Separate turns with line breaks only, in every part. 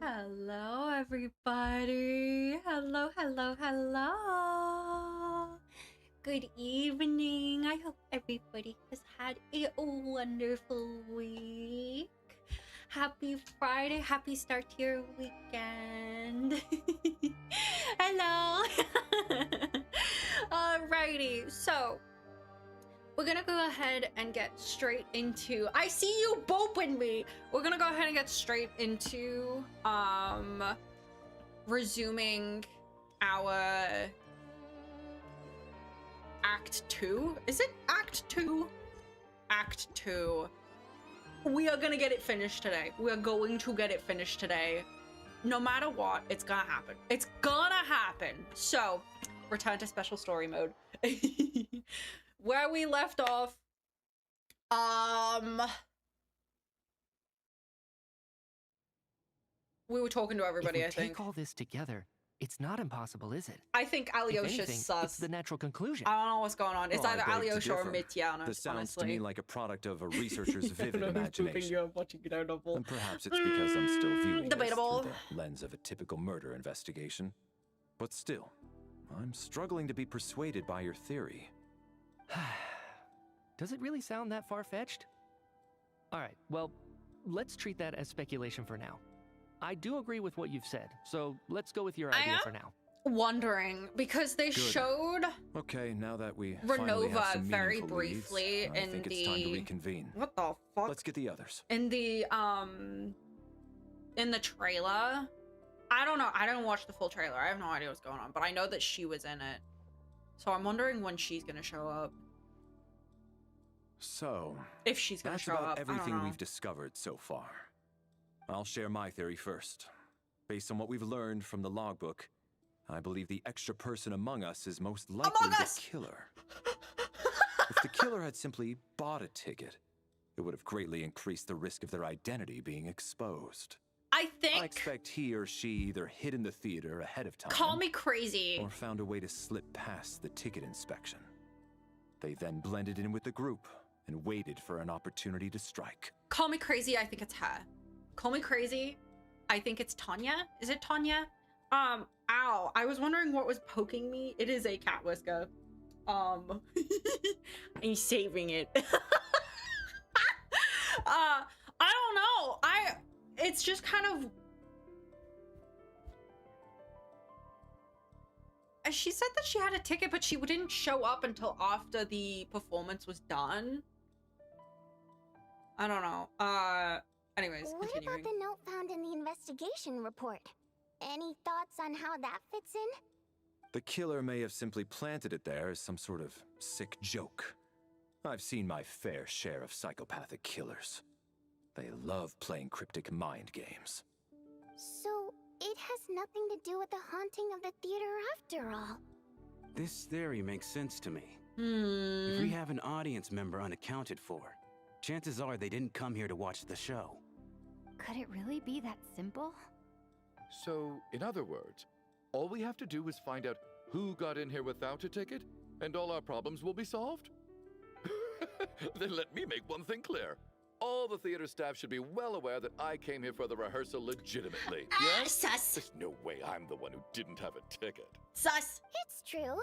Hello, everybody. Hello, hello, hello. Good evening. I hope everybody has had a wonderful week. Happy Friday. Happy start to your weekend. Hello. Alrighty, so we're gonna go ahead and get straight into, I see you booping me. We're gonna go ahead and get straight into resuming our Act 2. Is it Act 2? Act 2. We are gonna get it finished today. We're going to get it finished today. No matter what, it's gonna happen. It's gonna happen. So, return to special story mode. Where we left off, we were talking to everybody, I think.
Take all this together, it's not impossible, is it?
I think Alyosha's sus.
It's the natural conclusion.
I don't know what's going on. It's either Alyosha or Mityana,
This sounds
honestly.
to me like a product of a researcher's vivid imagination.
And
perhaps it's because I'm still viewing
debatable.
this through the lens of a typical murder investigation. But still, I'm struggling to be persuaded by your theory.
Does it really sound that far-fetched? Alright, well, let's treat that as speculation for now. I do agree with what you've said, so let's go with your idea for now.
Wondering, because they showed
Okay, now that we finally have
Renova
some
very
meaningful leads,
briefly
I
in
think
the...
it's time to reconvene.
What the fuck?
Let's get the others.
In the trailer. I don't know. I didn't watch the full trailer. I have no idea what's going on, but I know that she was in it. So I'm wondering when she's gonna show up.
So,
If she's gonna
that's
show
about
up.
everything we've discovered so far. I'll share my theory first. Based on what we've learned from the logbook, I believe the extra person among us is most likely the killer. If the killer had simply bought a ticket, it would have greatly increased the risk of their identity being exposed.
I think...
I expect he or she either hid in the theater ahead of time.
Call me crazy.
Or found a way to slip past the ticket inspection. They then blended in with the group and waited for an opportunity to strike.
Call me crazy, I think it's her. Call me crazy, I think it's Tanya. Is it Tanya? Ow. I was wondering what was poking me. It is a cat whisker. He's saving it. I don't know. It's just kind of... She said that she had a ticket, but she didn't show up until after the performance was done. I don't know. Anyways,
what
continuing.
about the note found in the investigation report? Any thoughts on how that fits in?
The killer may have simply planted it there as some sort of sick joke. I've seen my fair share of psychopathic killers. They love playing cryptic mind games.
So, it has nothing to do with the haunting of the theater after all.
This theory makes sense to me. If we have an audience member unaccounted for, chances are they didn't come here to watch the show.
Could it really be that simple?
So, in other words, all we have to do is find out who got in here without a ticket, and all our problems will be solved? Then let me make one thing clear. All the theater staff should be well aware that I came here for the rehearsal legitimately. Yes?
Sus.
There's no way I'm the one who didn't have a ticket.
Sus.
It's true.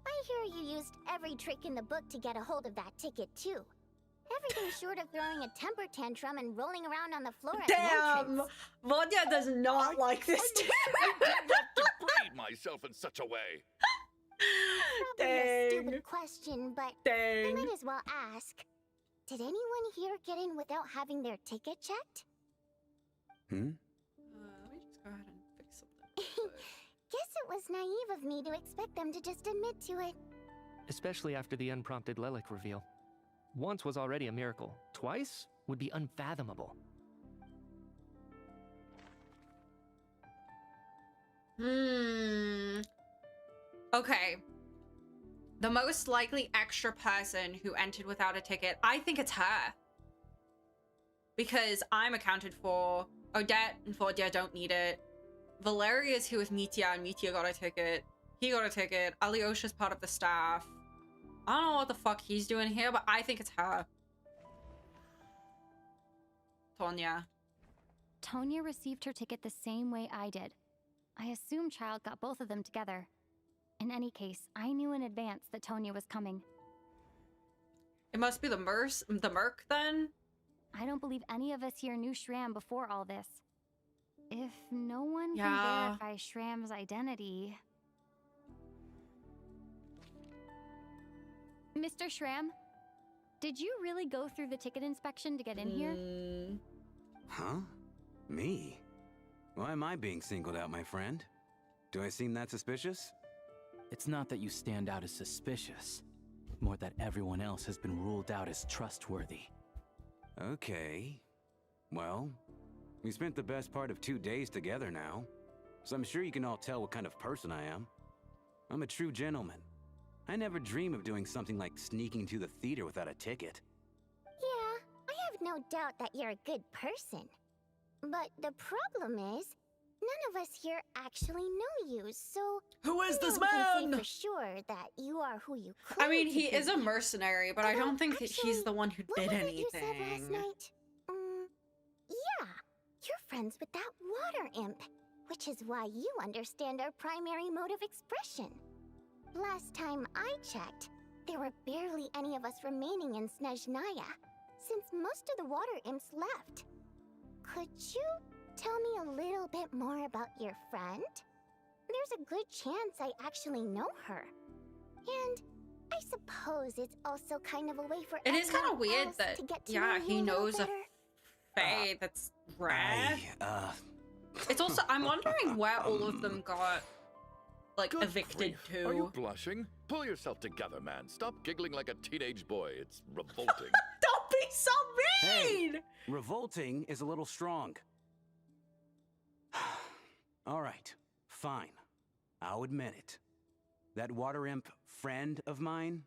I hear you used every trick in the book to get a hold of that ticket, too. Everything short of throwing a temper tantrum and rolling around on the floor at the
Damn!
entrance.
Vodya does not like this.
I didn't have to degrade myself in such a way.
Probably a
Dang.
stupid question, but I
Dang.
might as well ask. Did anyone here get in without having their ticket checked?
Let me just go ahead and fix something.
Guess it was naive of me to expect them to just admit to it.
Especially after the unprompted Lelic reveal. Once was already a miracle. Twice would be unfathomable.
Okay. The most likely extra person who entered without a ticket, I think it's her. Because I'm accounted for. Odette and Vodya don't need it. Valeria is here with Mitya, and Mitya got a ticket. He got a ticket. Alyosha's part of the staff. I don't know what the fuck he's doing here, but I think it's her. Tonya.
Tonya received her ticket the same way I did. I assume Child got both of them together. In any case, I knew in advance that Tonya was coming.
It must be the Merc then?
I don't believe any of us here knew Shram before all this. If no one
Yeah.
can verify Shram's identity... Mr. Shram, did you really go through the ticket inspection to get in here?
Huh? Me? Why am I being singled out, my friend? Do I seem that suspicious?
It's not that you stand out as suspicious, more that everyone else has been ruled out as trustworthy.
Okay. Well, we spent the best part of 2 days together now, so I'm sure you can all tell what kind of person I am. I'm a true gentleman. I never dream of doing something like sneaking to the theater without a ticket.
Yeah, I have no doubt that you're a good person. But the problem is, none of us here actually know you, so...
Who is this
no one can
man?
say for sure that you are who you claim
I mean,
to
he is a
be.
mercenary, but I don't think that he's
Actually,
the one who
what
did
was it
anything.
you said last night? Yeah, you're friends with that water imp, which is why you understand our primary mode of expression. Last time I checked, there were barely any of us remaining in Snezhnaya, since most of the water imps left. Could you tell me a little bit more about your friend? There's a good chance I actually know her. And I suppose it's also kind of a way for
It is kind of
everyone
weird
else
that,
to get to
yeah,
know
he
you a little
knows a
better.
fae that's rare. It's also, I'm wondering where all of them got, like,
Good
evicted
grief. Are you
to.
blushing? Pull yourself together, man. Stop giggling like a teenage boy. It's revolting.
Don't be so mean!
Hey, revolting is a little strong. All right, fine. I'll admit it. That water imp friend of mine,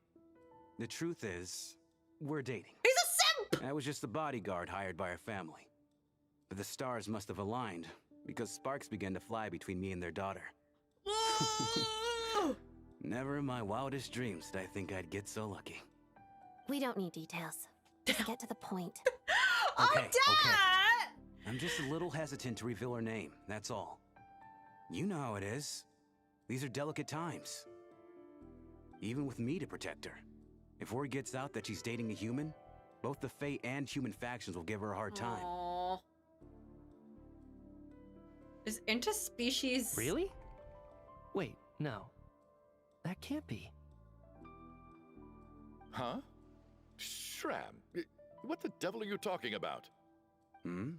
the truth is, we're dating.
He's a simp!
I was just the bodyguard hired by our family. But the stars must have aligned, because sparks began to fly between me and their daughter. Never in my wildest dreams did I think I'd get so lucky.
We don't need details. Just get to the point.
Oh,
Okay,
Dad!
I'm just a little hesitant to reveal her name, that's all. You know how it is. These are delicate times. Even with me to protect her. If word gets out that she's dating a human, both the Fae and human factions will give her a hard time.
Aww. Is interspecies...
Really? Wait, no. That can't be.
Huh? Shram, what the devil are you talking about?
Hmm?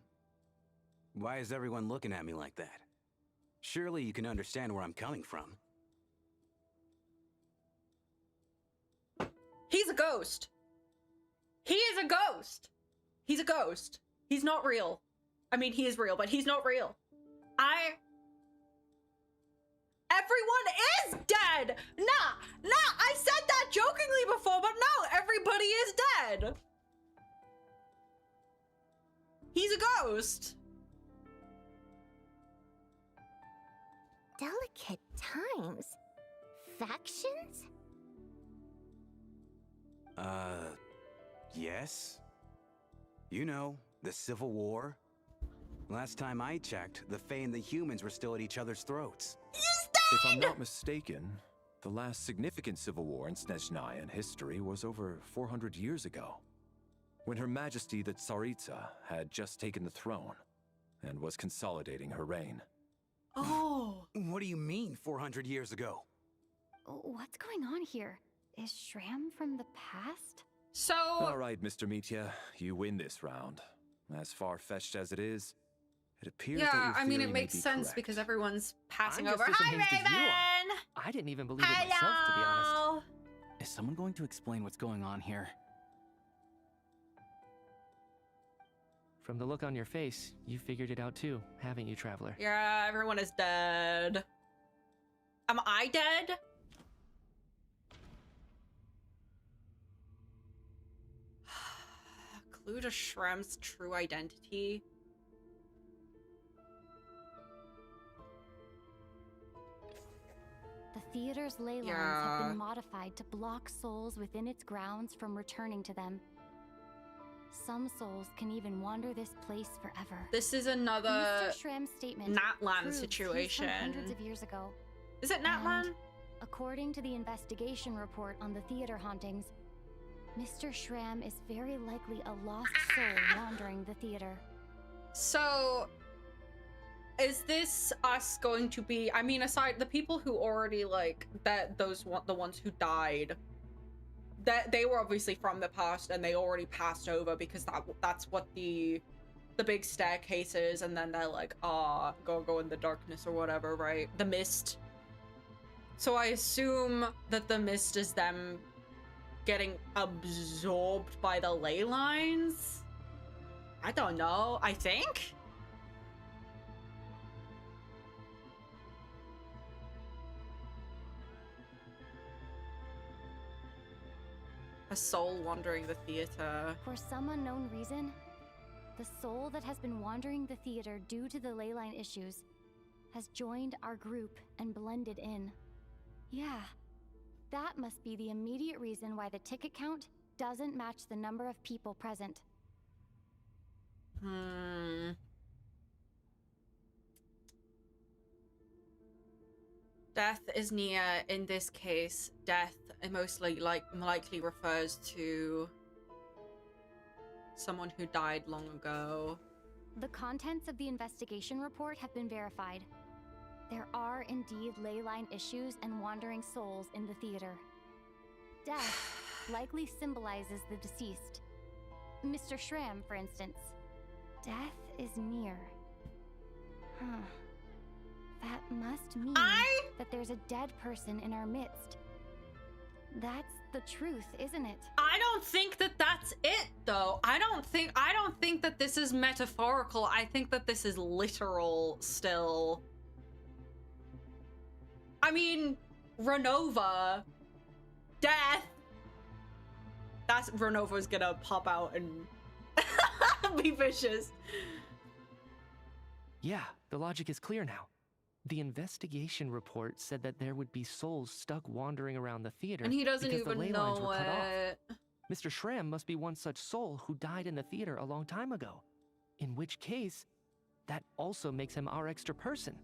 Why is everyone looking at me like that? Surely you can understand where I'm coming from.
He's a ghost. He is a ghost. He's a ghost. He's not real. I mean, he is real, but he's not real. Everyone is dead! Nah, I said that jokingly before, but no, everybody is dead. He's a ghost.
Delicate times? Factions?
Yes? You know, the Civil War? Last time I checked, the Fae and the humans were still at each other's throats.
If I'm not mistaken, the last significant civil war in Snezhnayan history was over 400 years ago, when Her Majesty the Tsaritsa had just taken the throne and was consolidating her reign.
Oh.
What do you mean, 400 years ago?
What's going on here? Is Shram from the past?
So...
All right, Mr. Mitya, you win this round. As far-fetched as it is, it appears that
yeah,
your
I mean,
theory
it
may
makes
be
sense
correct.
because everyone's passing
I'm
over.
just as
Hi,
amazed as you are.
Raven!
I didn't even believe it myself, to be honest.
Hello!
Is someone going to explain what's going on here?
From the look on your face, you figured it out too, haven't you, Traveler?
Yeah, everyone is dead. Am I dead? Clue to Shram's true identity.
The theater's ley lines have
Yeah.
been modified to block souls within its grounds from returning to them. Some souls can even wander this place forever.
This is another
Mr. Shram's statement
Natlan
proves
situation.
He's from hundreds of years ago.
Is it Natlan?
And according to the investigation report on the theater hauntings, Mr. Shram is very likely a lost soul wandering the theater.
So, is this us going to be? I mean, aside the people who already like that, the ones who died, that they were obviously from the past and they already passed over because that's what the big staircase is, and then they're like, go in the darkness or whatever, right? The mist. So I assume that the mist is them getting absorbed by the ley lines. I don't know. I think. A soul wandering the theater.
For some unknown reason, the soul that has been wandering the theater due to the ley line issues has joined our group and blended in. Yeah, that must be the immediate reason why the ticket count doesn't match the number of people present.
Death is near. In this case, death mostly likely refers to someone who died long ago.
The contents of the investigation report have been verified. There are indeed ley line issues and wandering souls in the theater. Death likely symbolizes the deceased. Mr. Shram, for instance. Death is near. Huh. That must mean that there's a dead person in our midst. That's the truth, isn't it?
I don't think that that's it, though. I don't think that this is metaphorical. I think that this is literal still. I mean, Renova, death. That's Renova's gonna pop out and be vicious.
Yeah, the logic is clear now. The investigation report said that there would be souls stuck wandering around the theater,
and he doesn't
because
even
the ley lines
know
were cut
it.
off. Mr. Shram must be one such soul who died in the theater a long time ago. In which case, that also makes him our extra person.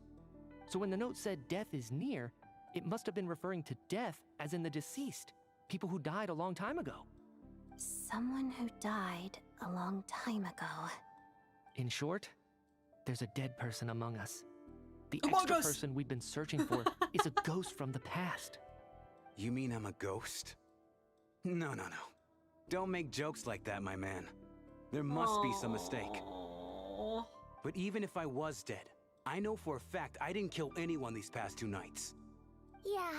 So when the note said death is near, it must have been referring to death as in the deceased, people who died a long time ago.
Someone who died a long time ago.
In short, there's a dead person among us. The extra person we've been searching for is a ghost from the past.
You mean I'm a ghost? No. Don't make jokes like that, my man. There must be some mistake. But even if I was dead, I know for a fact I didn't kill anyone these past 2 nights.
Yeah,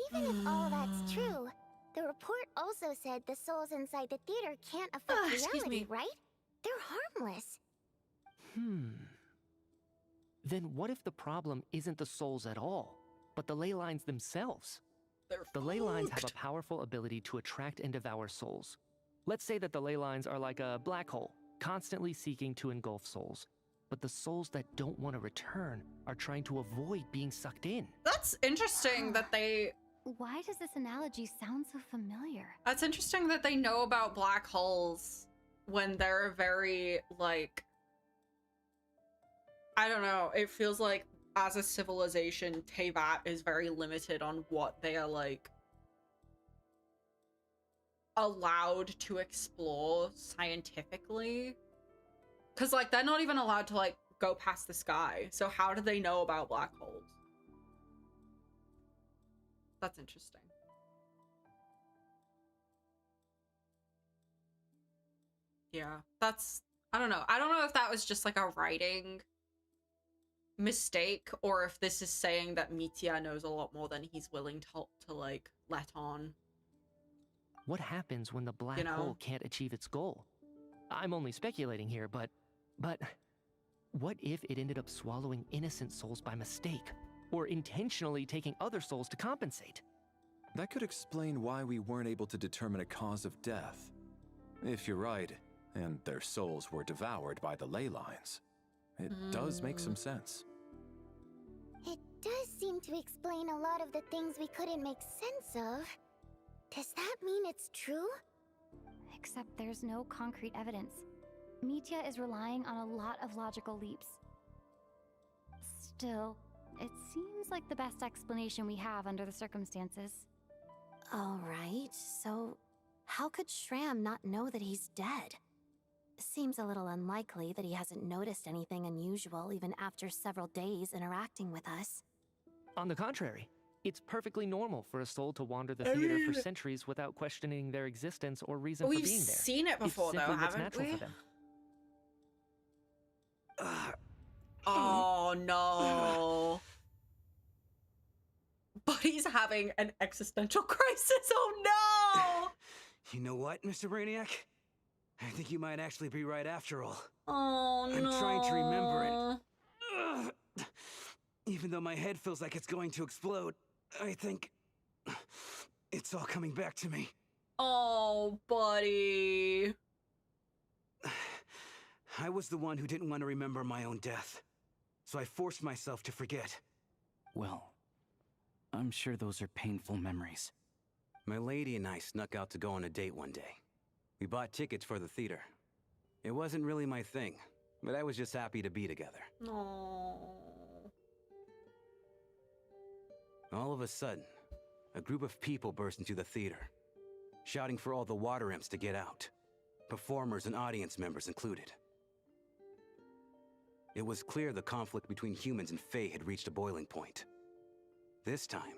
even if all that's true, the report also said the souls inside the theater can't affect reality, right? They're harmless.
Then what if the problem isn't the souls at all, but the ley lines themselves? The ley lines have a powerful ability to attract and devour souls. Let's say that the ley lines are like a black hole, constantly seeking to engulf souls. But the souls that don't want to return are trying to avoid being sucked in.
That's interesting that they...
Why does this analogy sound so familiar?
That's interesting that they know about black holes when they're very, like... I don't know, it feels like as a civilization, Teyvat is very limited on what they are, like, allowed to explore scientifically. Because, like, they're not even allowed to, like, go past the sky. So how do they know about black holes? That's interesting. Yeah, that's... I don't know. I don't know if that was just, like, a writing mistake, or if this is saying that Mitya knows a lot more than he's willing to like, let on.
What happens when the black hole can't achieve its goal? I'm only speculating here, but what if it ended up swallowing innocent souls by mistake, or intentionally taking other souls to compensate?
That could explain why we weren't able to determine a cause of death. If you're right, and their souls were devoured by the ley lines, it does make some sense.
It does seem to explain a lot of the things we couldn't make sense of. Does that mean it's true?
Except there's no concrete evidence. Mitya is relying on a lot of logical leaps. Still, it seems like the best explanation we have under the circumstances.
All right, so how could Shram not know that he's dead? Seems a little unlikely that he hasn't noticed anything unusual even after several days interacting with us.
On the contrary, it's perfectly normal for a soul to wander the theater for centuries without questioning their existence or reason for being there.
We've seen it before,
it's
though,
simply what's
haven't
natural
we?
for them.
Oh no. Buddy's having an existential crisis. Oh no!
You know what, Mr. Brainiac? I think you might actually be right after all.
Oh no.
I'm trying to remember it. Even though my head feels like it's going to explode, I think it's all coming back to me.
Oh, buddy.
I was the one who didn't want to remember my own death, so I forced myself to forget.
Well, I'm sure those are painful memories.
My lady and I snuck out to go on a date one day. We bought tickets for the theater. It wasn't really my thing, but I was just happy to be together.
No.
All of a sudden, a group of people burst into the theater, shouting for all the water imps to get out, performers and audience members included. It was clear the conflict between humans and Fae had reached a boiling point. This time,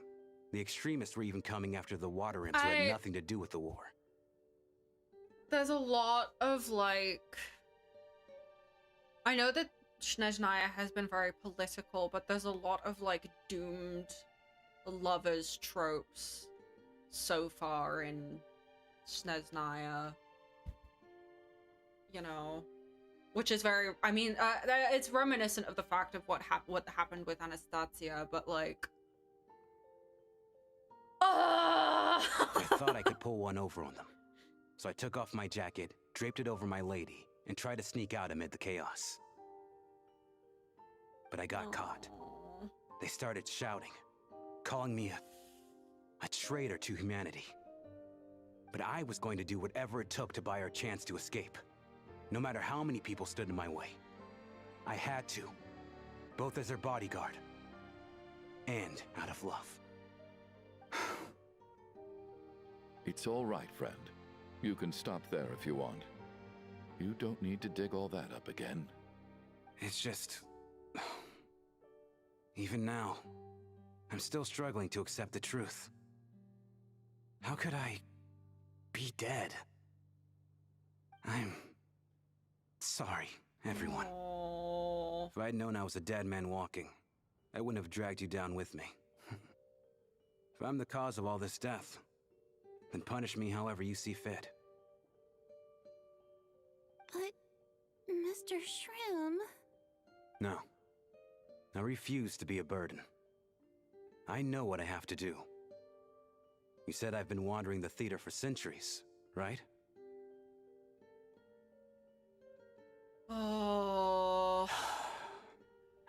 the extremists were even coming after the water imps who had nothing to do with the war.
There's a lot of, like... I know that Snezhnaya has been very political, but there's a lot of, like, doomed lovers tropes so far in Snezhnaya. You know? Which is very... I mean, it's reminiscent of the fact of what happened with Anastasia, but, like...
I thought I could pull one over on them. So I took off my jacket, draped it over my lady, and tried to sneak out amid the chaos. But I got caught. They started shouting, calling me a traitor to humanity. But I was going to do whatever it took to buy our chance to escape, no matter how many people stood in my way. I had to, both as their bodyguard and out of love.
It's all right, friend. You can stop there if you want. You don't need to dig all that up again.
It's just... Even now, I'm still struggling to accept the truth. How could I be dead? I'm sorry, everyone.
Oh.
If I'd known I was a dead man walking, I wouldn't have dragged you down with me. If I'm the cause of all this death, then punish me however you see fit.
But, Mr. Shroom...
No. I refuse to be a burden. I know what I have to do. You said I've been wandering the theater for centuries, right?
Oh.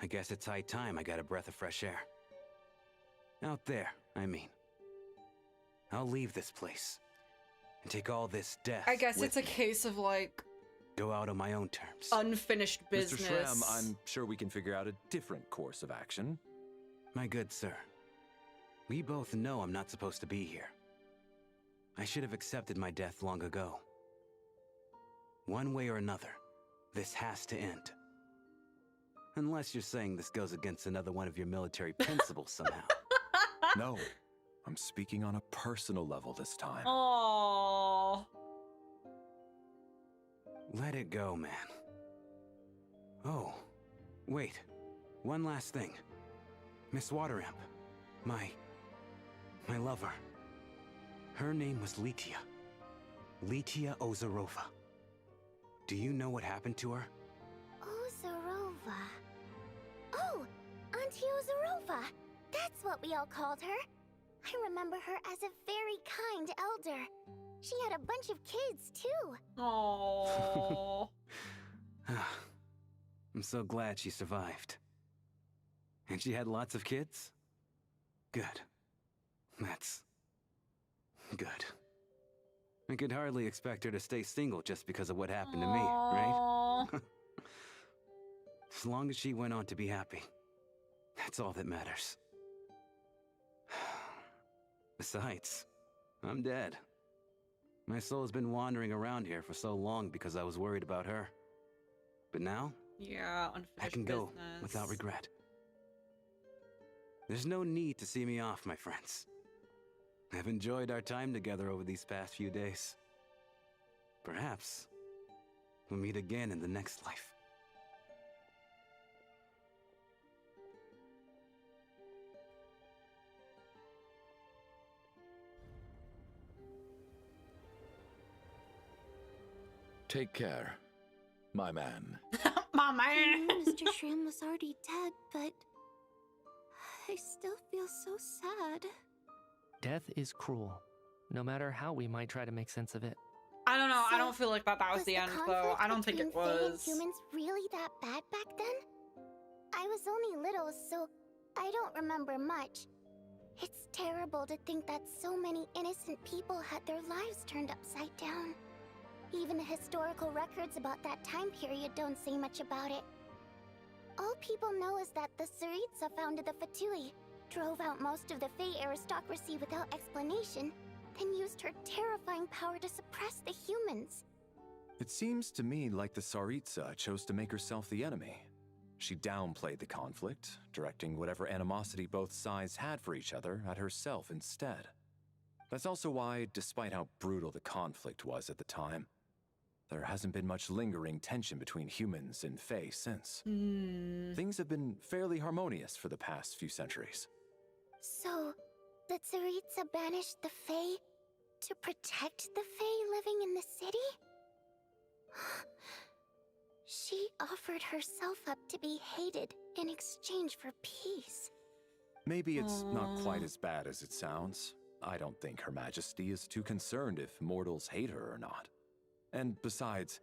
I guess it's high time I got a breath of fresh air. Out there, I mean. I'll leave this place and take all this death.
I guess
with
it's a
me.
case of, like,
Go out on my own terms.
unfinished business.
Mr. Shram, I'm sure we can figure out a different course of action.
My good sir, we both know I'm not supposed to be here. I should have accepted my death long ago. One way or another, this has to end. Unless you're saying this goes against another one of your military principles somehow.
No, I'm speaking on a personal level this time.
Oh.
Let it go, man. Oh, wait. One last thing. Miss Water Imp. My lover. Her name was Litia. Litia Ozarova. Do you know what happened to her?
Ozarova. Oh, Auntie Ozarova. That's what we all called her. I remember her as a very kind elder. She had a bunch of kids, too.
Oh.
I'm so glad she survived. And she had lots of kids? Good. That's... good. I could hardly expect her to stay single just because of what happened to me, right?
Aw.
As long as she went on to be happy, that's all that matters. Besides, I'm dead. My soul's been wandering around here for so long because I was worried about her. But now,
Yeah, unfinished
I can go
business.
without regret. There's no need to see me off, my friends. I've enjoyed our time together over these past few days. Perhaps we'll meet again in the next life.
Take care, my man.
My
I knew
man.
Mr. Shrim was already dead, but I still feel so sad.
Death is cruel, no matter how we might try to make sense of it.
I don't know. I
So,
don't feel like that was the end, though. I don't think it
conflict between Fae and
was.
humans really that bad back then? I was only little, so I don't remember much. It's terrible to think that so many innocent people had their lives turned upside down. Even the historical records about that time period don't say much about it. All people know is that the Tsaritsa founded the Fatui, drove out most of the Fae aristocracy without explanation, then used her terrifying power to suppress the humans.
It seems to me like the Tsaritsa chose to make herself the enemy. She downplayed the conflict, directing whatever animosity both sides had for each other at herself instead. That's also why, despite how brutal the conflict was at the time, there hasn't been much lingering tension between humans and Fae since. Things have been fairly harmonious for the past few centuries.
So, the Tsaritsa banished the Fae to protect the Fae living in the city? She offered herself up to be hated in exchange for peace.
Maybe it's not
Aw.
quite as bad as it sounds. I don't think Her Majesty is too concerned if mortals hate her or not. And besides,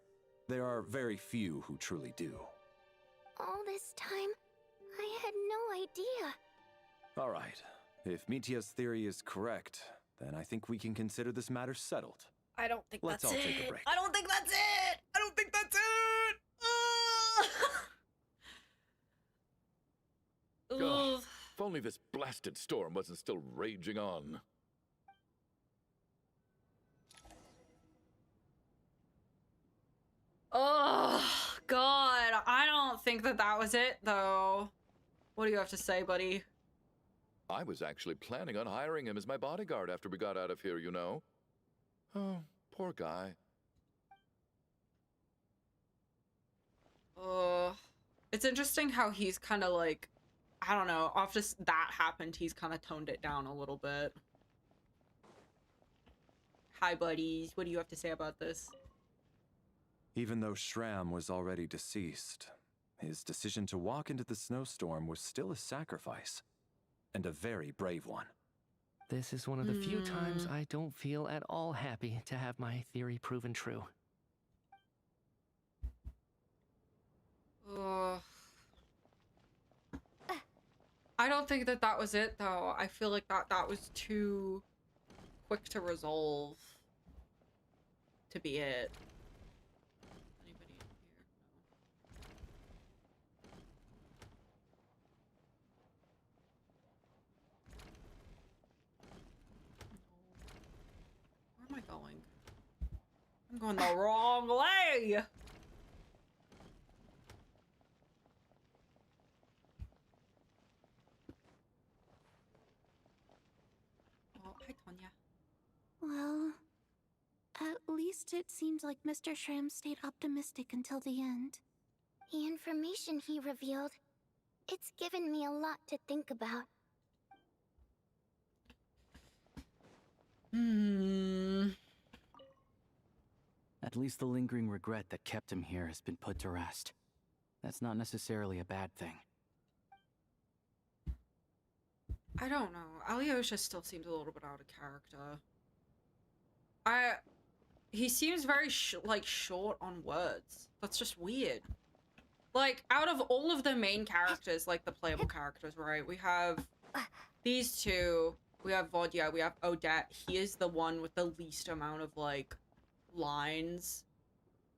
there are very few who truly do.
All this time, I had no idea.
All right, if Mitia's theory is correct, then I think we can consider this matter settled.
I don't think
Let's
that's
all
it.
take a break.
I don't think that's it. I don't think that's it. Ugh.
Ugh. If only this blasted storm wasn't still raging on.
Oh, God. I don't think that was it, though. What do you have to say, buddy?
I was actually planning on hiring him as my bodyguard after we got out of here, you know. Oh, poor guy.
It's interesting how he's kind of like, I don't know, after that happened, he's kind of toned it down a little bit. Hi, buddies. What do you have to say about this?
Even though Shram was already deceased, his decision to walk into the snowstorm was still a sacrifice, and a very brave one.
This is one of the few times I don't feel at all happy to have my theory proven true.
Ugh. I don't think that was it, though. I feel like that was too quick to resolve to be it. Anybody in here? No. Where am I going? I'm going the wrong way! Oh, hi, Tanya.
Well, at least it seems like Mr. Shram stayed optimistic until the end.
The information he revealed, it's given me a lot to think about.
At least the lingering regret that kept him here has been put to rest. That's not necessarily a bad thing.
I don't know. Alyosha still seems a little bit out of character. He seems very short on words. That's just weird. Like, out of all of the main characters, like the playable characters, right? We have these two, We have Vodya, we have Odette. He is the one with the least amount of, like, lines.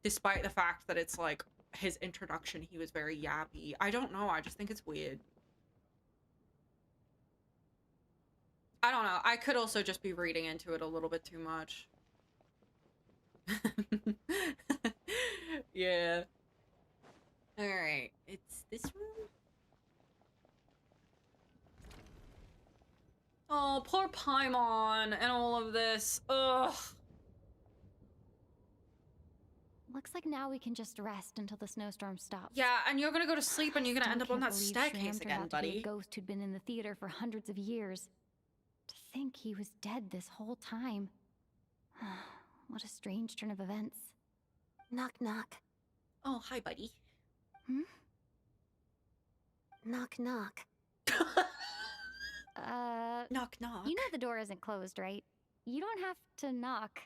Despite the fact that it's, like, his introduction, he was very yappy. I don't know, I just think it's weird. I don't know, I could also just be reading into it a little bit too much. Yeah. Alright, it's this room? Oh, poor Paimon and all of this. Ugh.
Looks like now we can just rest until the snowstorm stops.
Yeah, and you're gonna go to sleep and you're gonna end up on that staircase
Shram
again,
turned out to be
buddy.
a ghost who'd been in the theater for hundreds of years. To think he was dead this whole time. What a strange turn of events.
Knock, knock.
Oh, hi, buddy.
Hmm?
Knock, knock.
Knock, knock.
You know the door isn't closed, right? You don't have to knock.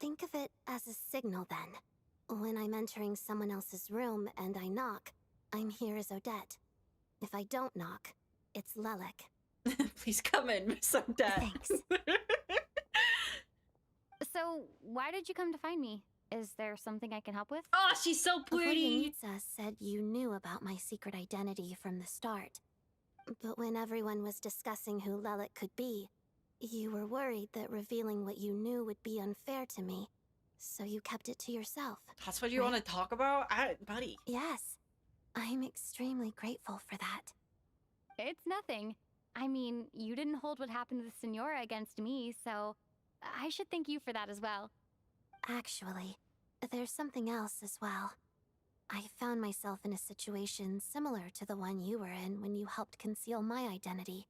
Think of it as a signal then. When I'm entering someone else's room and I knock, I'm here as Odette. If I don't knock, it's Lelek.
Please come in, Miss Odette.
Thanks.
So, why did you come to find me? Is there something I can help with?
Oh, she's so pretty.
Voyanitsa said you knew about my secret identity from the start. But when everyone was discussing who Lelek could be, you were worried that revealing what you knew would be unfair to me. So you kept it to yourself.
That's what you want to talk about? Buddy.
Yes. I'm extremely grateful for that.
It's nothing. I mean, you didn't hold what happened to the Senora against me, so I should thank you for that as well.
Actually, there's something else as well. I found myself in a situation similar to the one you were in when you helped conceal my identity.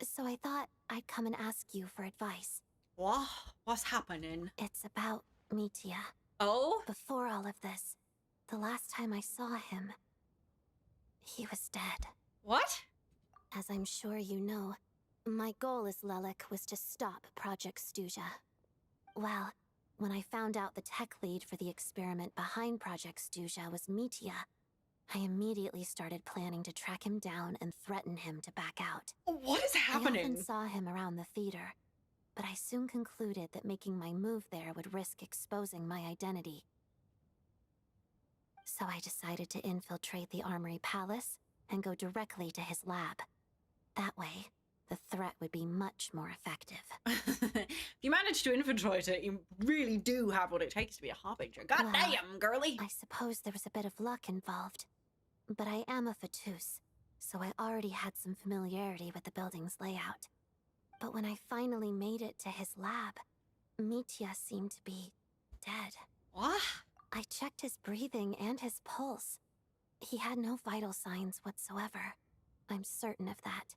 So I thought I'd come and ask you for advice.
What? What's happening?
It's about Mitya.
Oh?
Before all of this, the last time I saw him, he was dead.
What?
As I'm sure you know, my goal as Lelek was to stop Project Stuja. Well, when I found out the tech lead for the experiment behind Project Stuja was Mitya, I immediately started planning to track him down and threaten him to back out.
What is happening?
I often saw him around the theater, but I soon concluded that making my move there would risk exposing my identity. So I decided to infiltrate the Armory Palace and go directly to his lab. That way, the threat would be much more effective.
If you manage to infiltrate it, you really do have what it takes to be a Harbinger. God
Well,
damn, girly!
I suppose there was a bit of luck involved. But I am a Fatus, so I already had some familiarity with the building's layout. But when I finally made it to his lab, Mitya seemed to be dead.
What?
I checked his breathing and his pulse. He had no vital signs whatsoever. I'm certain of that.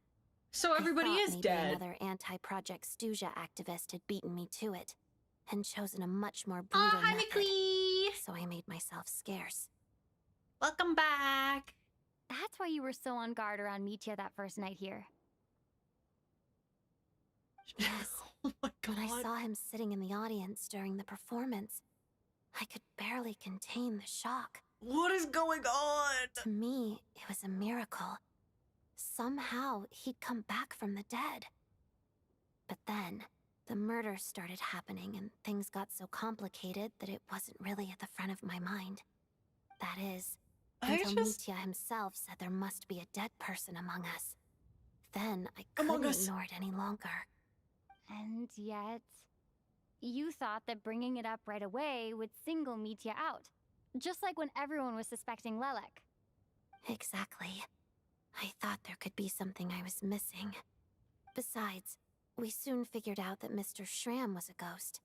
So everybody
I thought
is
maybe
dead.
Another anti-Project Stuja activist had beaten me to it, and chosen a much more brutal
hi,
method.
McLee!
So I made myself scarce.
Welcome back!
That's why you were so on guard around Mitya that first night here.
Yes.
Oh my god.
When I saw him sitting in the audience during the performance, I could barely contain the shock.
What is going on?
To me, it was a miracle. Somehow, he'd come back from the dead. But then, the murder started happening and things got so complicated that it wasn't really at the front of my mind. That is, until Mitya himself said there must be a dead person among us. Then I couldn't ignore it any longer.
And yet, you thought that bringing it up right away would single Mitya out. Just like when everyone was suspecting Lelek.
Exactly. I thought there could be something I was missing. Besides, we soon figured out that Mr. Shram was a ghost.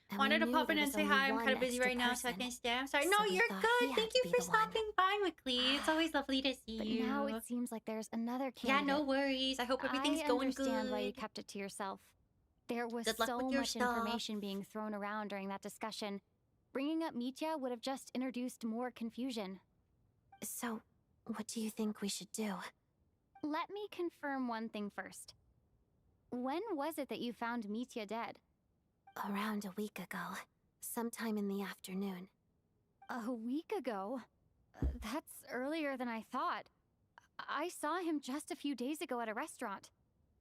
And
Wanted to
we
pop
knew
in
there
and
was
say
only
hi. I'm
one
kind of busy
extra
right now, so I
person.
can stay. I'm sorry.
So
No,
we
you're
thought
good.
he
Thank
had
you
to
for
be the one.
stopping by, McLean. It's always lovely to see
But
you.
now it seems like there's another
Yeah,
candidate.
no worries. I hope everything's going good.
I understand why you kept it to yourself. There was
Good luck
so
with your
much
stuff.
information being thrown around during that discussion. Bringing up Mitya would have just introduced more confusion.
So, what do you think we should do?
Let me confirm one thing first. When was it that you found Mitya dead?
Around a week ago, sometime in the afternoon.
A week ago? That's earlier than I thought. I saw him just a few days ago at a restaurant.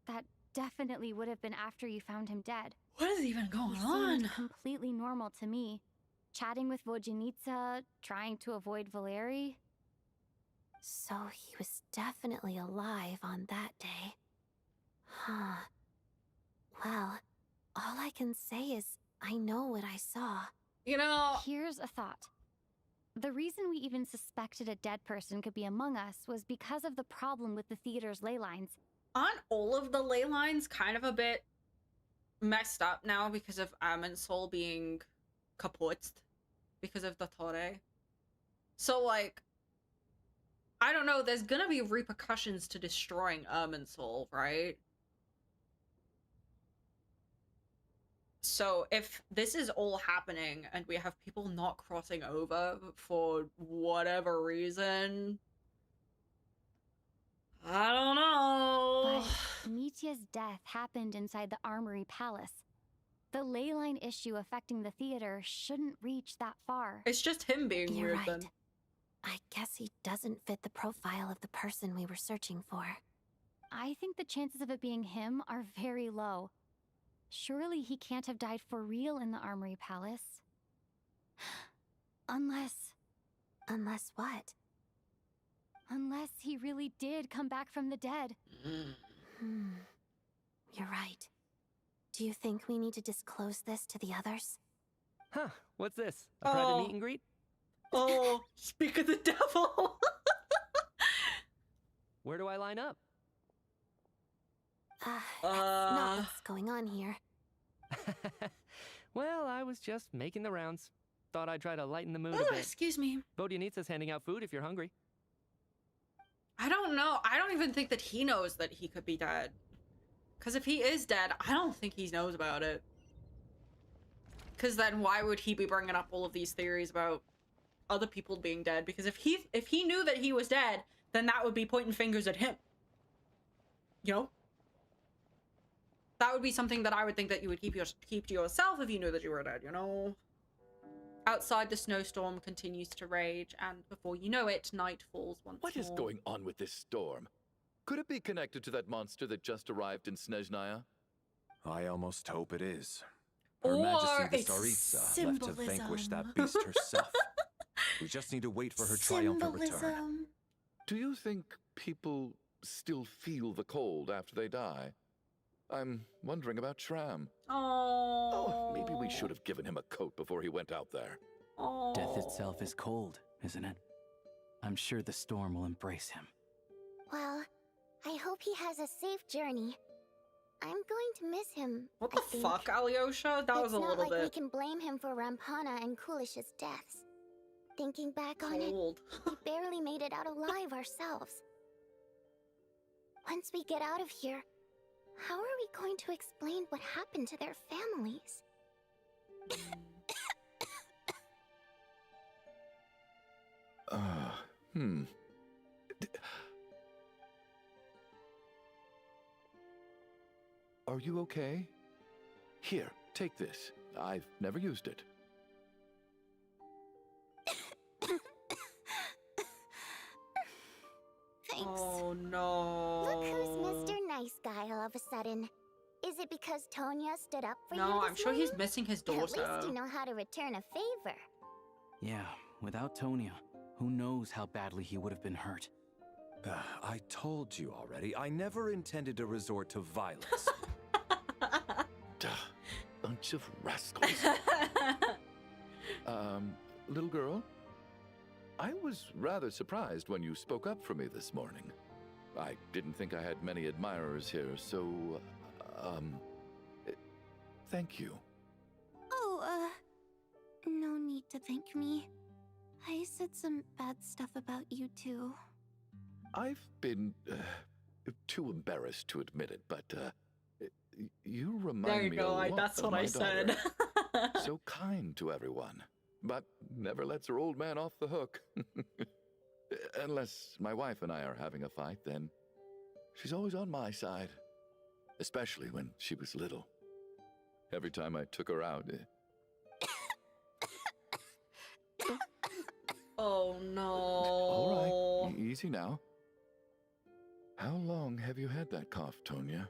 That definitely would have been after you found him dead.
What is even going
He
on?
seemed completely normal to me. Chatting with Vojanitsa, trying to avoid Valeri.
So he was definitely alive on that day. Huh. Well, all I can say is I know what I saw.
You know,
Here's a thought. The reason we even suspected a dead person could be among us was because of the problem with the theater's ley lines.
aren't all of the ley lines kind of a bit messed up now because of Amonsol being kaput because of the Torre? So, like, I don't know, there's gonna be repercussions to destroying Irminsul, right? So if this is all happening and we have people not crossing over for whatever reason, I don't know.
But Mitya's death happened inside the Armory Palace. The ley line issue affecting the theater shouldn't reach that far.
It's just him being
You're
weird
right.
then.
I guess he doesn't fit the profile of the person we were searching for.
I think the chances of it being him are very low. Surely he can't have died for real in the Armory Palace. Unless
What?
Unless he really did come back from the dead.
You're right. Do you think we need to disclose this to the others?
Huh, what's this? A private meet and greet?
Oh, speak of the devil.
Where do I line up?
That's not what's going on here.
Well, I was just making the rounds. Thought I'd try to lighten the mood a
Oh,
bit.
excuse me.
Vodyanitsa's handing out food if you're hungry.
I don't know. I don't even think that he knows that he could be dead. Because if he is dead, I don't think he knows about it. Because then why would he be bringing up all of these theories about other people being dead? Because if he knew that he was dead, then that would be pointing fingers at him. You know? That would be something that I would think that you would keep to yourself if you knew that you were dead, you know? Outside, the snowstorm continues to rage, and before you know it, night falls once more.
What is going on with this storm? Could it be connected to that monster that just arrived in Snezhnaya?
I almost hope it is. Her
Or
Majesty the
it's
Tsaritsa left to vanquish that beast herself. We just need to wait for her triumphant return.
Do you think people still feel the cold after they die? I'm wondering about Shram. Oh, maybe we should have given him a coat before he went out there.
Death itself is cold, isn't it? I'm sure the storm will embrace him.
Well, I hope he has a safe journey. I'm going to miss him.
What the
I think.
fuck, Alyosha? That was a
It's
little
not like we
bit
can blame him for Rampana and Kulish's deaths. Thinking back on it,
cold.
we barely made it out alive ourselves. Once we get out of here, how are we going to explain what happened to their families?
Are you okay? Here, take this. I've never used it.
Thanks.
Oh no.
Look who's Mr. Nice Guy all of a sudden. Is it because Tonya stood up for you
No,
this
I'm sure he's
morning?
missing his
At
daughter.
least you know how to return a favor.
Yeah, without Tonya, who knows how badly he would have been hurt.
I told you already, I never intended to resort to violence.
Duh, bunch of rascals. Little girl? I was rather surprised when you spoke up for me this morning. I didn't think I had many admirers here, so, thank you.
Oh, no need to thank me. I said some bad stuff about you too.
I've been, too embarrassed to admit it, but, you remind
There you
me
go.
a lot
That's
of
what
my
I said.
daughter. So kind to everyone, but never lets her old man off the hook. Unless my wife and I are having a fight, then she's always on my side. Especially when she was little. Every time I took her out.
Oh no.
All right, easy now. How long have you had that cough, Tonya?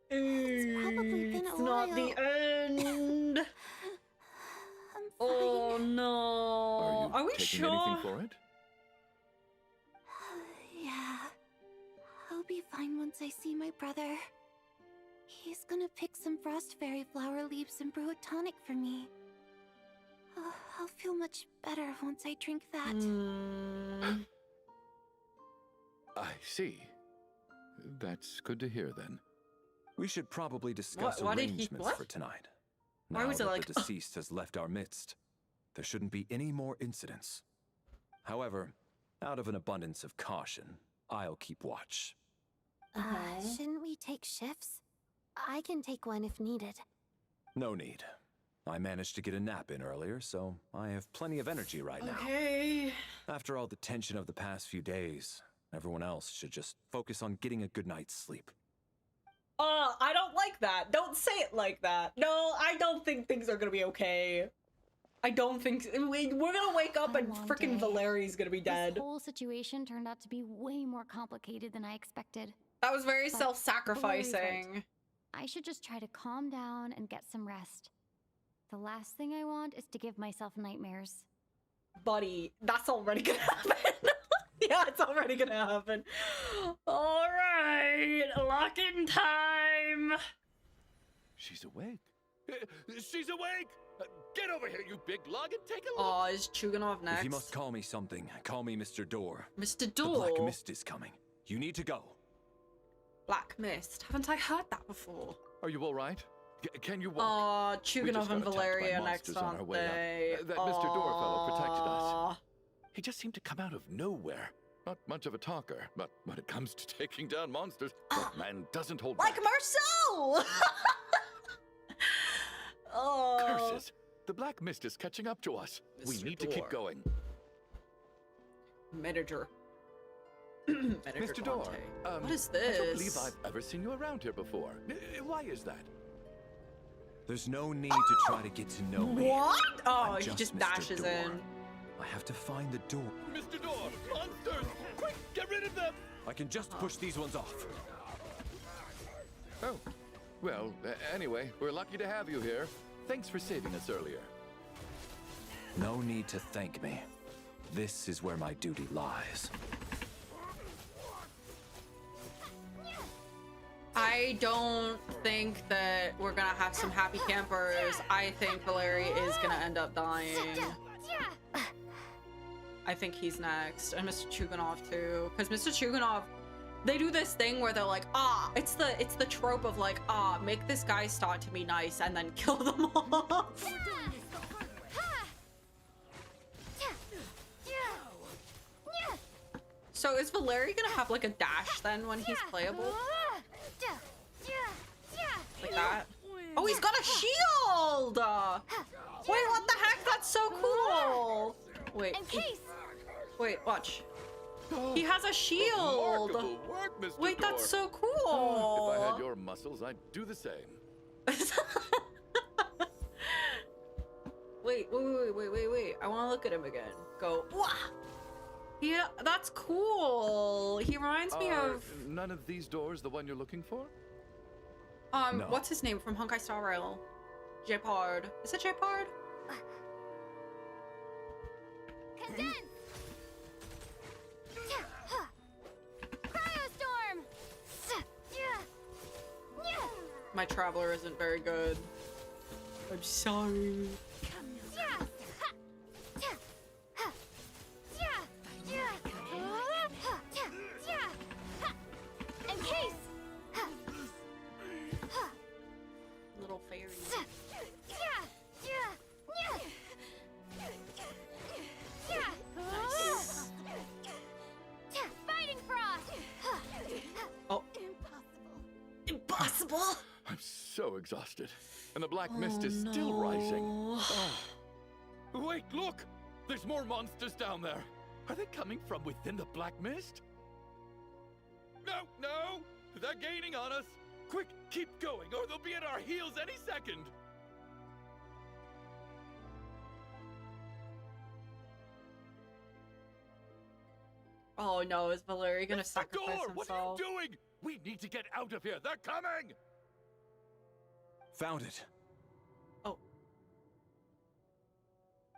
probably been a
It's not the end.
I'm fine.
Oh no.
Are you
we
taking
sure?
anything for it?
Yeah. I'll be fine once I see my brother. He's gonna pick some frost fairy flower leaves and brew a tonic for me. I'll feel much better once I drink that.
I see. That's good to hear then.
We should probably discuss
What did he-
arrangements
what?
for tonight.
Why
Now
was it
that
like-
the deceased has left our midst, there shouldn't be any more incidents. However, out of an abundance of caution, I'll keep watch.
Shouldn't we take shifts? I can take one if needed.
No need. I managed to get a nap in earlier, so I have plenty of energy right now.
Okay.
After all the tension of the past few days, everyone else should just focus on getting a good night's sleep.
I don't like that. Don't say it like that. No, I don't think things are gonna be okay. I don't think we're gonna wake up
A
and
long
freaking
day.
Valeri's gonna be dead.
This whole situation turned out to be way more complicated than I expected.
That was very
But
self-sacrificing.
I should just try to calm down and get some rest. The last thing I want is to give myself nightmares.
Buddy, that's already gonna happen. Yeah, it's already gonna happen. All right, lock-in time.
She's awake. She's awake! Get over here, you big lug, and take a look.
Oh, is Chuganov next?
If you must call me something, call me Mr. Door.
Mr.
The
Door.
Black Mist is coming. You need to go.
Black Mist. Haven't I heard that before?
Are you all right? Can you walk? We
Chuganov
just
and
got attacked by
Valeria
monsters
next,
on our
aren't
way up.
they?
That Mr. Door fellow protected us.
Aw.
He just seemed to come out of nowhere. Not much of a talker, but when it comes to taking down monsters, that man doesn't hold
Like
back.
Marcel! Oh.
Curses! The Black Mist is catching up to us. We
Mr.
need to keep
Door.
going.
Manager.
Mr. Door,
what is
I don't
this?
believe I've ever seen you around here before. Why is that?
There's no need to try to get to know me.
What? Oh,
I'm
he just
Mr.
dashes
Door.
in.
I have to find the door.
Mr. Door! Monsters! Quick, get rid of them!
I can just push these ones off.
Oh. Well, anyway, we're lucky to have you here. Thanks for saving us earlier.
No need to thank me. This is where my duty lies.
I don't think that we're gonna have some happy campers. I think Valeri is gonna end up dying. I think he's next, and Mr. Chuganov too, because Mr. Chuganov, they do this thing where they're like, it's the trope of like, make this guy start to be nice and then kill them off. So is Valeri gonna have like a dash then when he's playable? Like that? Oh, he's got a shield! Wait, what the heck? That's so cool! Wait. Wait, watch. He has a shield!
Remarkable work, Mr.
Wait,
Door.
that's so
If
cool!
I had your muscles, I'd do the same.
Wait. I want to look at him again. Go. Wah! Yeah, that's cool. He reminds me
Are
of
none of these doors the one you're looking for?
No.
what's his name from Honkai Star Rail? Jepard. Is it Jepard?
Condense! Cryostorm!
My traveler isn't very good. I'm sorry.
Encase!
Little fairy.
Fighting frost!
Oh. Impossible!
I'm so exhausted. And the black mist is still rising. Oh. Wait, look! There's more monsters down there. Are they coming from within the black mist? No! They're gaining on us! Quick, keep going, or they'll be at our heels any second!
Oh no, is Valeri gonna
It's the
sacrifice
door! What are you
himself?
doing? We need to get out of here! They're coming!
Found it.
Oh.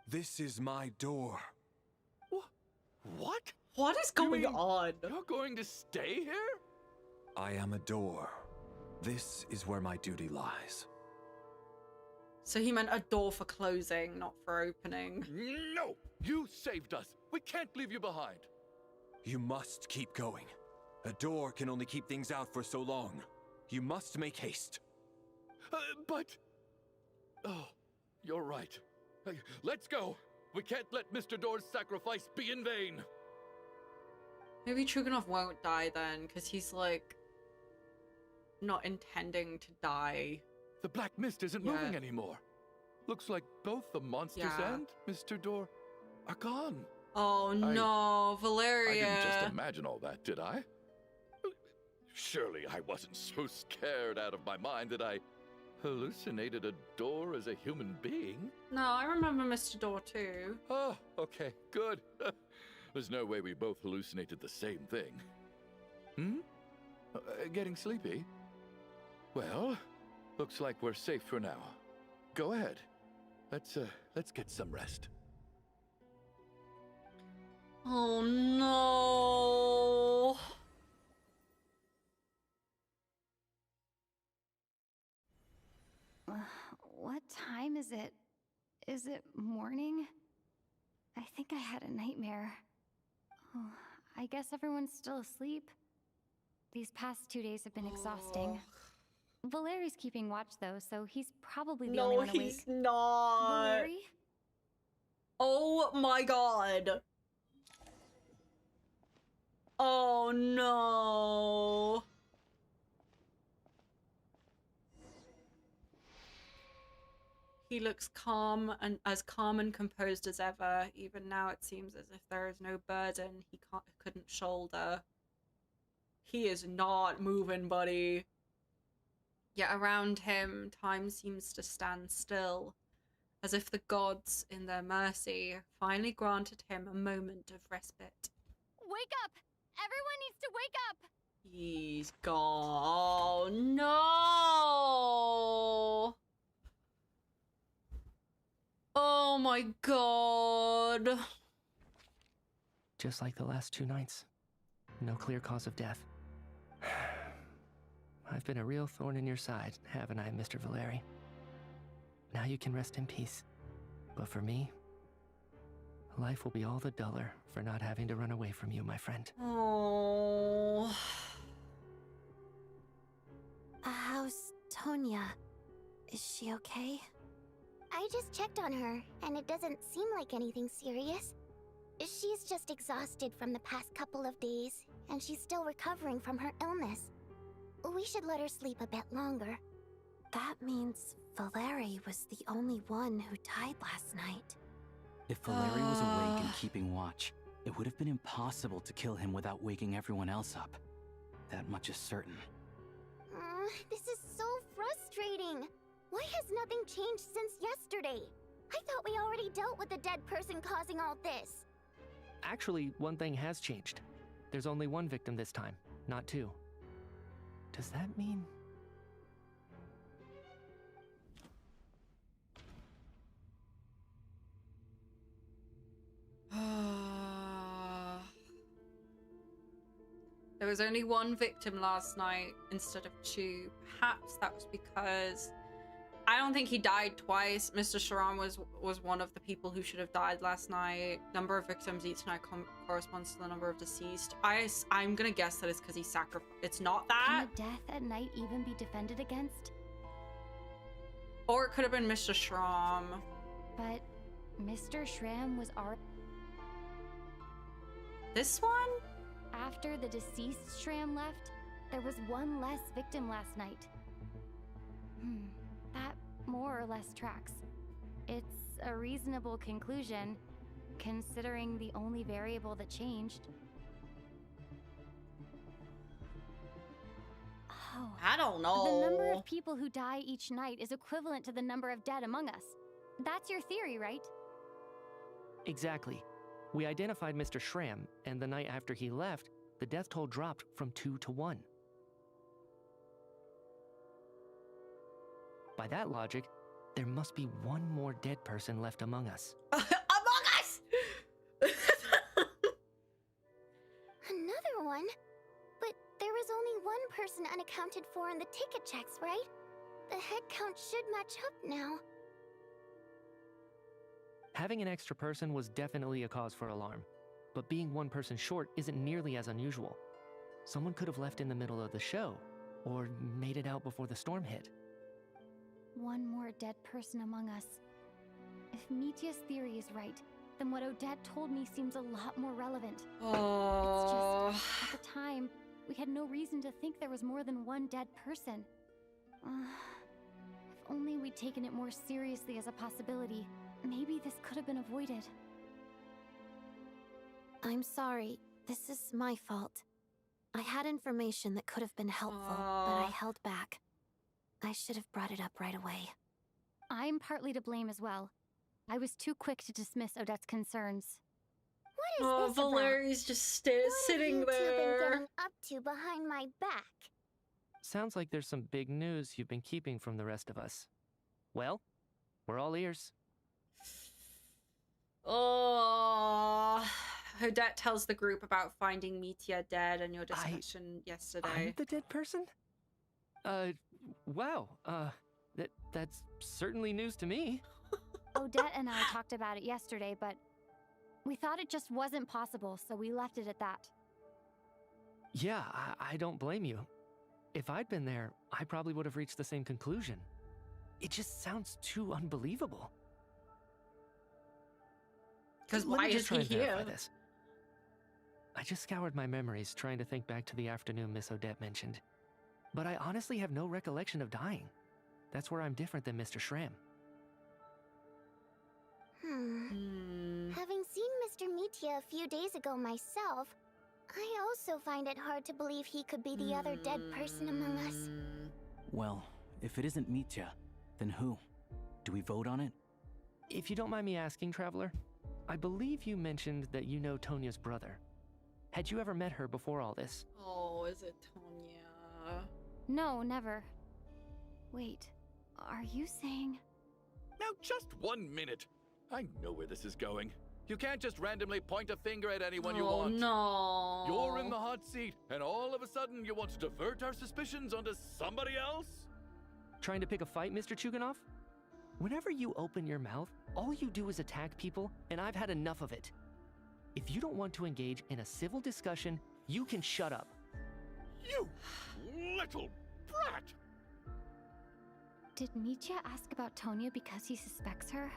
This is my door.
What?
What is going on?
You're going to stay here?
I am a door. This is where my duty lies.
So he meant a door for closing, not for opening.
No! You saved us. We can't leave you behind.
You must keep going. A door can only keep things out for so long. You must make haste.
But... Oh, you're right. Let's go. We can't let Mr. Door's sacrifice be in vain.
Maybe Truganov won't die then, because he's like not intending to die.
The black mist isn't moving anymore. Looks like both the monsters and Mr. Door are gone.
Oh no, Valeria.
I didn't just imagine all that, did I? Surely I wasn't so scared out of my mind that I hallucinated a door as a human being.
No, I remember Mr. Door too.
Oh, okay, good. There's no way we both hallucinated the same thing. Getting sleepy? Well, looks like we're safe for now. Go ahead. Let's get some rest.
Oh no.
What time is it? Is it morning? I think I had a nightmare. Oh, I guess everyone's still asleep. These past 2 days have been exhausting. Valeri's keeping watch though, so he's probably the only one awake.
No, he's not.
Valeri?
Oh my god. Oh no. He looks calm and composed as ever. Even now it seems as if there is no burden he couldn't shoulder. He is not moving, buddy. Yet around him, time seems to stand still, as if the gods, in their mercy, finally granted him a moment of respite.
Wake up! Everyone needs to wake up!
He's gone. Oh, no! Oh my god.
Just like the last 2 nights. No clear cause of death. I've been a real thorn in your side, haven't I, Mr. Valeri? Now you can rest in peace. But for me, life will be all the duller for not having to run away from you, my friend.
Oh.
How's Tonya? Is she okay?
I just checked on her, and it doesn't seem like anything serious. She's just exhausted from the past couple of days, and she's still recovering from her illness. We should let her sleep a bit longer.
That means Valeri was the only one who died last night.
If Valeri was awake and keeping watch, it would have been impossible to kill him without waking everyone else up. That much is certain.
This is so frustrating. Why has nothing changed since yesterday? I thought we already dealt with the dead person causing all this.
Actually, one thing has changed. There's only 1 victim this time, not 2. Does that mean...
There was only 1 victim last night instead of 2. Perhaps that was because I don't think he died twice. Mr. Sharam was one of the people who should have died last night. Number of victims each night corresponds to the number of deceased. I'm gonna guess that it's because he sacrificed. It's not that.
Can a death at night even be defended against?
Or it could have been Mr. Sharam.
But Mr. Shram was already...
This one?
After the deceased Shram left, there was 1 less victim last night. That more or less tracks. It's a reasonable conclusion, considering the only variable that changed. Oh,
I don't know.
the number of people who die each night is equivalent to the number of dead among us. That's your theory, right?
Exactly. We identified Mr. Shram, and the night after he left, the death toll dropped from 2 to 1. By that logic, there must be one more dead person left among us.
Among Us!
Another one? But there was only one person unaccounted for in the ticket checks, right? The head count should match up now.
Having an extra person was definitely a cause for alarm, but being one person short isn't nearly as unusual. Someone could have left in the middle of the show, or made it out before the storm hit.
One more dead person among us. If Mitya's theory is right, then what Odette told me seems a lot more relevant.
Oh.
It's just, at the time, we had no reason to think there was more than one dead person. If only we'd taken it more seriously as a possibility, maybe this could have been avoided.
I'm sorry. This is my fault. I had information that could have been helpful, but I held back. I should have brought it up right away.
I'm partly to blame as well. I was too quick to dismiss Odette's concerns.
What is this
Valeri's just sitting
What have you two
there.
been getting up to behind my back?
Sounds like there's some big news you've been keeping from the rest of us. Well, we're all ears.
Oh. Odette tells the group about finding Mitya dead and your discussion yesterday.
I'm the dead person? Wow. That's certainly news to me.
Odette and I talked about it yesterday, but we thought it just wasn't possible, so we left it at that.
Yeah, I don't blame you. If I'd been there, I probably would have reached the same conclusion. It just sounds too unbelievable.
Because
Let
why
me
is
just try
he
and verify
here?
this. I just scoured my memories trying to think back to the afternoon Miss Odette mentioned. But I honestly have no recollection of dying. That's where I'm different than Mr. Schramm.
Having seen Mr. Mitya a few days ago myself, I also find it hard to believe he could be the other dead person among us.
Well, if it isn't Mitya, then who? Do we vote on it?
If you don't mind me asking, Traveler, I believe you mentioned that you know Tonya's brother. Had you ever met her before all this?
Oh, is it Tonya?
No, never. Wait, are you saying...
Now, just 1 minute. I know where this is going. You can't just randomly point a finger at anyone you want.
No.
You're in the hot seat, and all of a sudden you want to divert our suspicions onto somebody else?
Trying to pick a fight, Mr. Chuganov? Whenever you open your mouth, all you do is attack people, and I've had enough of it. If you don't want to engage in a civil discussion, you can shut up.
You little brat!
Did Mitya ask about Tonya because he suspects her?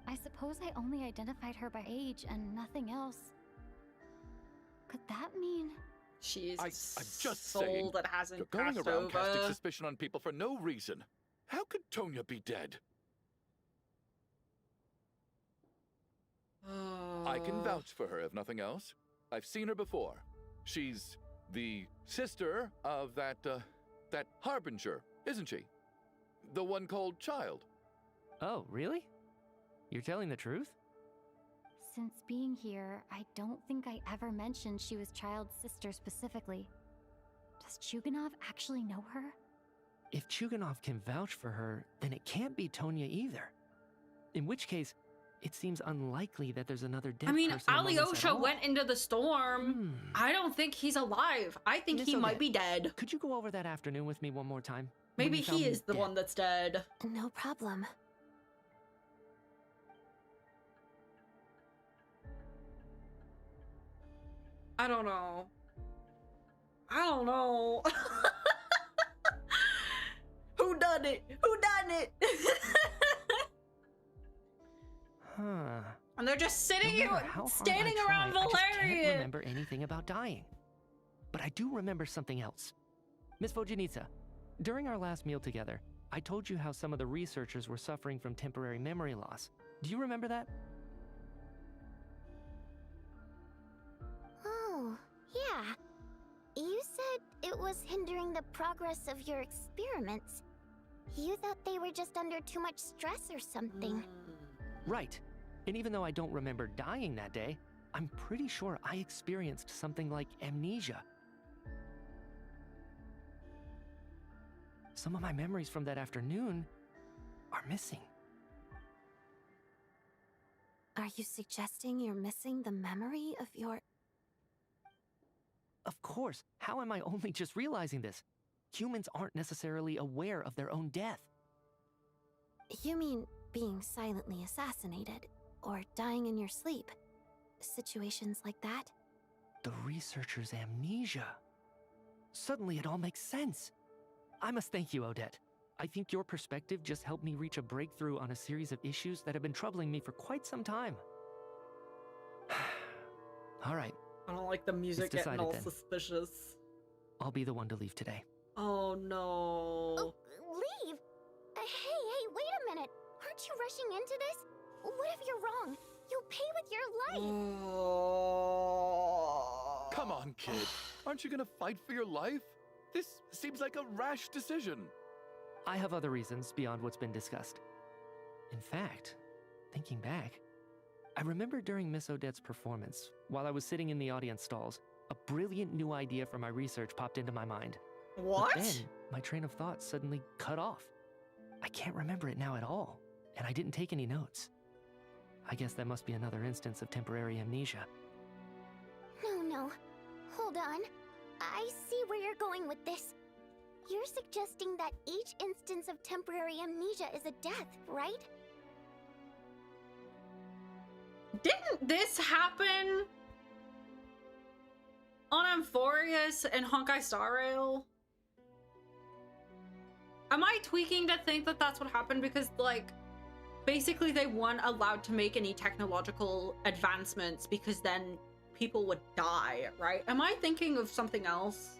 I suppose I only identified her by age and nothing else. Could that mean...
She's
I'm just
soul
saying,
that hasn't
going
passed
around casting
over.
suspicion on people for no reason. How could Tonya be dead? I can vouch for her, if nothing else. I've seen her before. She's the sister of that Harbinger, isn't she? The one called Child.
Oh, really? You're telling the truth?
Since being here, I don't think I ever mentioned she was Child's sister specifically. Does Chuganov actually know her?
If Chuganov can vouch for her, then it can't be Tonya either. In which case, it seems unlikely that there's another dead person among us at
Alyosha
all.
went into the storm. I don't think he's alive. I think
Miss
he might
Odette,
be dead.
Could you go over that afternoon with me one more time? When
Maybe
you found
he
me
is the
dead?
one that's dead.
No problem.
I don't know. I don't know. Who done it? Who done it?
Huh.
And they're just
No
sitting here,
matter how hard
standing
I try,
around
I just can't
Valeria.
remember anything about dying. But I do remember something else. Miss Vojanitsa, during our last meal together, I told you how some of the researchers were suffering from temporary memory loss. Do you remember that?
Oh, yeah. You said it was hindering the progress of your experiments. You thought they were just under too much stress or something.
Right. And even though I don't remember dying that day, I'm pretty sure I experienced something like amnesia. Some of my memories from that afternoon are missing.
Are you suggesting you're missing the memory of your...
Of course, how am I only just realizing this? Humans aren't necessarily aware of their own death.
You mean being silently assassinated, or dying in your sleep? Situations like that?
The researcher's amnesia. Suddenly it all makes sense. I must thank you, Odette. I think your perspective just helped me reach a breakthrough on a series of issues that have been troubling me for quite some time. All right.
I don't like the music
It's
getting all
decided then.
suspicious.
I'll be the one to leave today.
Oh no.
Oh, leave? Hey, wait a minute. Aren't you rushing into this? What if you're wrong? You'll pay with your life.
Oh.
Come on, kid. Aren't you gonna fight for your life? This seems like a rash decision.
I have other reasons beyond what's been discussed. In fact, thinking back, I remember during Miss Odette's performance, while I was sitting in the audience stalls, a brilliant new idea for my research popped into my mind.
What?
But then, my train of thought suddenly cut off. I can't remember it now at all, and I didn't take any notes. I guess that must be another instance of temporary amnesia.
No. Hold on. I see where you're going with this. You're suggesting that each instance of temporary amnesia is a death, right?
Didn't this happen on Amphorius and Honkai Star Rail? Am I tweaking to think that that's what happened? Because, like, basically they weren't allowed to make any technological advancements because then people would die, right? Am I thinking of something else?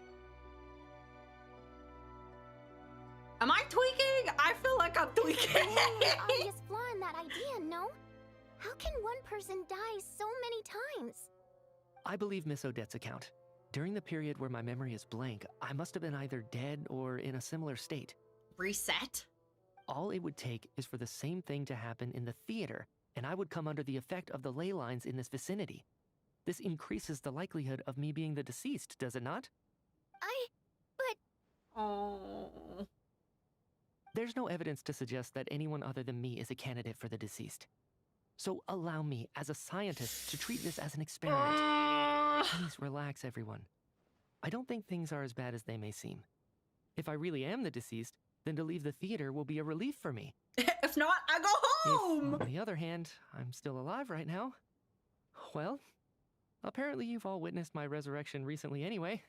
Am I tweaking? I feel like I'm tweaking.
There's an obvious flaw in that idea, no? How can one person die so many times?
I believe Miss Odette's account. During the period where my memory is blank, I must have been either dead or in a similar state.
Reset?
All it would take is for the same thing to happen in the theater, and I would come under the effect of the ley lines in this vicinity. This increases the likelihood of me being the deceased, does it not?
Oh.
There's no evidence to suggest that anyone other than me is a candidate for the deceased. So allow me, as a scientist, to treat this as an experiment. Please relax, everyone. I don't think things are as bad as they may seem. If I really am the deceased, then to leave the theater will be a relief for me.
If not, I go home!
If, on the other hand, I'm still alive right now, well, apparently you've all witnessed my resurrection recently anyway.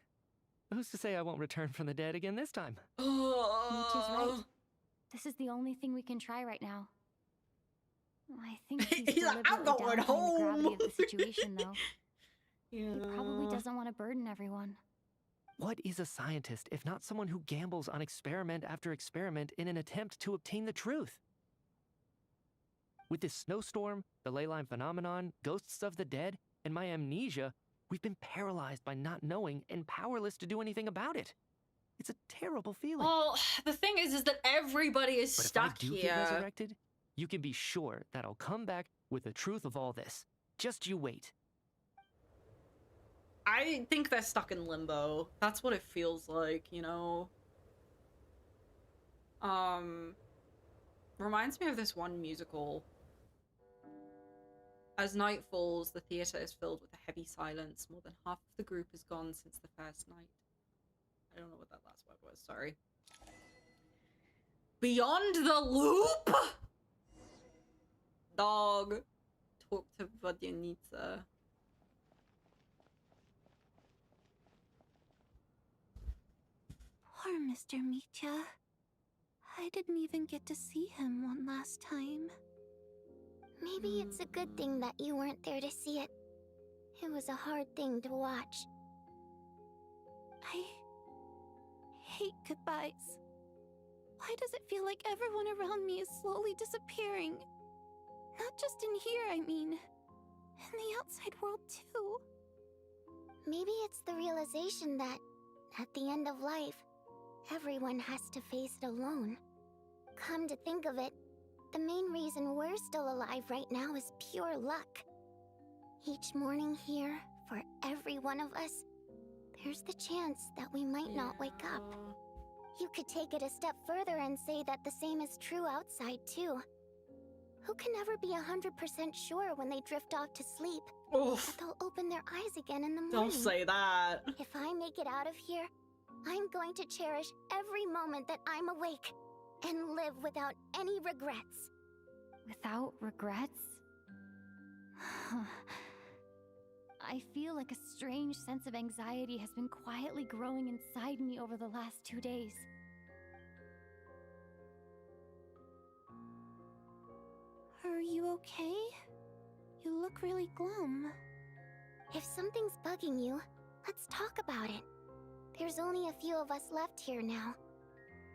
Who's to say I won't return from the dead again this time?
Nietzsche's right. This is the only thing we can try right now. I think he's
like, I'm
deliberately
going
downplaying the gravity
home.
of the situation, though.
Yeah.
He probably doesn't want to burden everyone.
What is a scientist if not someone who gambles on experiment after experiment in an attempt to obtain the truth? With this snowstorm, the ley line phenomenon, ghosts of the dead, and my amnesia, we've been paralyzed by not knowing and powerless to do anything about it. It's a terrible feeling.
Well, the thing is that everybody is
But
stuck
if I do
here.
get resurrected, you can be sure that I'll come back with the truth of all this. Just you wait.
I think they're stuck in limbo. That's what it feels like, you know? Reminds me of this one musical. As night falls, the theater is filled with a heavy silence. More than half of the group is gone since the first night. I don't know what that last word was, sorry. Beyond the loop? Dog. Talk to Vodyanica.
Poor Mr. Mitya. I didn't even get to see him one last time.
Maybe it's a good thing that you weren't there to see it. It was a hard thing to watch.
I hate goodbyes. Why does it feel like everyone around me is slowly disappearing? Not just in here, I mean. In the outside world, too.
Maybe it's the realization that, at the end of life, everyone has to face it alone. Come to think of it, the main reason we're still alive right now is pure luck. Each morning here, for every one of us, there's the chance that we might not wake up. You could take it a step further and say that the same is true outside, too. Who can never be 100% sure when they drift off to sleep
Oof.
that they'll open their eyes again in the morning?
Don't say that.
If I make it out of here, I'm going to cherish every moment that I'm awake and live without any regrets.
Without regrets? I feel like a strange sense of anxiety has been quietly growing inside me over the last 2 days.
Are you okay? You look really glum.
If something's bugging you, let's talk about it. There's only a few of us left here now.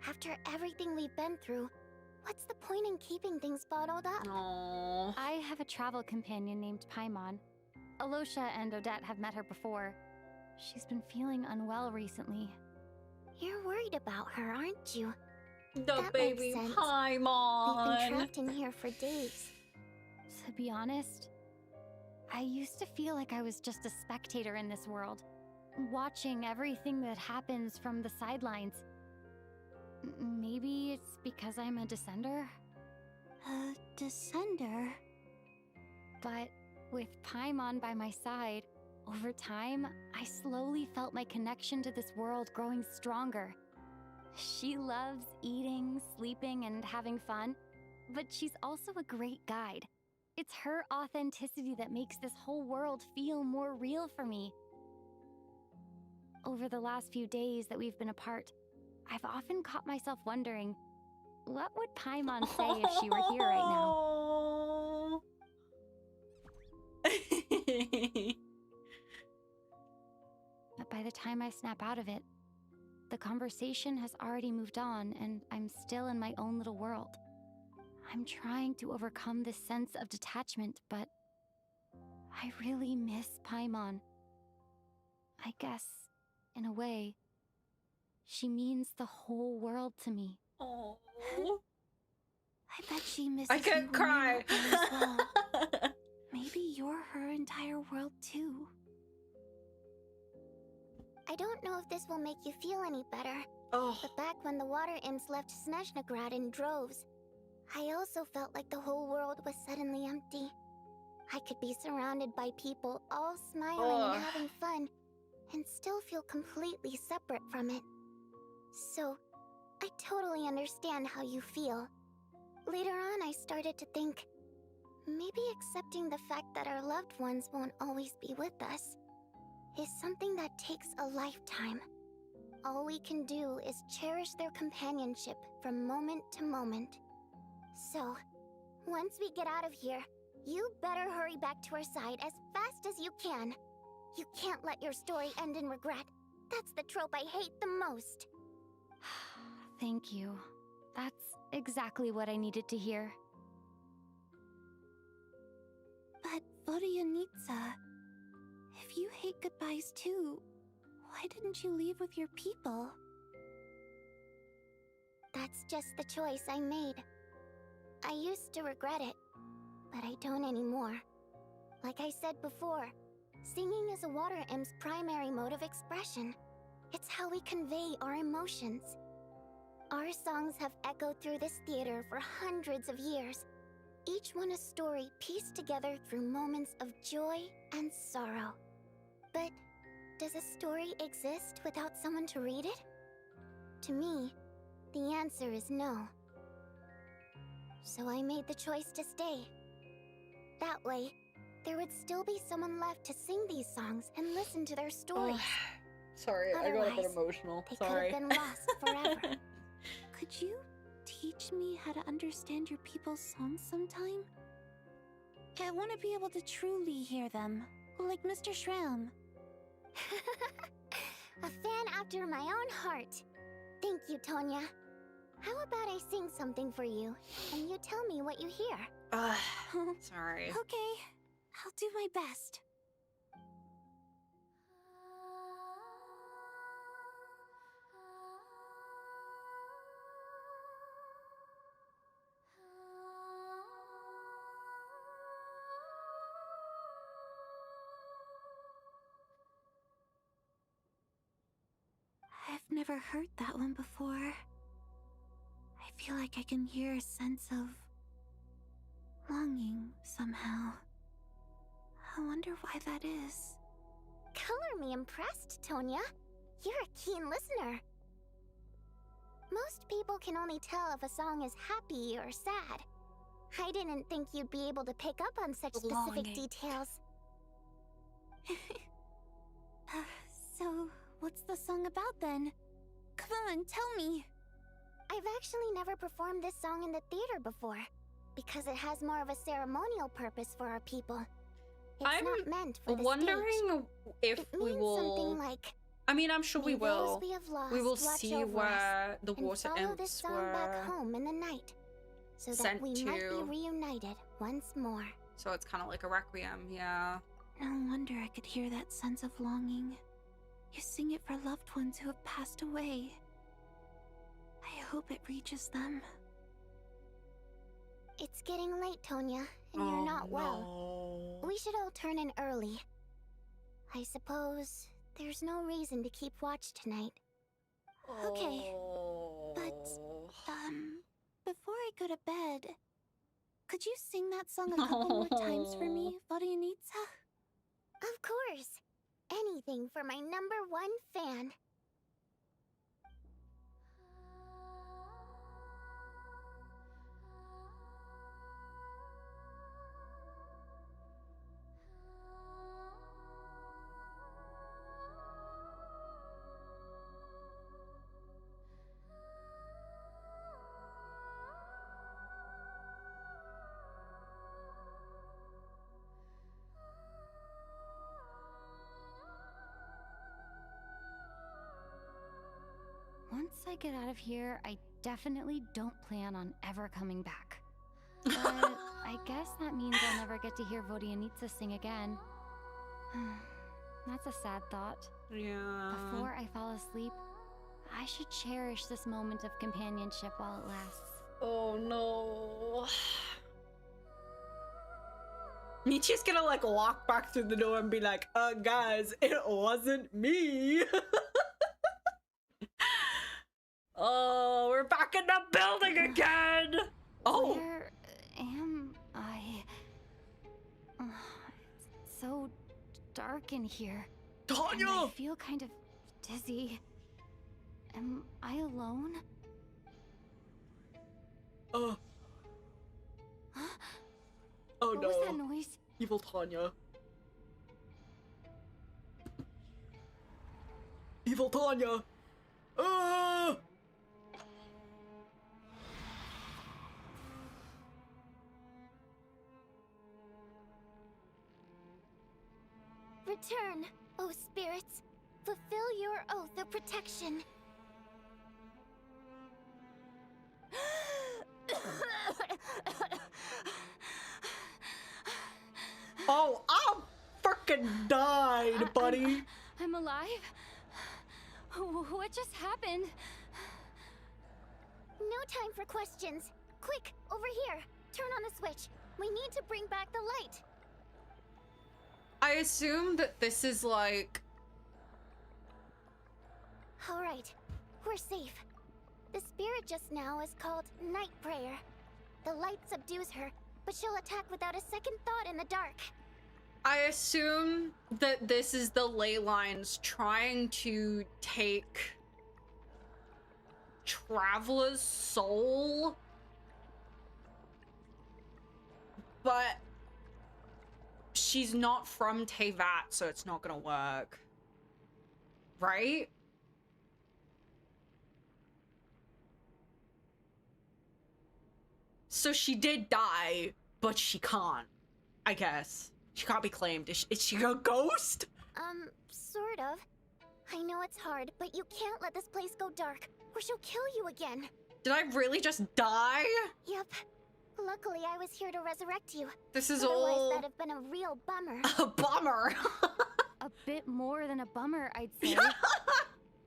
After everything we've been through, what's the point in keeping things bottled up?
Aww.
I have a travel companion named Paimon. Alosha and Odette have met her before. She's been feeling unwell recently.
You're worried about her, aren't you?
The
That
baby
makes sense.
Paimon.
We've been trapped in here for days.
To be honest, I used to feel like I was just a spectator in this world, watching everything that happens from the sidelines. Maybe it's because I'm a descender?
A descender?
But with Paimon by my side, over time, I slowly felt my connection to this world growing stronger. She loves eating, sleeping, and having fun, but she's also a great guide. It's her authenticity that makes this whole world feel more real for me. Over the last few days that we've been apart, I've often caught myself wondering, what would Paimon say if she were here right now? But by the time I snap out of it, the conversation has already moved on and I'm still in my own little world. I'm trying to overcome this sense of detachment, but I really miss Paimon. I guess, in a way, she means the whole world to me.
Aww.
I bet she misses
I
you
can't
when you're
cry.
not there as well. Maybe you're her entire world too.
I don't know if this will make you feel any better,
Oh.
but back when the water imps left Snezhnograd in droves, I also felt like the whole world was suddenly empty. I could be surrounded by people all smiling
Ugh.
and having fun, and still feel completely separate from it. So, I totally understand how you feel. Later on, I started to think, maybe accepting the fact that our loved ones won't always be with us is something that takes a lifetime. All we can do is cherish their companionship from moment to moment. So, once we get out of here, you better hurry back to our side as fast as you can. You can't let your story end in regret. That's the trope I hate the most.
Thank you. That's exactly what I needed to hear.
But Vodyanitsa, if you hate goodbyes too, why didn't you leave with your people?
That's just the choice I made. I used to regret it, but I don't anymore. Like I said before, singing is a water imp's primary mode of expression. It's how we convey our emotions. Our songs have echoed through this theater for hundreds of years, each one a story pieced together through moments of joy and sorrow. But does a story exist without someone to read it? To me, the answer is no. So I made the choice to stay. That way, there would still be someone left to sing these songs and listen to their stories.
Oh, sorry, I got a bit
Otherwise,
emotional.
They
Sorry.
could have been lost forever.
Could you teach me how to understand your people's songs sometime? I want to be able to truly hear them, like Mr. Shram.
A fan after my own heart. Thank you, Tonya. How about I sing something for you, and you tell me what you hear?
Sorry.
Okay, I'll do my best. I've never heard that one before. I feel like I can hear a sense of longing somehow. I wonder why that is.
Color me impressed, Tonya. You're a keen listener. Most people can only tell if a song is happy or sad. I didn't think you'd be able to pick up on such specific details.
So, what's the song about then? Come on, tell me.
I've actually never performed this song in the theater before, because it has more of a ceremonial purpose for our people. It's not meant for the
wondering if
it
we
means
will.
Something like,
I mean, I'm sure we
"May those
will.
we have lost
We will
watch
see
over
where
us,
the
and
water
follow this
imps
song
were.
back home in the night, so that
sent
we might
to.
be reunited once more."
So it's kind of like a requiem, yeah.
No wonder I could hear that sense of longing. You sing it for loved ones who have passed away. I hope it reaches them.
It's getting late, Tonya, and you're not well.
No.
We should all turn in early. I suppose there's no reason to keep watch tonight.
Okay, but, before I go to bed, could you sing that song a couple more times for me, Vodyanitsa?
Of course. Anything for my #1 fan.
Once I get out of here, I definitely don't plan on ever coming back. But I guess that means I'll never get to hear Vodyanitsa sing again. That's a sad thought.
Yeah.
Before I fall asleep, I should cherish this moment of companionship while it lasts.
Oh no. Michi's gonna like walk back through the door and be like, guys, it wasn't me. Oh, we're back in the building again. Oh.
Where am I? It's so dark in here.
Tanya!
And I feel kind of dizzy. Am I alone?
Oh
What
no.
was that noise?
Evil Tanya. Evil Tanya.
Return, O spirits. Fulfill your oath of protection.
Oh, I'm freaking died, buddy.
I'm alive? What just happened?
No time for questions. Quick, over here. Turn on the switch. We need to bring back the light.
I assume that this is like...
All right, we're safe. The spirit just now is called Night Prayer. The light subdues her, but she'll attack without a second thought in the dark.
I assume that this is the ley lines trying to take Traveler's soul, but she's not from Teyvat, so it's not gonna work, right? So she did die, but she can't, I guess. She can't be claimed. Is she a ghost?
Sort of. I know it's hard, but you can't let this place go dark, or she'll kill you again.
Did I really just die?
Yep. Luckily, I was here to resurrect you.
This is
Otherwise,
all
that'd have been a real bummer.
a bummer.
A bit more than a bummer, I'd say.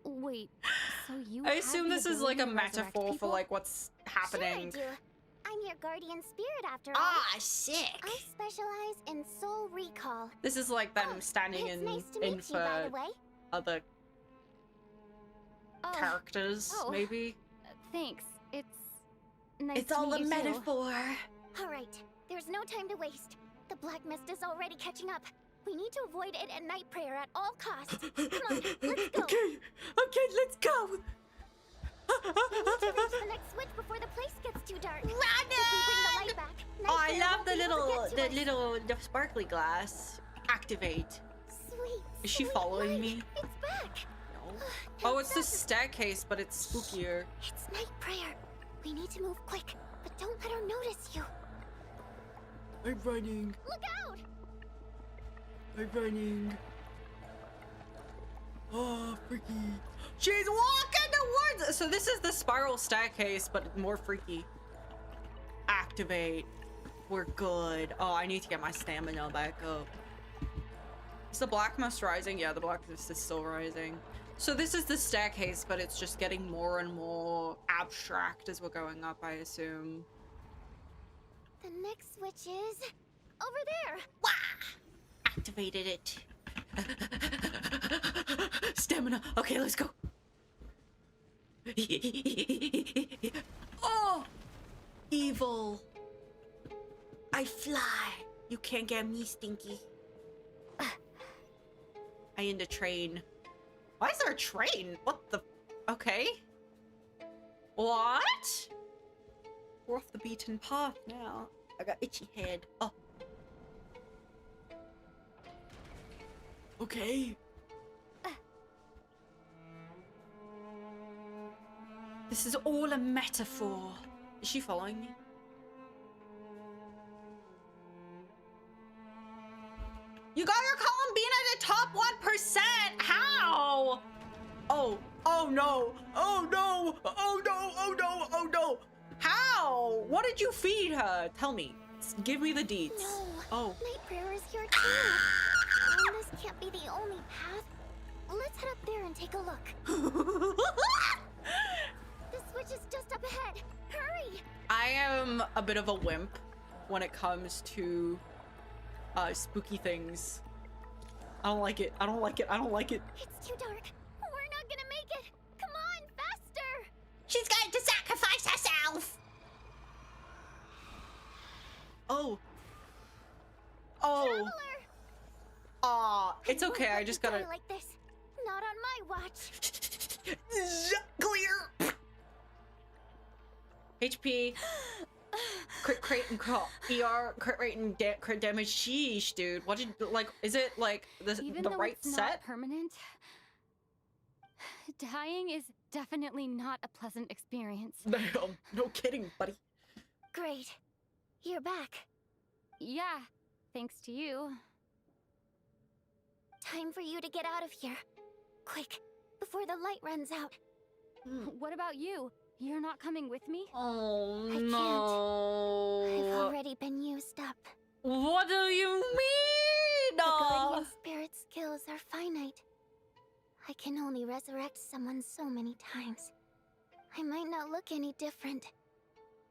Wait, so you
I
have
assume
the
this is like a
ability to resurrect
metaphor for
people?
like what's happening.
Sure I do. I'm your guardian spirit after all.
Ah, sick.
I specialize in soul recall.
This is like them
Oh,
standing
it's
in
nice to meet you, by
for
the way.
other. characters, maybe.
Thanks. It's nice
It's
to
all
meet
a
you too.
metaphor.
All right, there's no time to waste. The Black Mist is already catching up. We need to avoid it and Night Prayer at all costs. Come on, let's go.
Okay, let's go.
We need to reach the next switch before the place gets too dark. If we bring the light back, Night
Oh, I
Prayer
love
won't
the
be able to get to us.
the sparkly glass. Activate.
Sweet.
Is she
sweet
following
light.
me?
It's back.
No.
Now
Oh, it's the
fast.
staircase, but it's spookier.
It's Night Prayer. We need to move quick, but don't let her notice you.
I'm running.
Look out!
I'm running. Oh, freaky. She's walking towards. So this is the spiral staircase, but more freaky. Activate. We're good. Oh, I need to get my stamina back up. Is the Black Mist rising? Yeah, the Black Mist is still rising. So this is the staircase, but it's just getting more and more abstract as we're going up, I assume.
The next switch is over there.
Wah! Activated it. Stamina. Okay, let's go. Oh! Evil. I fly. You can't get me, Stinky. I in the train. Why is there a train? What the? Okay. What? We're off the beaten path now. I got itchy head. Oh. Okay. This is all a metaphor. Is she following me? You got your column being at the top 1%. How? Oh no. Oh no. Oh no. Oh no. Oh no. How? What did you feed her? Tell me. Give me the deets.
No.
Oh.
Night Prayer is here too. Oh, this can't be the only path. Let's head up there and take a look. The switch is just up ahead. Hurry!
I am a bit of a wimp when it comes to spooky things. I don't like it. I don't like it. I don't like it.
It's too dark. We're not gonna make it. Come on, faster!
She's going to sacrifice herself. Oh. Oh.
Traveler!
Aw, it's
I won't
okay. I
let
just
you
gotta
die like this. Not on my watch.
clear. HP. Crit rate and ER crit rate and crit damage. Sheesh, dude. What did like? Is it like
Even
the
though
right
it's
set?
not permanent, dying is definitely not a pleasant experience.
Damn, no kidding, buddy.
Great. You're back.
Yeah, thanks to you.
Time for you to get out of here. Quick, before the light runs out.
What about you? You're not coming with me?
Oh
I can't.
no.
I've already been used up.
What do you mean?
The Guardian Spirit's skills are finite. I can only resurrect someone so many times. I might not look any different,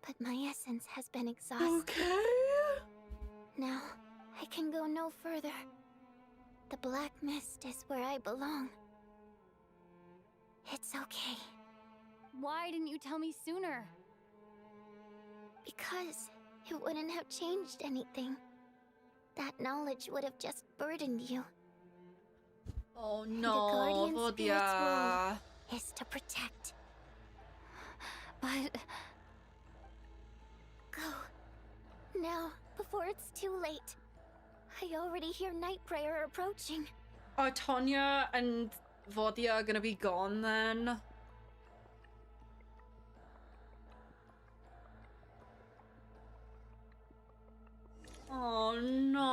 but my essence has been exhausted.
Okay.
Now, I can go no further. The Black Mist is where I belong. It's okay.
Why didn't you tell me sooner?
Because it wouldn't have changed anything. That knowledge would have just burdened you.
Oh
The
no,
Guardian Spirit's
Vodia.
role is to protect.
But
Go. Now, before it's too late. I already hear Night Prayer approaching.
Are Tonya and Vodia gonna be gone then? Oh no.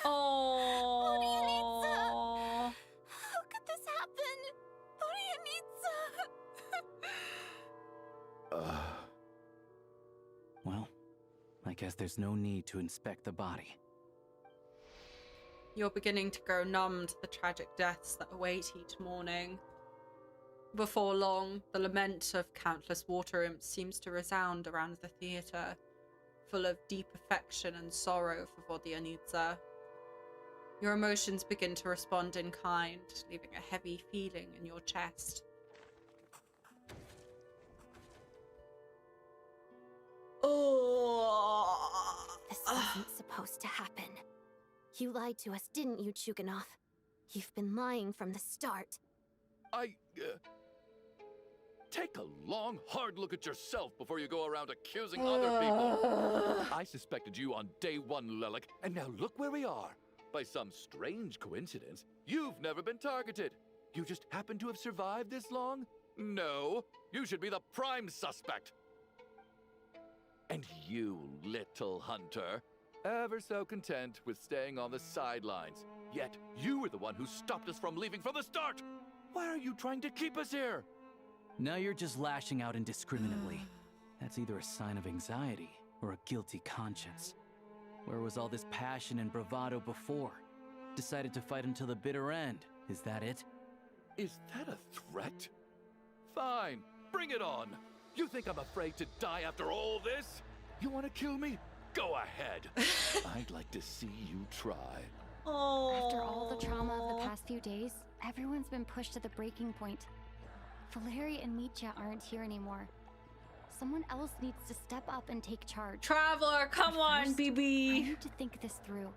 Oh.
How could this happen?
Well, I guess there's no need to inspect the body.
You're beginning to grow numb to the tragic deaths that await each morning. Before long, the lament of countless water imps seems to resound around the theatre, full of deep affection and sorrow for Vodyanitsa. Your emotions begin to respond in kind, leaving a heavy feeling in your chest. Oh.
This wasn't supposed to happen. You lied to us, didn't you, Chuganov? You've been lying from the start.
Take a long, hard look at yourself before you go around accusing other people. I suspected you on day one, Lelik, and now look where we are. By some strange coincidence, you've never been targeted. You just happen to have survived this long? No, you should be the prime suspect. And you, little hunter, ever so content with staying on the sidelines. Yet, you were the one who stopped us from leaving from the start! Why are you trying to keep us here?
Now you're just lashing out indiscriminately. That's either a sign of anxiety or a guilty conscience. Where was all this passion and bravado before? Decided to fight until the bitter end. Is that it?
Is that a threat? Fine, bring it on. You think I'm afraid to die after all this? You want to kill me? Go ahead. I'd like to see you try.
After all the trauma of the past few days, everyone's been pushed to the breaking point. Valeri and Mitya aren't here anymore. Someone else needs to step up and take charge.
Traveler, come on, BB.
I need to think this through.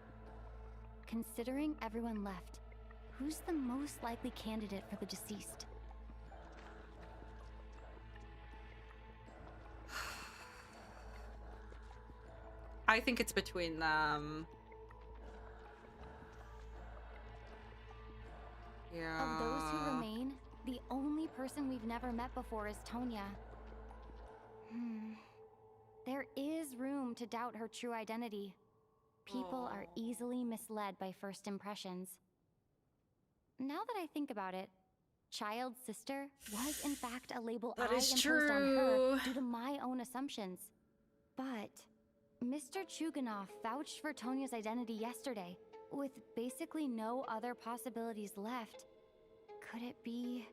Considering everyone left, who's the most likely candidate for the deceased?
I think it's between them. Yeah.
Of those who remain, the only person we've never met before is Tonya. There is room to doubt her true identity. People are easily misled by first impressions. Now that I think about it, child sister was in fact a label I imposed on her due to my own assumptions. But Mr. Chuganov vouched for Tonya's identity yesterday, with basically no other possibilities left. Could it be?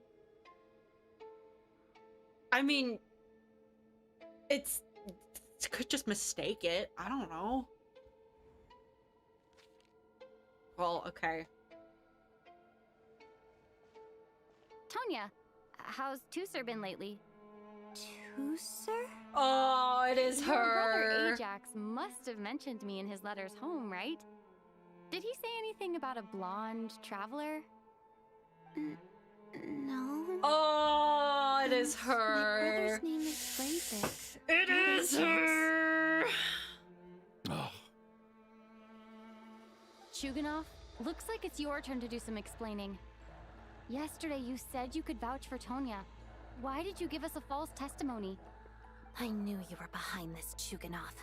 I mean, it could just mistake it. I don't know. Well, okay.
Tonya, how's Tusser been lately?
Tusser?
Oh, it is
Your
her.
brother Ajax must have mentioned me in his letters home, right? Did he say anything about a blonde traveler?
No.
Oh, it is
My
her.
brother's name is Frederick.
It is her.
Oh,
Chuganov, looks like it's your turn to do some explaining. Yesterday you said you could vouch for Tonya. Why did you give us a false testimony?
I knew you were behind this, Chuganov.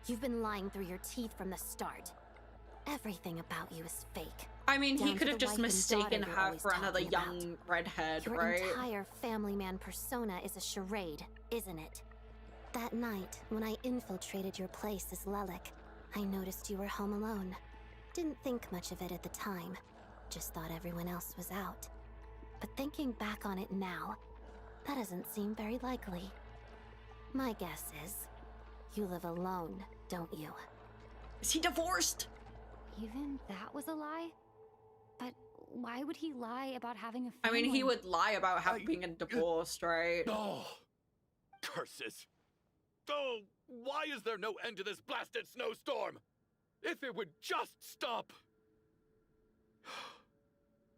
You've been lying through your teeth from the start. Everything about you is fake.
I mean, he
Down to
could
the
have just
wife and
mistaken
daughter you're
her
always
for another
talking
young
about.
redhead,
Your
right?
entire family man persona is a charade, isn't it? That night, when I infiltrated your place as Lelik, I noticed you were home alone. Didn't think much of it at the time. Just thought everyone else was out. But thinking back on it now, that doesn't seem very likely. My guess is, you live alone, don't you?
Is he divorced?
Even that was a lie? But why would he lie about having a
I
family?
mean, he would lie about being divorced, right?
oh, curses. Oh, why is there no end to this blasted snowstorm? If it would just stop.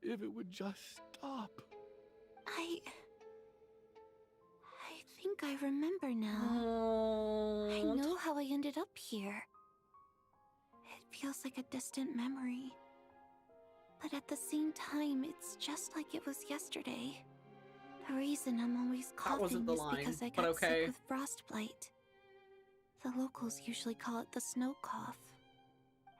If it would just stop.
I think I remember now.
Oh.
I know how I ended up here. It feels like a distant memory. But at the same time, it's just like it was yesterday. The reason I'm always coughing
wasn't the
is
line,
because I
but
got
okay.
sick with frostbite. The locals usually call it the snow cough.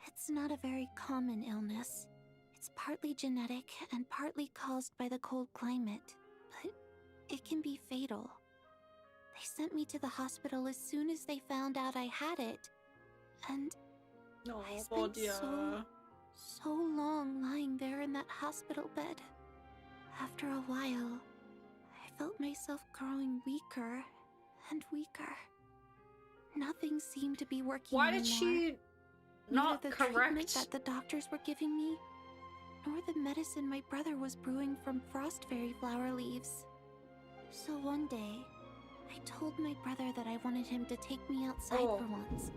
It's not a very common illness. It's partly genetic and partly caused by the cold climate, but it can be fatal. They sent me to the hospital as soon as they found out I had it. And
No,
I spent
Bodia.
so long lying there in that hospital bed. After a while, I felt myself growing weaker and weaker. Nothing seemed to be working
Why did
anymore.
she not
neither the treatment
correct.
that the doctors were giving me, nor the medicine my brother was brewing from frost fairy flower leaves. So one day, I told my brother that I wanted him to take me outside for once,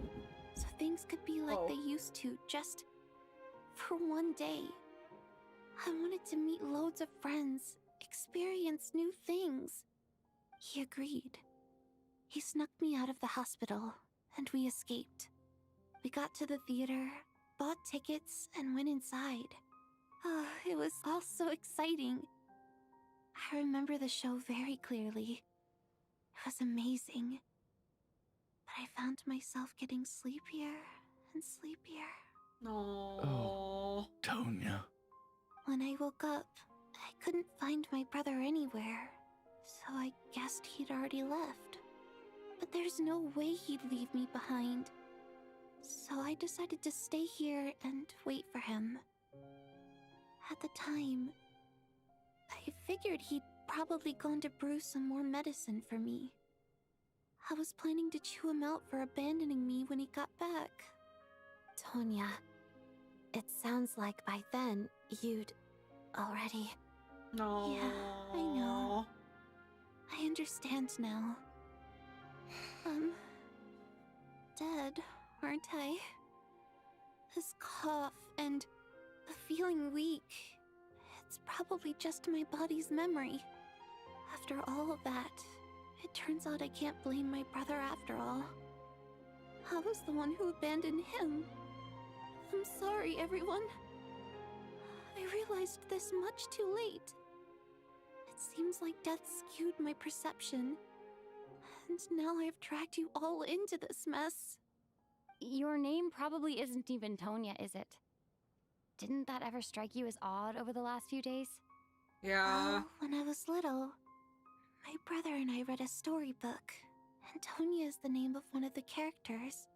so things could be like they used to, just for one day. I wanted to meet loads of friends, experience new things. He agreed. He snuck me out of the hospital, and we escaped. We got to the theater, bought tickets, and went inside. Oh, it was all so exciting. I remember the show very clearly. It was amazing. But I found myself getting sleepier and sleepier.
No.
Oh, Tonya.
When I woke up, I couldn't find my brother anywhere, so I guessed he'd already left. But there's no way he'd leave me behind. So I decided to stay here and wait for him. At the time, I figured he'd probably gone to brew some more medicine for me. I was planning to chew him out for abandoning me when he got back.
Tonya, it sounds like by then you'd already...
No.
Yeah, I know. I understand now. Dead, aren't I? This cough and the feeling weak, it's probably just my body's memory. After all of that, it turns out I can't blame my brother after all. I was the one who abandoned him. I'm sorry, everyone. I realized this much too late. It seems like death skewed my perception. And now I've dragged you all into this mess.
Your name probably isn't even Tonya, is it? Didn't that ever strike you as odd over the last few days?
Yeah.
Oh, when I was little, my brother and I read a storybook, and Tonya is the name of one of the characters.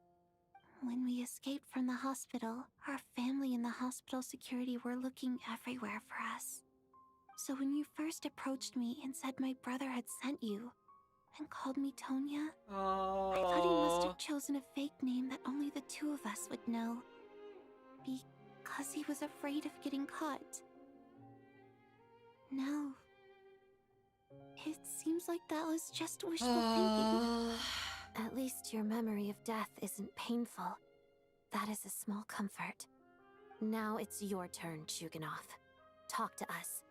When we escaped from the hospital, our family and the hospital security were looking everywhere for us. So when you first approached me and said my brother had sent you, and called me Tonya, I thought he must have chosen a fake name that only the two of us would know. Because he was afraid of getting caught. No. It seems like that was just wishful thinking.
At least your memory of death isn't painful. That is a small comfort. Now it's your turn, Chuganov. Talk to us.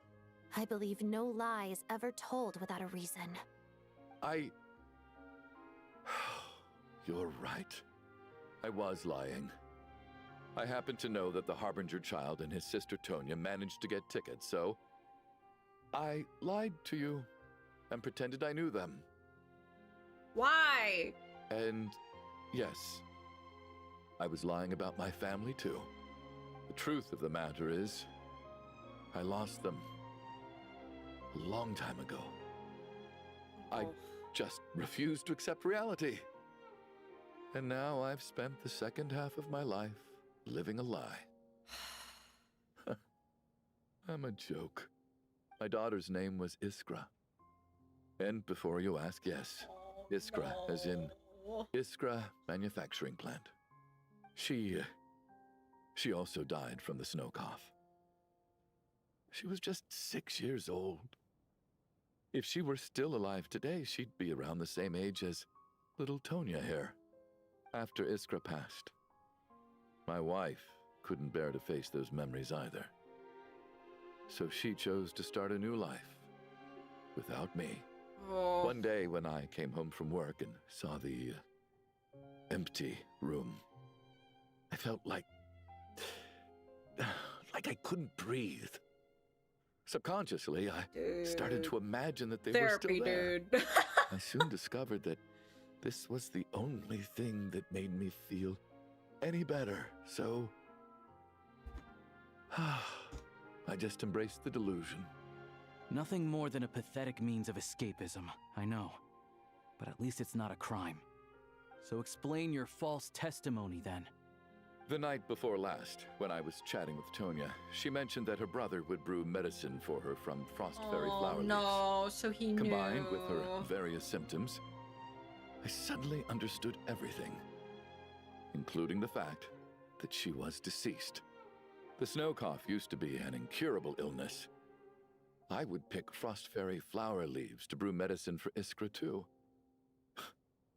I believe no lie is ever told without a reason.
You're right. I was lying. I happen to know that the Harbinger child and his sister Tonya managed to get tickets, so I lied to you and pretended I knew them.
Why?
And yes, I was lying about my family too. The truth of the matter is, I lost them a long time ago. I just refused to accept reality. And now I've spent the second half of my life living a lie. I'm a joke. My daughter's name was Iskra. And before you ask, yes, Iskra, as in Iskra Manufacturing Plant. She also died from the snow cough. She was just 6 years old. If she were still alive today, she'd be around the same age as little Tonya here. After Iskra passed, my wife couldn't bear to face those memories either. So she chose to start a new life without me. One day when I came home from work and saw the empty room, I felt like I couldn't breathe. Subconsciously, I started to imagine that they were still there.
Dude.
I soon discovered that this was the only thing that made me feel any better, so I just embraced the delusion.
Nothing more than a pathetic means of escapism, I know. But at least it's not a crime. So explain your false testimony then.
The night before last, when I was chatting with Tonya, she mentioned that her brother would brew medicine for her from frost fairy flower leaves.
No, so he knew.
Combined with her various symptoms, I suddenly understood everything, including the fact that she was deceased. The snow cough used to be an incurable illness. I would pick frost fairy flower leaves to brew medicine for Iskra too.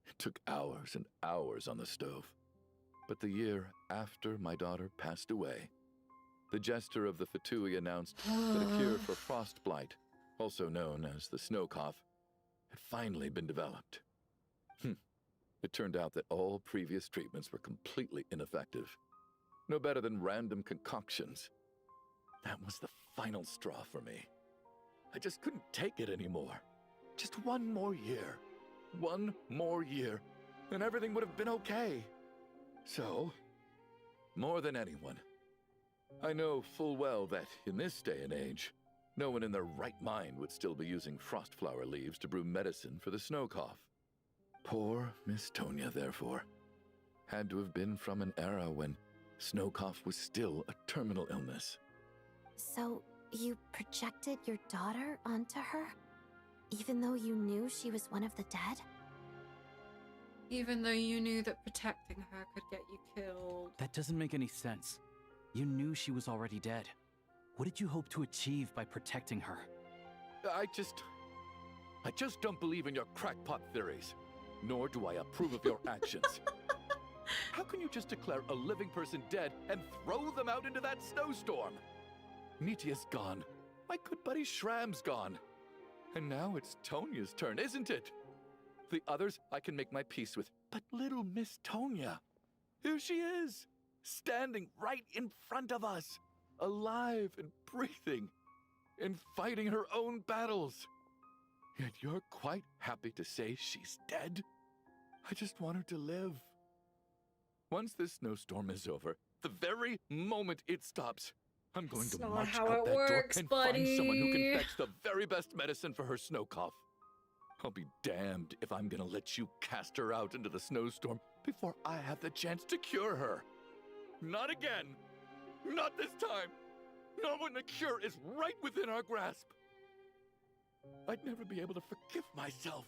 It took hours and hours on the stove. But the year after my daughter passed away, the jester of the Fatui announced that a cure for frostblight, also known as the snow cough, had finally been developed. It turned out that all previous treatments were completely ineffective. No better than random concoctions. That was the final straw for me. I just couldn't take it anymore. Just one more year. One more year, and everything would have been okay. So, more than anyone, I know full well that in this day and age, no one in their right mind would still be using frost flower leaves to brew medicine for the snow cough. Poor Miss Tonya, therefore, had to have been from an era when snow cough was still a terminal illness.
So, you projected your daughter onto her? Even though you knew she was one of the dead?
Even though you knew that protecting her could get you killed.
That doesn't make any sense. You knew she was already dead. What did you hope to achieve by protecting her?
I just don't believe in your crackpot theories. Nor do I approve of your actions. How can you just declare a living person dead and throw them out into that snowstorm? Nitia's gone. My good buddy Shram's gone. And now it's Tonya's turn, isn't it? The others I can make my peace with, but little Miss Tonya, here she is, standing right in front of us, alive and breathing, and fighting her own battles. Yet you're quite happy to say she's dead? I just want her to live. Once this snowstorm is over, the very moment it stops, I'm going to march out that door and find someone who can fetch the very best medicine for her snow cough. I'll be damned if I'm gonna let you cast her out into the snowstorm before I have the chance to cure her. Not again. Not this time. Not when the cure is right within our grasp. I'd never be able to forgive myself.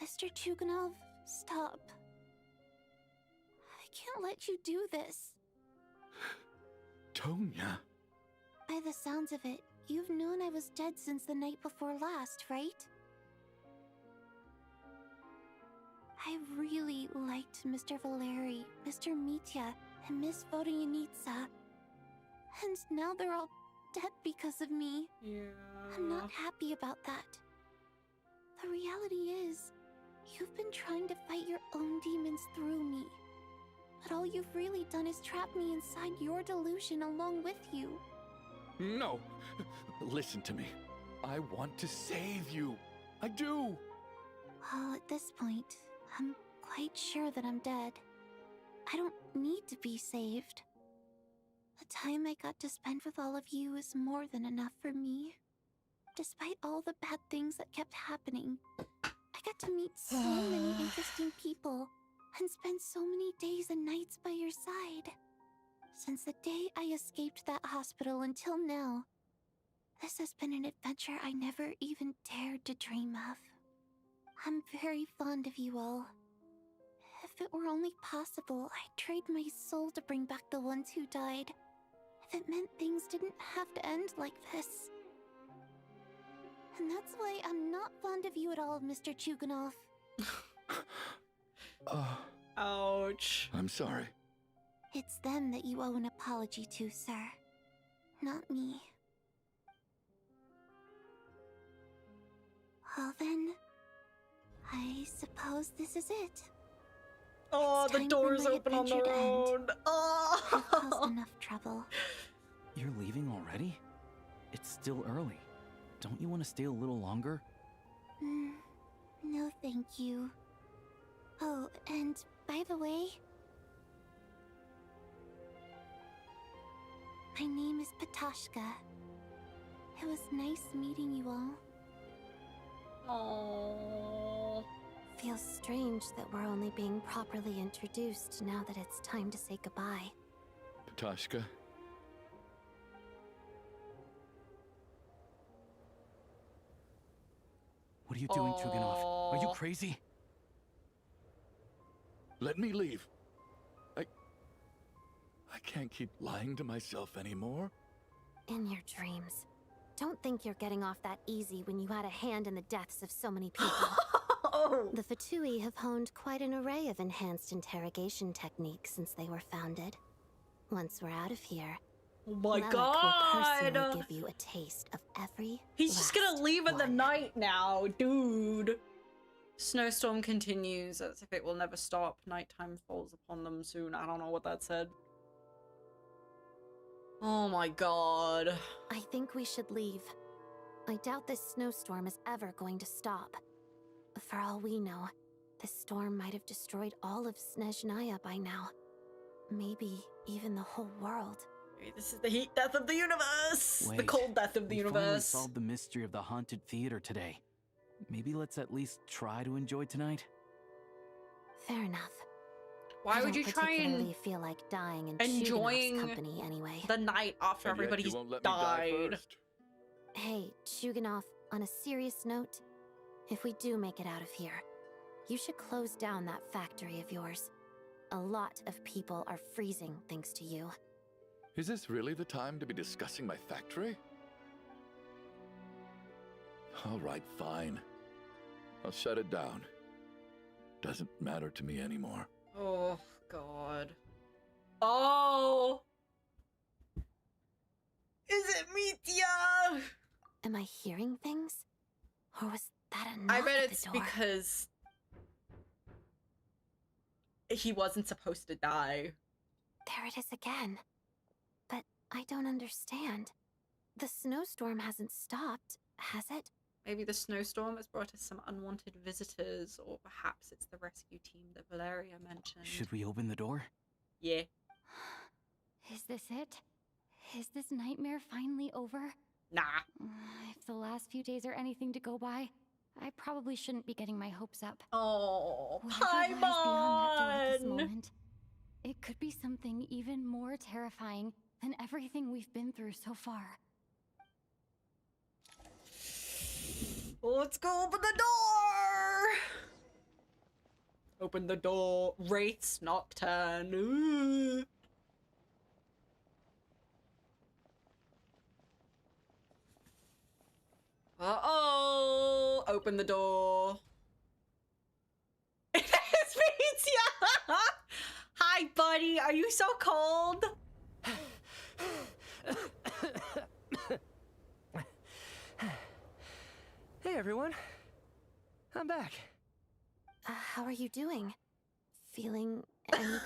Mr. Chuganov, stop. I can't let you do this.
Tonya.
By the sounds of it, you've known I was dead since the night before last, right? I really liked Mr. Valeri, Mr. Mitya, and Miss Vodoyanitsa. And now they're all dead because of me.
Yeah.
I'm not happy about that. The reality is, you've been trying to fight your own demons through me. But all you've really done is trap me inside your delusion along with you.
No. Listen to me. I want to save you. I do.
Well, at this point, I'm quite sure that I'm dead. I don't need to be saved. The time I got to spend with all of you is more than enough for me. Despite all the bad things that kept happening, I got to meet so many interesting people and spend so many days and nights by your side. Since the day I escaped that hospital until now, this has been an adventure I never even dared to dream of. I'm very fond of you all. If it were only possible, I'd trade my soul to bring back the ones who died. If it meant things didn't have to end like this. And that's why I'm not fond of you at all, Mr. Chuganov.
Ouch.
I'm sorry.
It's them that you owe an apology to, sir. Not me. Well then, I suppose this is it.
Oh,
It's
the
time
door's
for my
open on
adventure
their
to end.
own.
I've caused
Oh.
enough trouble.
You're leaving already? It's still early. Don't you want to stay a little longer?
No thank you. Oh, and by the way, my name is Patashka. It was nice meeting you all.
Oh.
Feels strange that we're only being properly introduced now that it's time to say goodbye.
Patashka.
What are you doing, Chuganov? Are you
Aw.
crazy?
Let me leave. can't keep lying to myself anymore.
In your dreams. Don't think you're getting off that easy when you had a hand in the deaths of so many people. The Fatui have honed quite an array of enhanced interrogation techniques since they were founded. Once we're out of here,
Oh my
Lelek
god!
will personally give you a taste of every
He's just gonna
last
leave in the
one.
night now, dude. Snowstorm continues as if it will never stop. Nighttime falls upon them soon. I don't know what that said. Oh my god.
I think we should leave. I doubt this snowstorm is ever going to stop. For all we know, this storm might have destroyed all of Snezhnaya by now. Maybe even the whole world.
Maybe this is the heat death of the universe! The
Wait,
cold death of the
we finally
universe.
solved the mystery of the haunted theater today. Maybe let's at least try to enjoy tonight?
Fair enough.
Why
I
would
don't
you try
particularly
and
feel like dying in
enjoying
Shugenov's company anyway.
the night after
And yet
everybody's
you won't let me die
died?
first.
Hey, Shugenov, on a serious note, if we do make it out of here, you should close down that factory of yours. A lot of people are freezing thanks to you.
Is this really the time to be discussing my factory? All right, fine. I'll shut it down. Doesn't matter to me anymore.
Oh, God. Oh! Is it Mitya?
Am I hearing things? Or was that a knock
I bet
at
it's
the door?
because he wasn't supposed to die.
There it is again. But I don't understand. The snowstorm hasn't stopped, has it?
Maybe the snowstorm has brought us some unwanted visitors, or perhaps it's the rescue team that Valeria mentioned.
Should we open the door?
Yeah.
Is this it? Is this nightmare finally over?
Nah.
If the last few days are anything to go by, I probably shouldn't be getting my hopes up.
Oh,
Whatever lies beyond that door at this
Paimon!
moment, it could be something even more terrifying than everything we've been through so far.
Let's go open the door! Open the door. Wraiths Nocturne. Ooh. Uh-oh! Open the door. It's Mitya! Hi, buddy. Are you so cold?
Hey everyone, I'm back.
How are you doing? Feeling any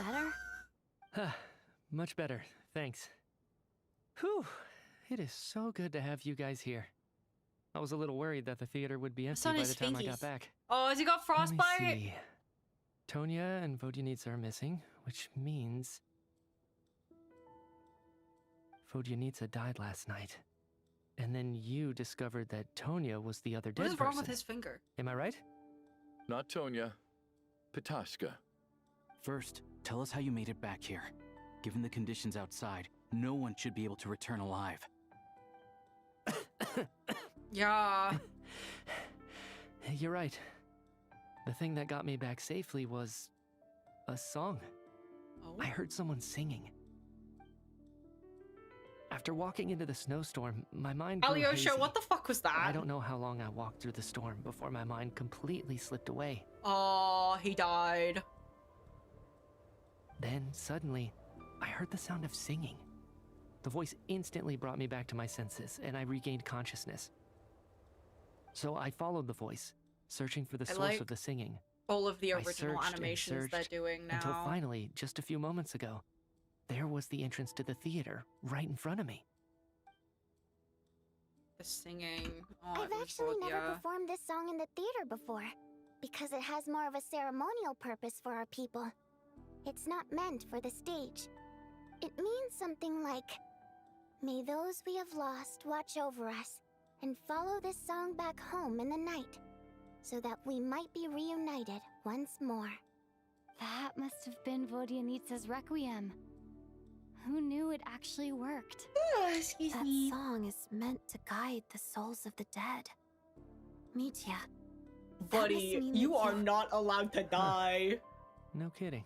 better?
Much better, thanks. Whew, it is so good to have you guys here. I was a little worried that the theater would be empty
on
by
his
the time I
fingies.
got back.
Oh, has he got
Let me
frostbite?
see. Tonya and Vodyanitsa are missing, which means Vodyanitsa died last night. And then you discovered that Tonya was the other dead
What is wrong with
person.
his finger?
Am I right?
Not Tonya. Pitashka.
First, tell us how you made it back here. Given the conditions outside, no one should be able to return alive.
Yeah.
You're right. The thing that got me back safely was a song.
Oh.
I heard someone singing. After walking into the snowstorm, my mind grew
Alyosha,
hazy.
what the fuck was that?
I don't know how long I walked through the storm before my mind completely slipped away.
Oh, he died.
Then, suddenly, I heard the sound of singing. The voice instantly brought me back to my senses, and I regained consciousness. So I followed the voice, searching for the
I
source
like
of the singing.
all of the
I
original
searched and
animations they're
searched
doing now.
Until finally, just a few moments ago, there was the entrance to the theater, right in front of me.
The singing. Oh,
I've
it was
actually never
Vodya.
performed this song in the theater before, because it has more of a ceremonial purpose for our people. It's not meant for the stage. It means something like, "May those we have lost watch over us, and follow this song back home in the night, so that we might be reunited once more."
That must have been Vodyanitsa's Requiem. Who knew it actually worked?
Excuse
That
me.
song is meant to guide the souls of the dead. Mitya,
Buddy,
mean
you
that
are
you-
not allowed to die.
No kidding.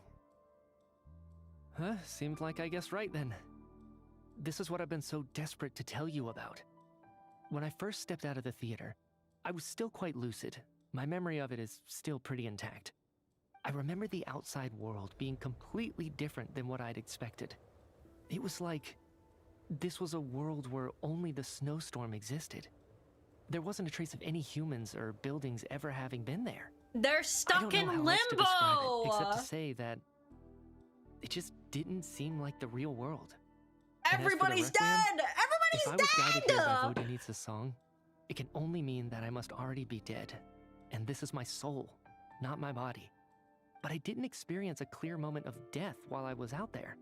Seemed like I guessed right then. This is what I've been so desperate to tell you about. When I first stepped out of the theater, I was still quite lucid. My memory of it is still pretty intact. I remember the outside world being completely different than what I'd expected. It was like this was a world where only the snowstorm existed. There wasn't a trace of any humans or buildings ever having been there.
They're stuck in
limbo! Except to say that it just didn't seem like the real world.
Everybody's dead! Everybody's
dead! If I was guided here by Vodyanitsa's song, it can only mean that I must already be dead. And this is my soul, not my body. But I didn't experience a clear moment of death while I was out there.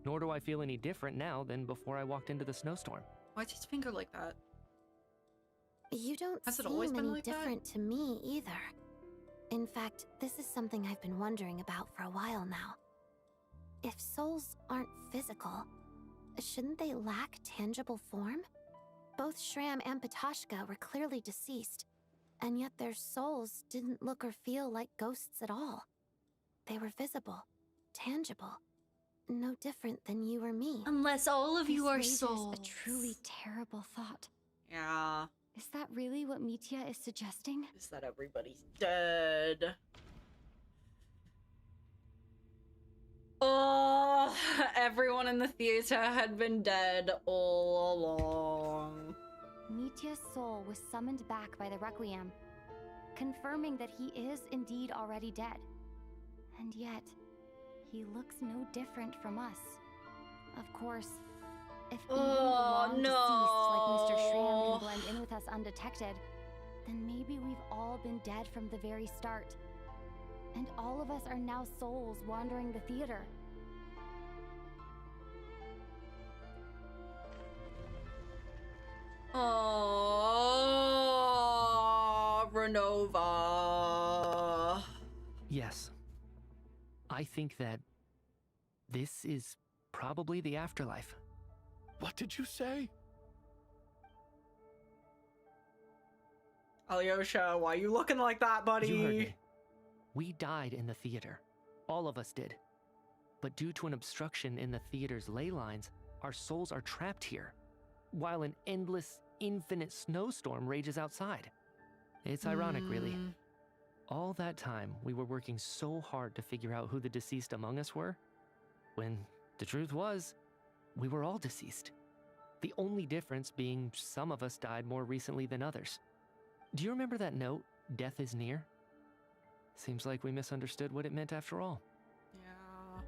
Nor do I feel any different now than before I walked into the snowstorm.
Why's his finger like that?
You don't
Has it
seem
always been
any
like that?
different to me either. In fact, this is something I've been wondering about for a while now. If souls aren't physical, shouldn't they lack tangible form? Both Shram and Patoshka were clearly deceased, and yet their souls didn't look or feel like ghosts at all. They were visible, tangible, no different than you or me.
Unless all of you are
This raises
souls.
a truly terrible thought.
Yeah.
Is that really what Mitya is suggesting?
Is that everybody's dead? Oh, everyone in the theater had been dead all along.
Mitya's soul was summoned back by the Requiem, confirming that he is indeed already dead. And yet, he looks no different from us. Of course, if even the long deceased like Mr. Shram can blend in with us undetected, then maybe we've all been dead from the very start. And all of us are now souls wandering the theater.
Oh, Renova.
Yes. I think that this is probably the afterlife.
What did you say?
Alyosha, why are you looking like that, buddy?
You heard me. We died in the theater. All of us did. But due to an obstruction in the theater's ley lines, our souls are trapped here, while an endless, infinite snowstorm rages outside. It's ironic, really. All that time, we were working so hard to figure out who the deceased among us were, when the truth was, we were all deceased. The only difference being some of us died more recently than others. Do you remember that note, "Death is near"? Seems like we misunderstood what it meant after all.
Yeah.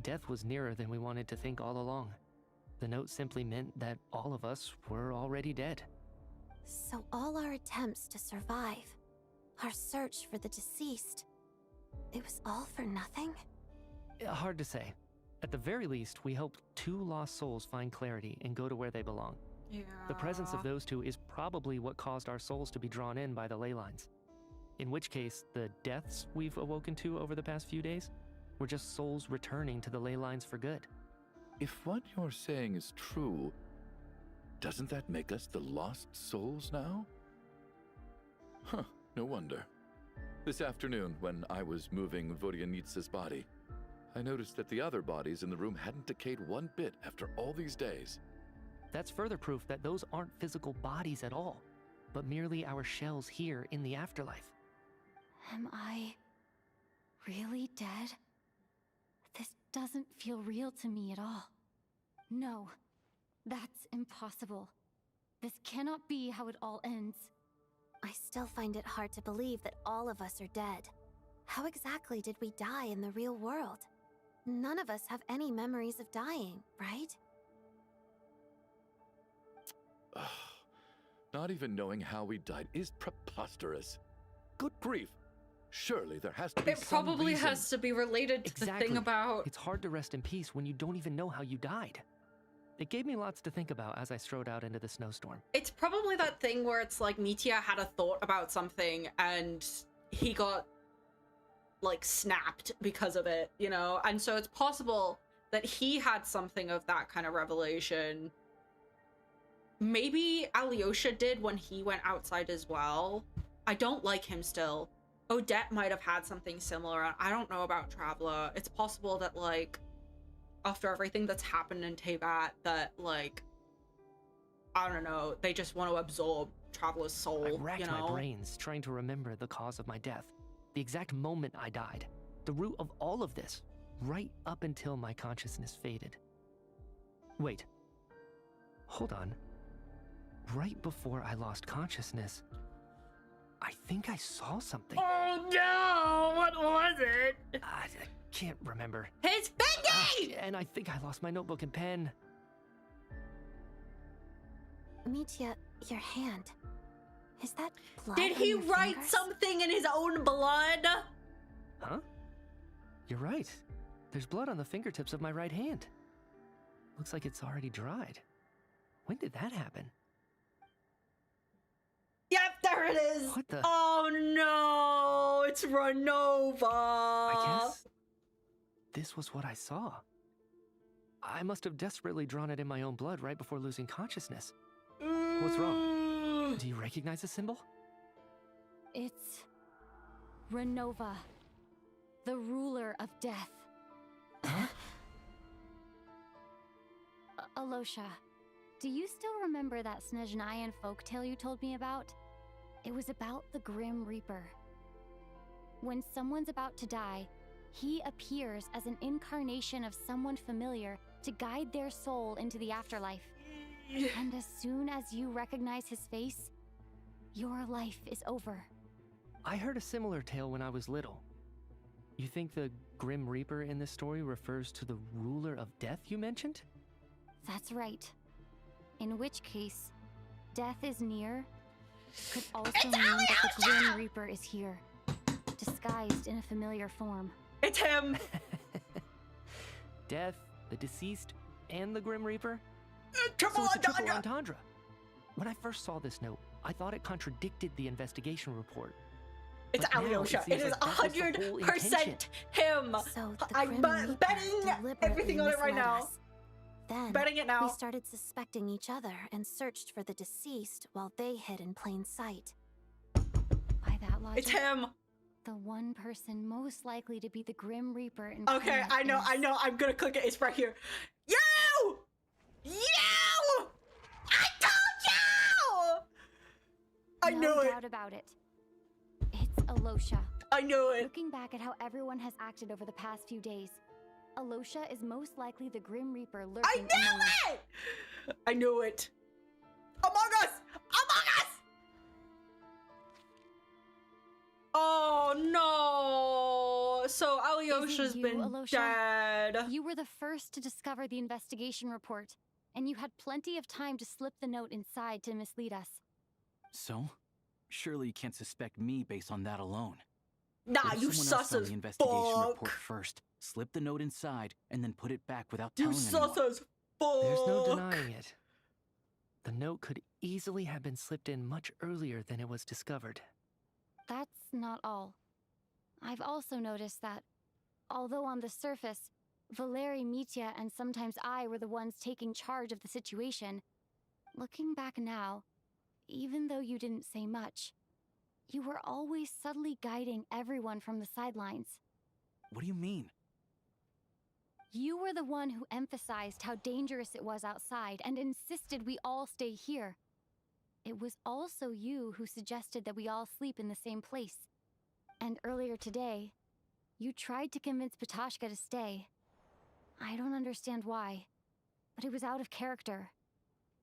Death was nearer than we wanted to think all along. The note simply meant that all of us were already dead.
So all our attempts to survive, our search for the deceased, it was all for nothing?
Hard to say. At the very least, we hope 2 lost souls find clarity and go to where they belong.
Yeah.
The presence of those 2 is probably what caused our souls to be drawn in by the ley lines. In which case, the deaths we've awoken to over the past few days were just souls returning to the ley lines for good.
If what you're saying is true, doesn't that make us the lost souls now? Huh, no wonder. This afternoon, when I was moving Vodyanitsa's body, I noticed that the other bodies in the room hadn't decayed one bit after all these days.
That's further proof that those aren't physical bodies at all, but merely our shells here in the afterlife.
Am I really dead? This doesn't feel real to me at all. No, that's impossible. This cannot be how it all ends.
I still find it hard to believe that all of us are dead. How exactly did we die in the real world? None of us have any memories of dying, right?
Not even knowing how we died is preposterous. Good grief. Surely there has to be
It
some
probably
reason.
has to be related to the thing about...
It's hard to rest in peace when you don't even know how you died. It gave me lots to think about as I strode out into the snowstorm.
It's probably that thing where it's like Mitya had a thought about something and he got, like, snapped because of it, you know? And so it's possible that he had something of that kind of revelation. Maybe Alyosha did when he went outside as well. I don't like him still. Odette might have had something similar. I don't know about Traveler. It's possible that, like, after everything that's happened in Teyvat, that, like, I don't know, they just want to absorb Traveler's soul,
I racked
you know?
my brains trying to remember the cause of my death, the exact moment I died, the root of all of this, right up until my consciousness faded. Wait. Hold on. Right before I lost consciousness, I think I saw something.
Oh no! What was it?
I can't remember.
His thingy!
And I think I lost my notebook and pen.
Mitya, your hand. Is that blood
Did
on
he
your
write
fingers?
something in his own blood?
Huh? You're right. There's blood on the fingertips of my right hand. Looks like it's already dried. When did that happen?
Yep, there it is!
What the?
Oh no! It's Renova!
I guess this was what I saw. I must have desperately drawn it in my own blood right before losing consciousness. What's wrong? Do you recognize the symbol?
It's Renova, the ruler of death.
Huh?
Alosha, do you still remember that Snezhnayan folktale you told me about? It was about the Grim Reaper. When someone's about to die, he appears as an incarnation of someone familiar to guide their soul into the afterlife. And as soon as you recognize his face, your life is over.
I heard a similar tale when I was little. You think the Grim Reaper in this story refers to the ruler of death you mentioned?
That's right. In which case, death is near could also
It's
mean that the
Alyosha!
Grim Reaper is here, disguised in a familiar form.
It's him!
Death, the deceased, and the Grim Reaper?
Triple
So it's a triple
entendre!
entendre. When I first saw this note, I thought it contradicted the investigation report.
It's
But now
Alyosha.
seems
It is
like that was the whole
100%
intention.
him!
So the
I'm
Grim Reaper
betting
deliberately
everything on it right
misled
now.
us. Then
Betting it
we
now.
started suspecting each other and searched for the deceased while they hid in plain sight.
By that logic,
It's him!
the one person most likely to be the Grim Reaper in
Okay, I know, I'm gonna click it. It's right here. You! You! I told you! I knew
No
it.
doubt about it. It's Alosha.
I knew it.
Looking back at how everyone has acted over the past few days, Alosha is most likely the Grim Reaper lurking
I
among
knew
us.
it! I knew it. Among Us! Among Us! Oh no! So Alyosha's
you,
been
Alosha?
dead.
You were the first to discover the investigation report, and you had plenty of time to slip the note inside to mislead us.
So? Surely you can't suspect me based on that alone.
Nah,
What if
you
someone else
sus
found
as
the investigation
fuck.
report first, slip the note inside, and then put it back without
You
telling
sus
anyone?
as fuck.
There's no denying it. The note could easily have been slipped in much earlier than it was discovered.
That's not all. I've also noticed that, although on the surface, Valeri, Mitya, and sometimes I were the ones taking charge of the situation, looking back now, even though you didn't say much, you were always subtly guiding everyone from the sidelines.
What do you mean?
You were the one who emphasized how dangerous it was outside and insisted we all stay here. It was also you who suggested that we all sleep in the same place. And earlier today, you tried to convince Patoshka to stay. I don't understand why, but it was out of character.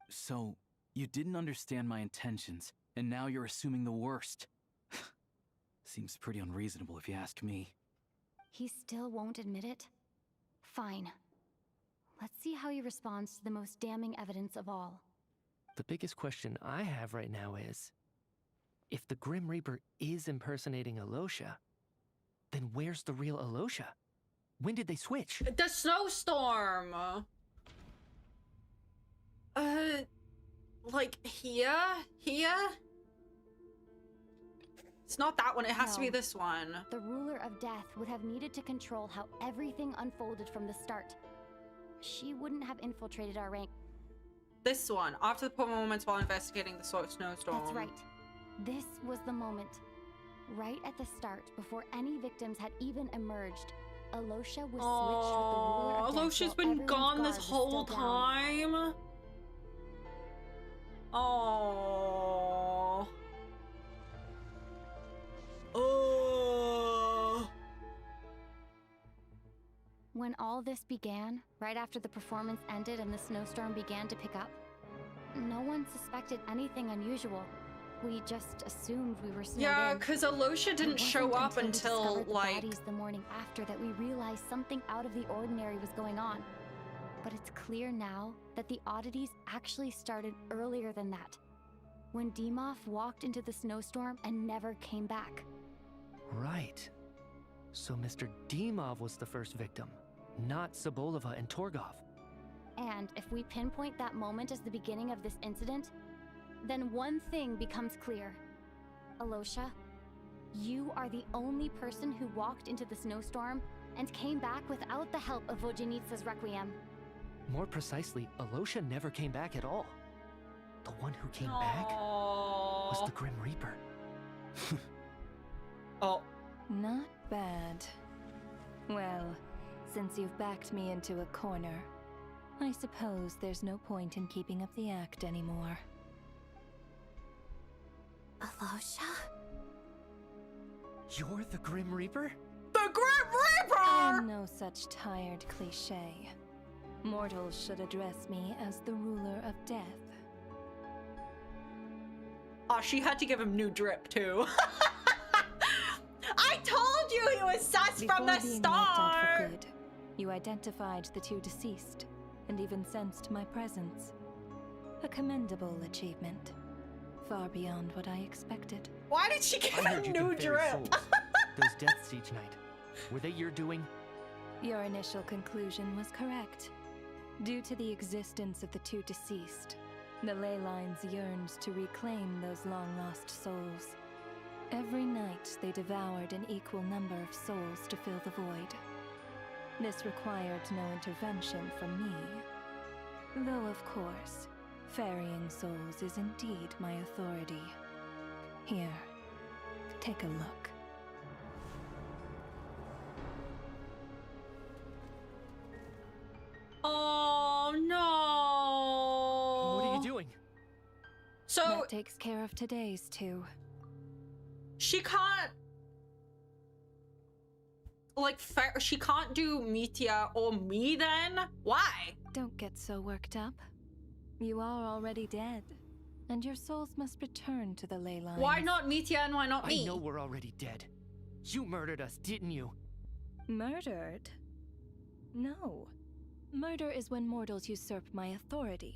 So, you didn't understand my intentions, and now you're assuming the worst. Seems pretty unreasonable if you ask me.
He still won't admit it? Fine. Let's see how he responds to the most damning evidence of all.
The biggest question I have right now is, if the Grim Reaper is impersonating Alosha, then where's the real Alosha? When did they switch?
The snowstorm. Like here? It's not that one. It has to be
No.
this one.
The ruler of death would have needed to control how everything unfolded from the start. She wouldn't have infiltrated our rank.
This one. After the poor moments while investigating the sort of snowstorm.
That's right. This was the moment. right at the start, before any victims had even emerged, Alosha was switched with the ruler of death.
Alosha's
while
been
everyone's
gone
guard
this
was
whole
still down.
time. Oh. Oh.
When all this began, right after the performance ended and the snowstorm began to pick up, no one suspected anything unusual. We just assumed we were snowed
Yeah,
in.
because Alosha didn't
It
show
wasn't
up
we
until,
discovered the
like...
bodies the morning after that we realized something out of the ordinary was going on. But it's clear now that the oddities actually started earlier than that, when Dimov walked into the snowstorm and never came back.
Right. So Mr. Dimov was the first victim, not Sobolova and Torgov.
And if we pinpoint that moment as the beginning of this incident, then one thing becomes clear. Alosha, you are the only person who walked into the snowstorm and came back without the help of Vojanitsa's Requiem.
More precisely, Alosha never came back at all. The one who came back was the Grim Reaper.
Oh.
Not bad. Well, since you've backed me into a corner, I suppose there's no point in keeping up the act anymore.
Alosha?
You're the Grim Reaper?
The Grim Reaper!
I'm no such tired cliché. Mortals should address me as the ruler of death.
Oh, she had to give him new drip, too. I told you he was sus from the
Before being wiped out for
start!
good, you identified the two deceased, and even sensed my presence. A commendable achievement. Far beyond what I expected.
Why did she give
I heard
him
you
new
can ferry
drip?
souls. Those deaths each night, were they your doing?
Your initial conclusion was correct. Due to the existence of the two deceased, the ley lines yearned to reclaim those long-lost souls. Every night they devoured an equal number of souls to fill the void. This required no intervention from me. Though, of course, ferrying souls is indeed my authority. Here, take a look.
Oh, no.
What are you doing?
So,
That takes care of today's two.
she can't... Like, she can't do Mitya or me, then? Why?
Don't get so worked up. You are already dead, and your souls must return to the ley lines.
Why not Mitya and why not me?
I know we're already dead. You murdered us, didn't you?
Murdered? No. Murder is when mortals usurp my authority.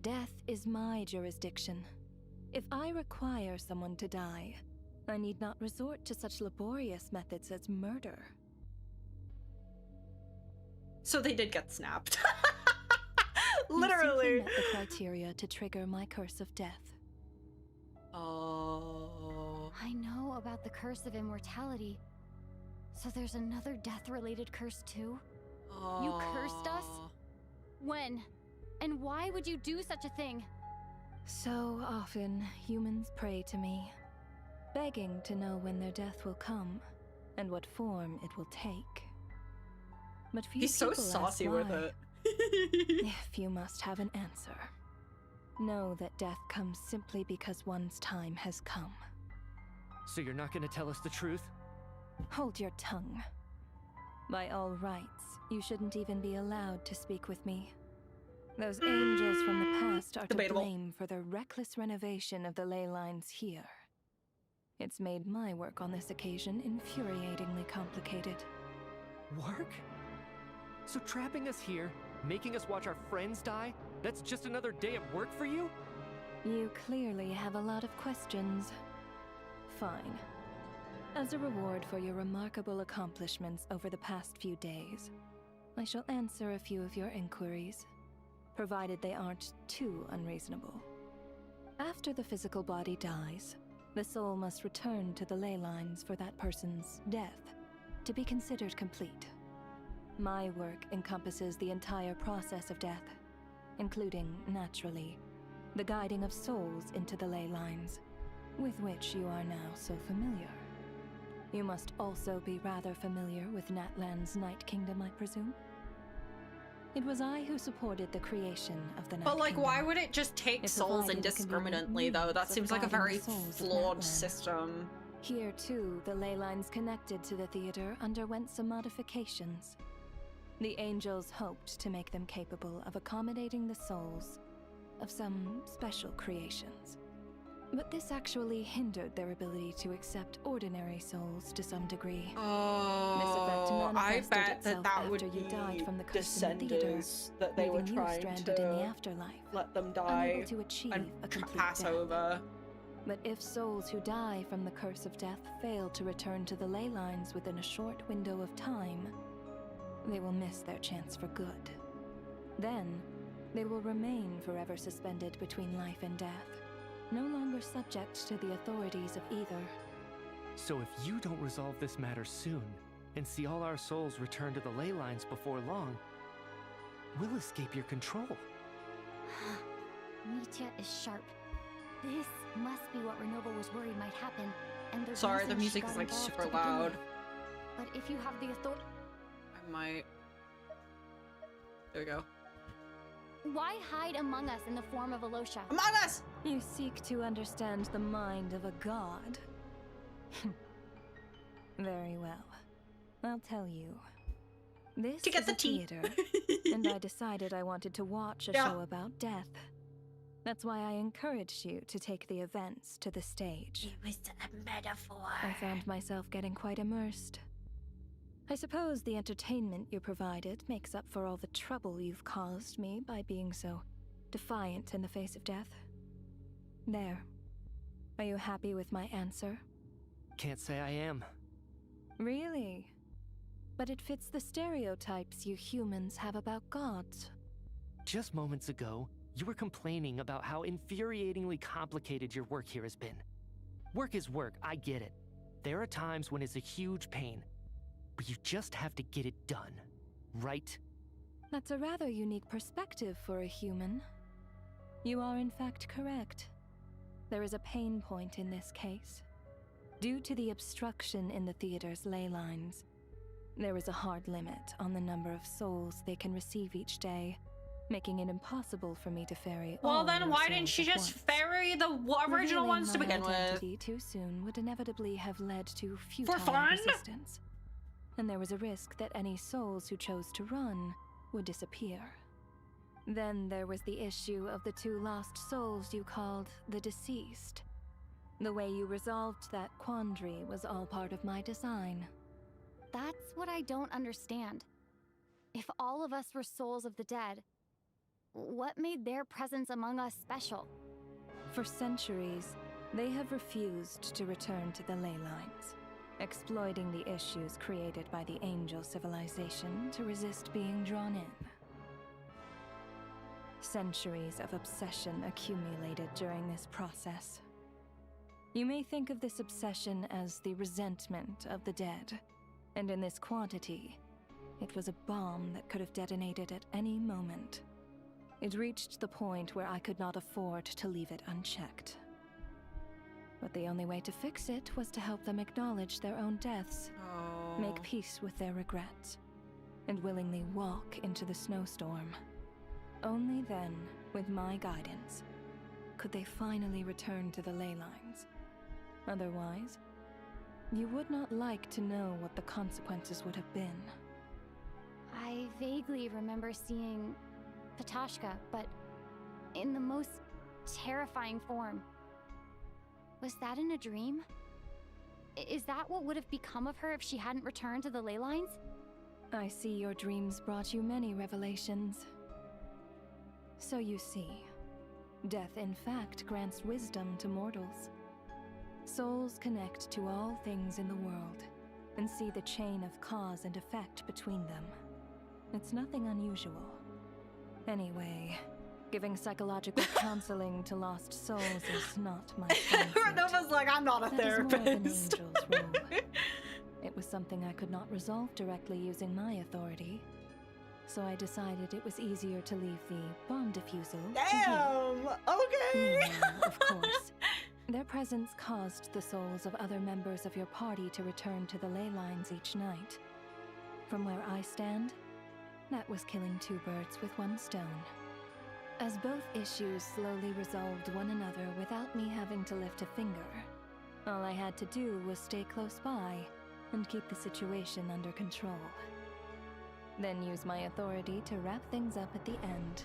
Death is my jurisdiction. If I require someone to die, I need not resort to such laborious methods as murder.
So they did get snapped.
You
Literally.
simply met the criteria to trigger my curse of death.
Oh.
I know about the curse of immortality. So there's another death-related curse too? You cursed us? When? And why would you do such a thing?
So often, humans pray to me, begging to know when their death will come, and what form it will take. But few
He's so
people ask
saucy with
why.
it.
If you must have an answer, know that death comes simply because one's time has come.
So you're not gonna tell us the truth?
Hold your tongue. By all rights, you shouldn't even be allowed to speak with me. Those angels from the past are
Debatable.
to blame for the reckless renovation of the ley lines here. It's made my work on this occasion infuriatingly complicated.
Work? So trapping us here, making us watch our friends die, that's just another day at work for you?
You clearly have a lot of questions. Fine. As a reward for your remarkable accomplishments over the past few days, I shall answer a few of your inquiries, provided they aren't too unreasonable. After the physical body dies, the soul must return to the ley lines for that person's death to be considered complete. My work encompasses the entire process of death, including, naturally, the guiding of souls into the ley lines. with which you are now so familiar. You must also be rather familiar with Natlan's Night Kingdom, I presume? It was I who supported the creation of the Night
But like,
Kingdom.
why would it just take
It
souls
provided a
indiscriminately,
convenient
though? That
means
seems
of
like a
guiding the
very
souls of
flawed
Natlan.
system.
Here, too, the ley lines connected to the theater underwent some modifications. The angels hoped to make them capable of accommodating the souls of some special creations. But this actually hindered their ability to accept ordinary souls to some degree.
Oh, I bet that that would
after you
be
died from the curse in the theater,
Descenders that they were
leaving you
trying
stranded in the
to
afterlife,
let them die
unable to achieve
and
a complete
pass
death.
over.
But if souls who die from the curse of death fail to return to the ley lines within a short window of time, they will miss their chance for good. Then, they will remain forever suspended between life and death, no longer subject to the authorities of either.
So if you don't resolve this matter soon, and see all our souls return to the ley lines before long, we'll escape your control.
Mitya is sharp. This must be what Renova was worried might happen, and the
Sorry, the
reason she
music
got
is like
involved
super
to begin
loud.
with. But if you have the authority,
I might. There we go.
why hide among us in the form of Alosha?
Among Us!
You seek to understand the mind of a god? Very well. I'll tell you. This
To get
is
the
a
tea.
theater, and I decided I wanted to watch a
Yeah.
show about death. That's why I encouraged you to take the events to the stage.
It was a metaphor.
I found myself getting quite immersed. I suppose the entertainment you provided makes up for all the trouble you've caused me by being so defiant in the face of death. There. Are you happy with my answer?
Can't say I am.
Really? But it fits the stereotypes you humans have about gods.
Just moments ago, you were complaining about how infuriatingly complicated your work here has been. Work is work, I get it. There are times when it's a huge pain, but you just have to get it done, right?
That's a rather unique perspective for a human. You are in fact correct. There is a pain point in this case. Due to the obstruction in the theater's ley lines, there is a hard limit on the number of souls they can receive each day, making it impossible for me to ferry all
Well, then
your
why didn't
souls
she
at
just
once.
ferry the original
Revealing
ones to
my
begin with?
identity too soon would inevitably have led to futile
fun?
resistance. And there was a risk that any souls who chose to run would disappear. Then there was the issue of the 2 lost souls you called the deceased. The way you resolved that quandary was all part of my design.
That's what I don't understand. If all of us were souls of the dead, what made their presence among us special?
For centuries, they have refused to return to the ley lines, exploiting the issues created by the angel civilization to resist being drawn in. Centuries of obsession accumulated during this process. You may think of this obsession as the resentment of the dead, and in this quantity, it was a bomb that could have detonated at any moment. It reached the point where I could not afford to leave it unchecked. But the only way to fix it was to help them acknowledge their own deaths,
Oh.
make peace with their regrets, and willingly walk into the snowstorm. Only then, with my guidance, could they finally return to the ley lines. Otherwise, you would not like to know what the consequences would have been.
I vaguely remember seeing Patashka, but in the most terrifying form. Was that in a dream? Is that what would have become of her if she hadn't returned to the ley lines?
I see your dreams brought you many revelations. So you see, death in fact grants wisdom to mortals. Souls connect to all things in the world and see the chain of cause and effect between them. It's nothing unusual. Anyway, giving psychological counseling to lost souls is not my strong suit.
Renova's like, I'm not a
That is more of an
therapist.
angel's role. It was something I could not resolve directly using my authority, so I decided it was easier to leave the bomb defusal to you.
Damn! Okay!
Meanwhile, of course, Their presence caused the souls of other members of your party to return to the ley lines each night. From where I stand, that was killing two birds with one stone. As both issues slowly resolved one another without me having to lift a finger, all I had to do was stay close by and keep the situation under control. Then use my authority to wrap things up at the end.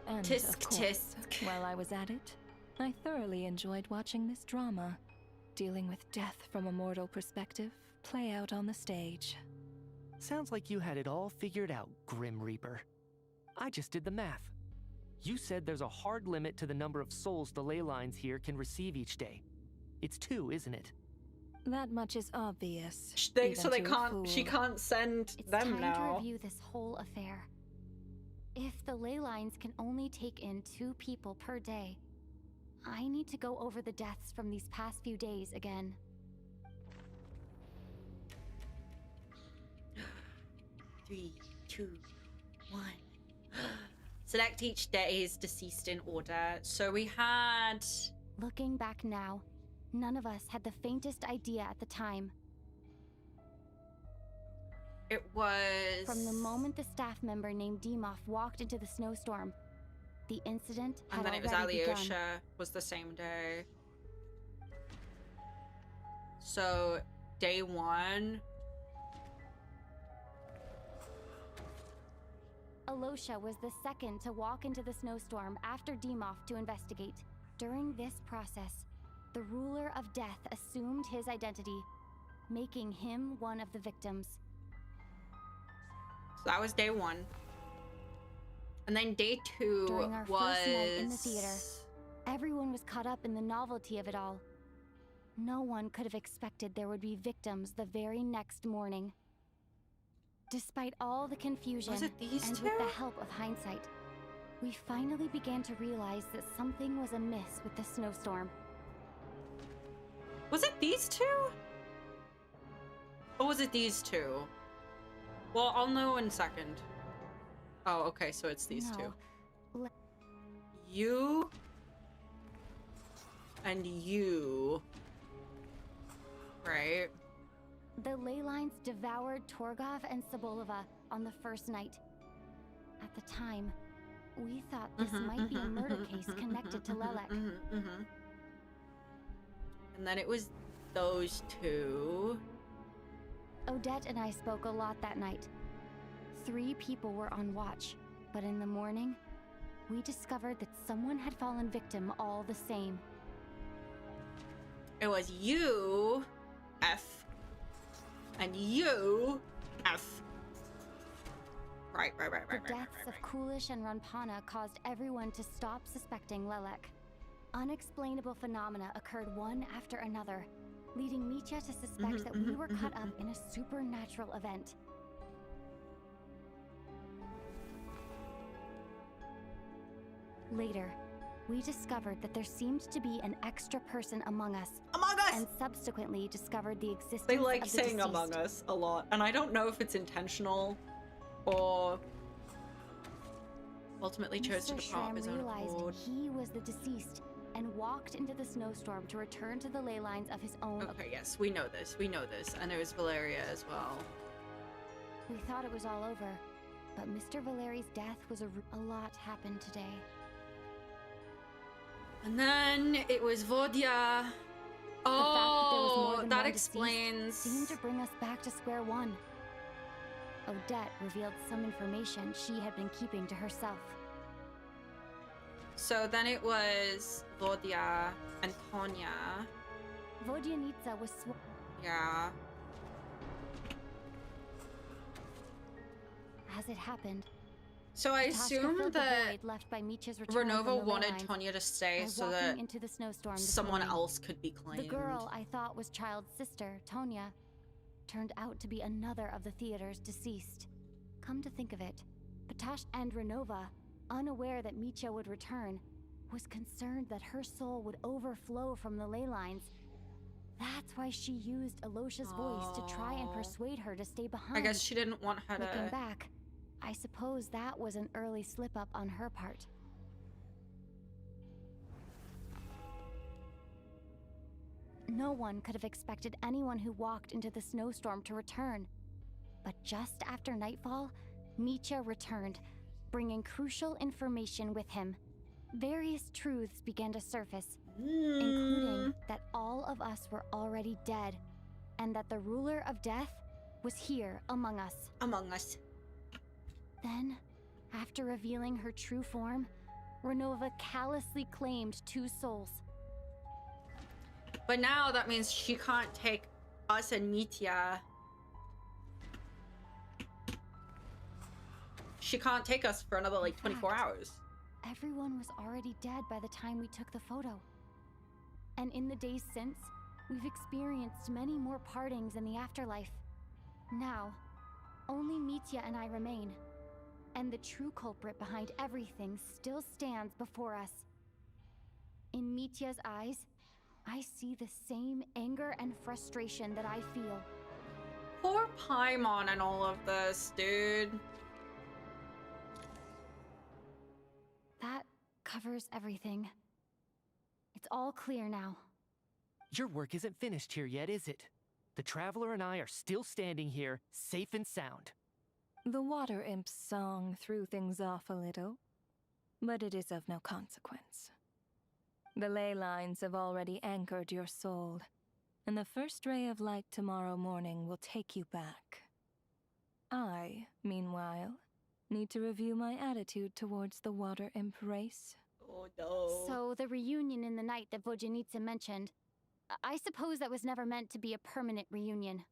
And
Tisk,
of course,
tisk.
while I was at it, I thoroughly enjoyed watching this drama, dealing with death from a mortal perspective, play out on the stage.
Sounds like you had it all figured out, Grim Reaper. I just did the math. You said there's a hard limit to the number of souls the ley lines here can receive each day. It's 2, isn't it?
That much is obvious.
So
even
they
to a
can't. She
fool.
can't send
It's
them
time
now.
to review this whole affair. If the ley lines can only take in 2 people per day, I need to go over the deaths from these past few days again.
3, 2, 1. Select each day's deceased in order. So we had.
Looking back now, none of us had the faintest idea at the time.
It was.
From the moment the staff member named Demoff walked into the snowstorm, the incident had
And then it was
already begun.
Alyosha was the same day. So day 1.
Alyosha was the second to walk into the snowstorm after Demoff to investigate. During this process, the ruler of death assumed his identity, making him one of the victims.
So that was day 1. And then day 2
During our
was.
first night in the theater, everyone was caught up in the novelty of it all. No one could have expected there would be victims the very next morning. Despite all the confusion,
Was it these
and
two?
with the help of hindsight, we finally began to realize that something was amiss with the snowstorm.
Was it these 2? Or was it these 2? Well, I'll know in a second. Oh, okay, so it's these 2.
Le-
You and you. Right?
The ley lines devoured Torgov and Sobolova on the first night. At the time, we thought this might be a murder case connected to Lelek.
And then it was those 2.
Odette and I spoke a lot that night. 3 people were on watch, but in the morning, we discovered that someone had fallen victim all the same.
It was you, F, and you, F. Right.
The deaths of Coolish and Ranpana caused everyone to stop suspecting Lelek. Unexplainable phenomena occurred one after another, leading Mitya to suspect that we were caught up in a supernatural event. Later, we discovered that there seemed to be an extra person among us.
Among Us!
And subsequently discovered the existence
They like
of the
saying
deceased.
Among Us a lot, and I don't know if it's intentional or ultimately chose to
Mr.
depart of his
Schramm
own
realized
accord.
he was the deceased and walked into the snowstorm to return to the ley lines of his own.
Okay, yes, we know this, and it was Valeria as well.
We thought it was all over, but Mr. Valeri's death was a lot happened today.
And then it was Vodya.
The fact that there was more
Oh,
than
that
one deceased
explains.
seemed to bring us back to square one. Odette revealed some information she had been keeping to herself.
So then it was Vodya and Tonya.
Vodyanitsa was
Yeah.
as it happened.
So I
Natasha
assume
filled the
that
void left by Mitya's return from
Renova
the
wanted
ley lines
Tonya to stay
by
so
walking
that
into the snowstorm this
someone
morning.
else could be claimed.
The girl I thought was Child's sister, Tonya, turned out to be another of the theater's deceased. Come to think of it, Patash and Renova, unaware that Mitya would return, was concerned that her soul would overflow from the ley lines. That's why she used Alosha's voice to try and
Oh.
persuade her to stay behind.
I guess she didn't want her
Looking
to.
back, I suppose that was an early slip-up on her part. No one could have expected anyone who walked into the snowstorm to return. But just after nightfall, Mitya returned, bringing crucial information with him. Various truths began to surface, including that all of us were already dead, and that the ruler of death was here among us.
Among us.
Then, after revealing her true form, Renova callously claimed 2 souls.
But now that means she can't take us and Mitya. She can't take us for another like 24 hours.
Everyone was already dead by the time we took the photo. And in the days since, we've experienced many more partings in the afterlife. Now, only Mitya and I remain. And the true culprit behind everything still stands before us. In Mitya's eyes, I see the same anger and frustration that I feel.
Poor Paimon and all of this, dude.
That covers everything. It's all clear now.
Your work isn't finished here yet, is it? The Traveler and I are still standing here, safe and sound.
The water imp's song threw things off a little, but it is of no consequence. The ley lines have already anchored your soul, and the first ray of light tomorrow morning will take you back. I, meanwhile, need to review my attitude towards the water imp race.
Oh no.
So the reunion in the night that Vojanitsa mentioned, I suppose that was never meant to be a permanent reunion.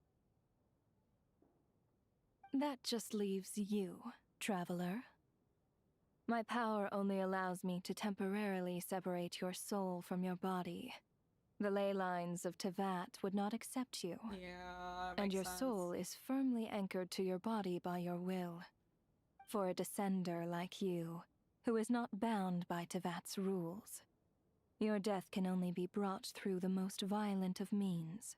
That just leaves you, Traveler. My power only allows me to temporarily separate your soul from your body. The ley lines of Tevat would not accept you.
Yeah,
and your
sense.
soul is firmly anchored to your body by your will. For a descender like you, who is not bound by Tevat's rules, your death can only be brought through the most violent of means,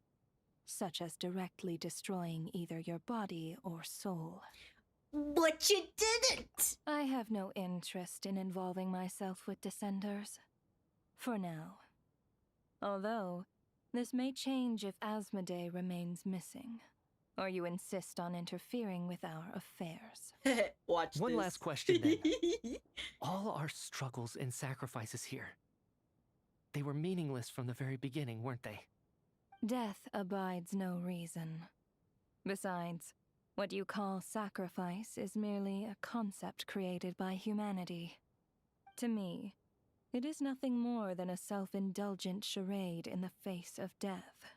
such as directly destroying either your body or soul.
But you didn't!
I have no interest in involving myself with descenders. For now. Although, this may change if Asmodee remains missing, or you insist on interfering with our affairs.
Watch
One
this.
last question then. All our struggles and sacrifices here, they were meaningless from the very beginning, weren't they?
Death abides no reason. Besides, what you call sacrifice is merely a concept created by humanity. To me, it is nothing more than a self-indulgent charade in the face of death.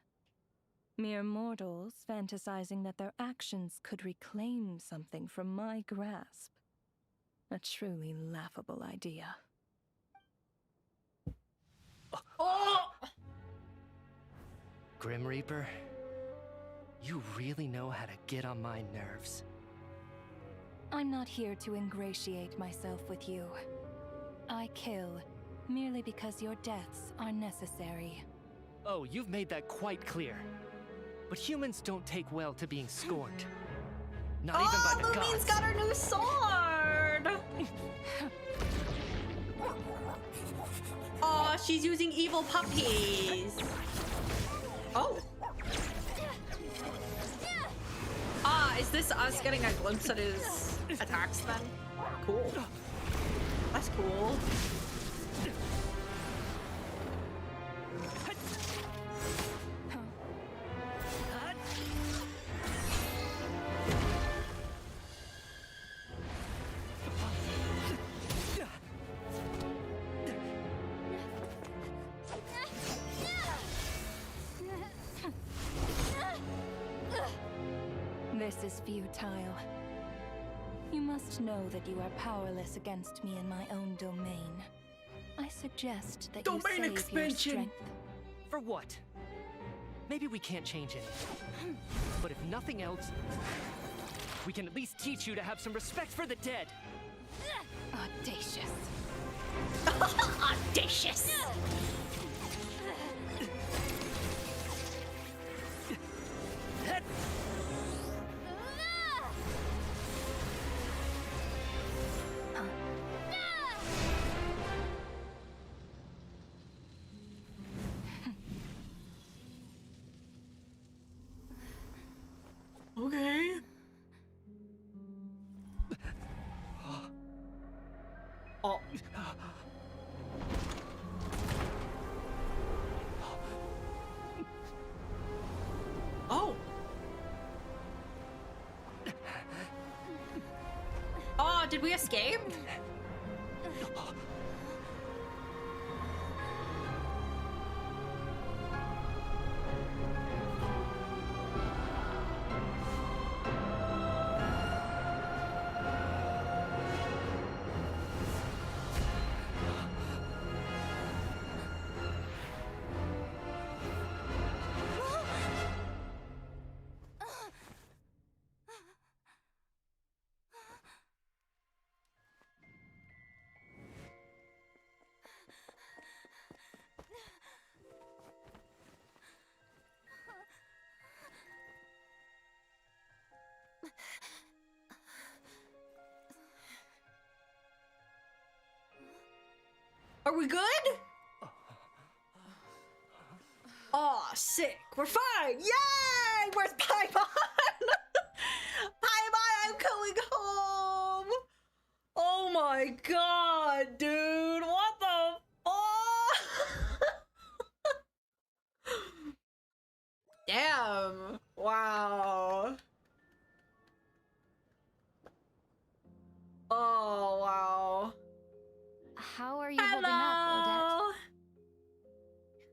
Mere mortals fantasizing that their actions could reclaim something from my grasp. A truly laughable idea.
Oh!
Grim Reaper, you really know how to get on my nerves.
I'm not here to ingratiate myself with you. I kill merely because your deaths are necessary.
Oh, you've made that quite clear. But humans don't take well to being scorned. Not even by the gods.
Lumine's got her new sword! Oh, she's using evil puppies. Oh. Ah, is this us getting a glimpse at his attacks then? Cool. That's cool.
This is futile. You must know that you are powerless against me in my own domain. I suggest that you save your strength.
For what? Maybe we can't change anything. But if nothing else, we can at least teach you to have some respect for the dead.
Audacious.
Audacious! Oh. Oh. Oh, did we escape? Are we good? Oh, sick. We're fine. Yay! Where's Paimon? Paimon, I'm coming home. Oh my god, dude. What the? Oh! Damn. Wow. Oh, wow.
How are you holding up, Odette?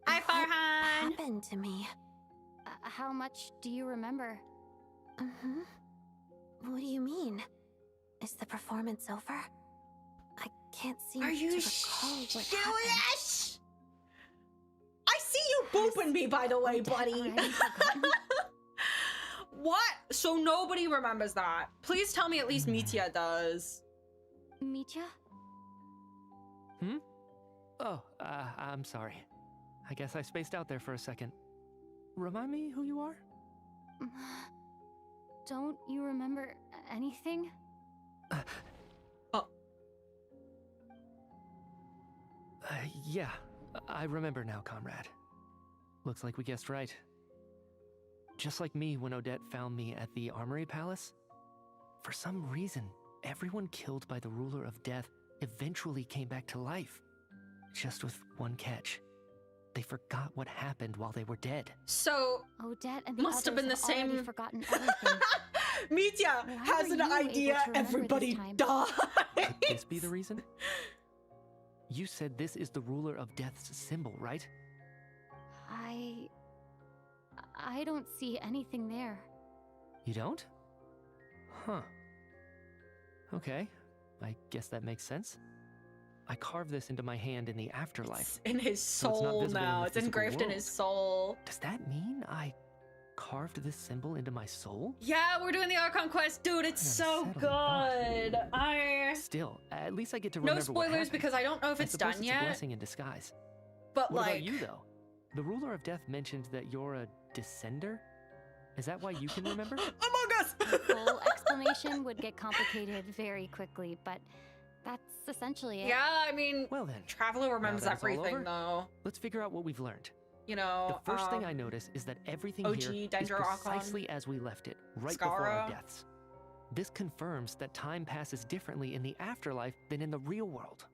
Hi, Farhan.
What happened to me?
How much do you remember?
What do you mean? Is the performance over? I can't seem
Are you
to recall what happened.
serious? I see you booping me, by the way, buddy. What? So nobody remembers that. Please tell me at least Mitya does.
Mitya?
Oh, I'm sorry. I guess I spaced out there for a second. Remind me who you are?
Don't you remember anything?
Yeah, I remember now, comrade. Looks like we guessed right. Just like me when Odette found me at the Armory Palace, for some reason, everyone killed by the Ruler of Death eventually came back to life. Just with one catch. They forgot what happened while they were dead.
So
Odette and the
must have
others
been the same.
already forgotten everything.
Mitya
Why
has
were
an
you able
idea.
to remember
Everybody
this time?
died.
Could this be the reason? You said this is the Ruler of Death's symbol, right?
I don't see anything there.
You don't? Huh. Okay, I guess that makes sense. I carved this into my hand in the afterlife.
It's in his
so it's not
soul
visible in
now.
the
It's
physical
engraved in
world.
his soul.
Does that mean I carved this symbol into my soul?
Yeah, we're doing the Archon quest, dude. It's so good.
Still, at least I get to remember
No
what
spoilers
happened.
because I don't know if
I
it's
suppose
done
it's a
yet.
blessing in disguise.
But
What
like,
about you though? The Ruler of Death mentioned that you're a descender? Is that why you can remember?
Among Us!
Full explanation would get complicated very quickly, but that's essentially it.
Yeah, I mean,
Well then,
Traveler remembers
that it's all
everything
over,
though.
let's figure out what we've learned.
You know,
The first thing I notice is that everything
OG
here is
Dendro Archon,
precisely as we left it, right before our
Skara.
deaths. This confirms that time passes differently in the afterlife than in the real world.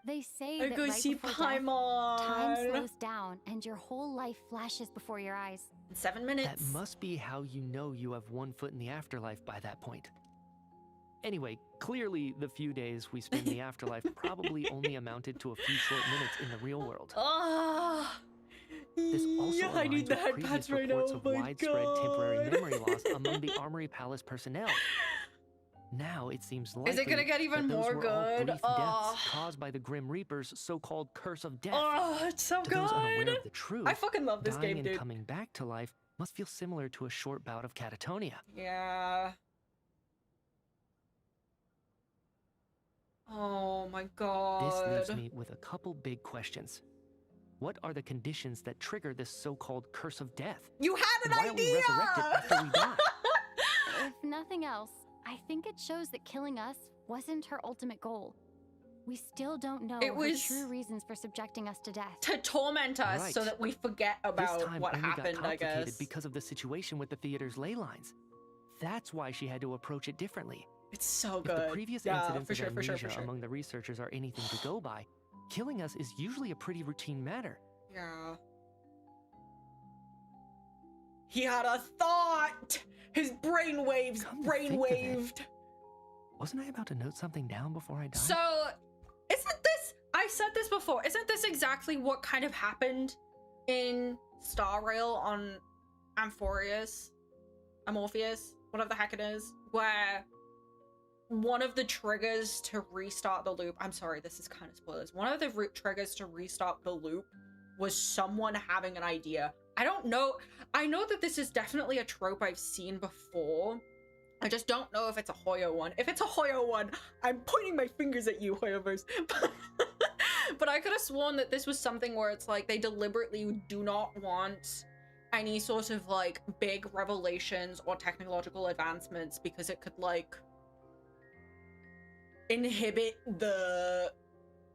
They say
I
that
go
right
see
before death, time
Paimon.
slows down and your whole life flashes before your eyes.
7 minutes.
That must be how you know you have one foot in the afterlife by that point. Anyway, clearly the few days we spend in the afterlife probably only amounted to a few short minutes in the real world.
Ah.
This also
Yeah, I need
aligns
the
with
head
previous
pats right now.
reports
Oh
of
my
widespread temporary memory
God.
loss among the Armory Palace personnel. Now it seems likely
Is it gonna get even
that those
more
were all
good?
brief
Oh.
deaths caused by the Grim Reaper's so-called curse of death.
Oh, it's so
To those unaware
good.
of the truth,
I fucking love this
dying
game,
and
dude.
coming back to life must feel similar to a short bout of catatonia.
Yeah. Oh my God.
This leaves me with a couple big questions. What are the conditions that trigger this so-called curse of death?
You had
And
an
why are we
idea.
resurrected after we die?
If nothing else, I think it shows that killing us wasn't her ultimate goal. We still don't know
It
her
was-
true reasons for subjecting us to death.
To torment us
Right.
so that we forget
This
about
time
what
only got
happened, I
complicated
guess.
because of the situation with the theater's ley lines. That's why she had to approach it differently.
It's so
If
good.
the previous
Yeah,
incidents
for
of
sure, for
amnesia
sure, for sure.
among the researchers are anything to go by, killing us is usually a pretty routine matter.
Yeah. He had a thought! His brainwaves
Come to think of it,
brainwaved.
Wasn't I about to note something down before I died?
So, isn't this, I said this before, isn't this exactly what kind of happened in Star Rail on Amorpheus, whatever the heck it is, where one of the triggers to restart the loop, I'm sorry, this is kind of spoilers, one of the triggers to restart the loop was someone having an idea. I don't know, I know that this is definitely a trope I've seen before. I just don't know if it's a Hoyo one. If it's a Hoyo one, I'm pointing my fingers at you, Hoyoverse. But I could have sworn that this was something where it's like they deliberately do not want any sort of like big revelations or technological advancements because it could like inhibit the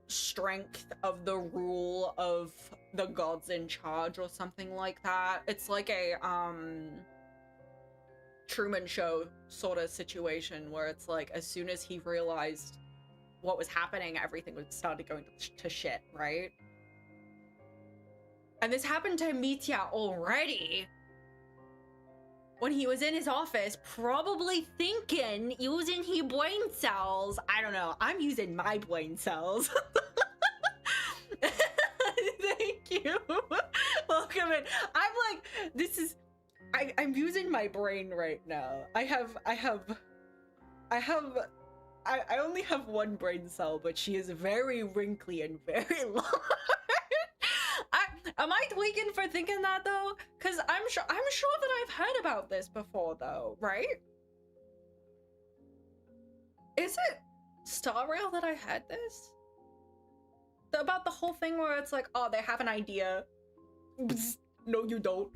strength of the rule of the gods in charge or something like that. It's like a Truman Show sort of situation where it's like as soon as he realized what was happening, everything would start going to shit, right? And this happened to Mitya already when he was in his office, probably thinking, using his brain cells. I don't know, I'm using my brain cells. Thank you. Welcome in. I'm like, this is, I'm using my brain right now. I only have one brain cell, but she is very wrinkly and very large. Am I tweaking for thinking that though? Because I'm sure that I've heard about this before though, right? Is it Star Rail that I had this? About the whole thing where it's like, oh, they have an idea. No, you don't.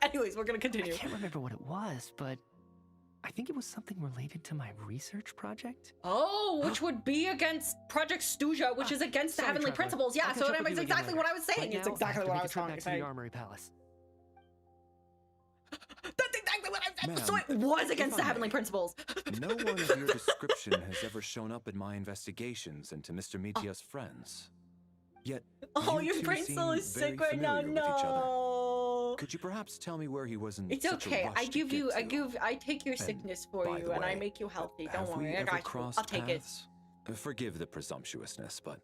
Anyways, we're gonna continue.
I can't remember what it was, but I think it was something related to my research project.
Oh, which would be against Project Stuja, which is against the Heavenly
Traveler.
Principles. Yeah,
I'll
so
catch up with
it's
you
exactly
again
what I
later.
was saying.
Right
It's
now,
exactly
I
what I
have
was
to make a trip
trying to
back to
say.
the Armory Palace.
That's exactly what I said. So
Ma'am,
it was against
if
the
I
Heavenly
may,
Principles.
No one of your description has ever shown up in my investigations into Mr. Mitya's friends. Yet,
Oh,
you
your
two
brain
seem
cell is
very
sick right now.
familiar with each other.
No.
Could you perhaps tell me where he was in
It's
such
okay.
a rush
I
to
give you,
get to?
I take your sickness for
by
you,
the
and I
way,
make you healthy. Don't
Have we
worry, I
ever
got you.
crossed
I'll take it.
paths? Forgive the presumptuousness, but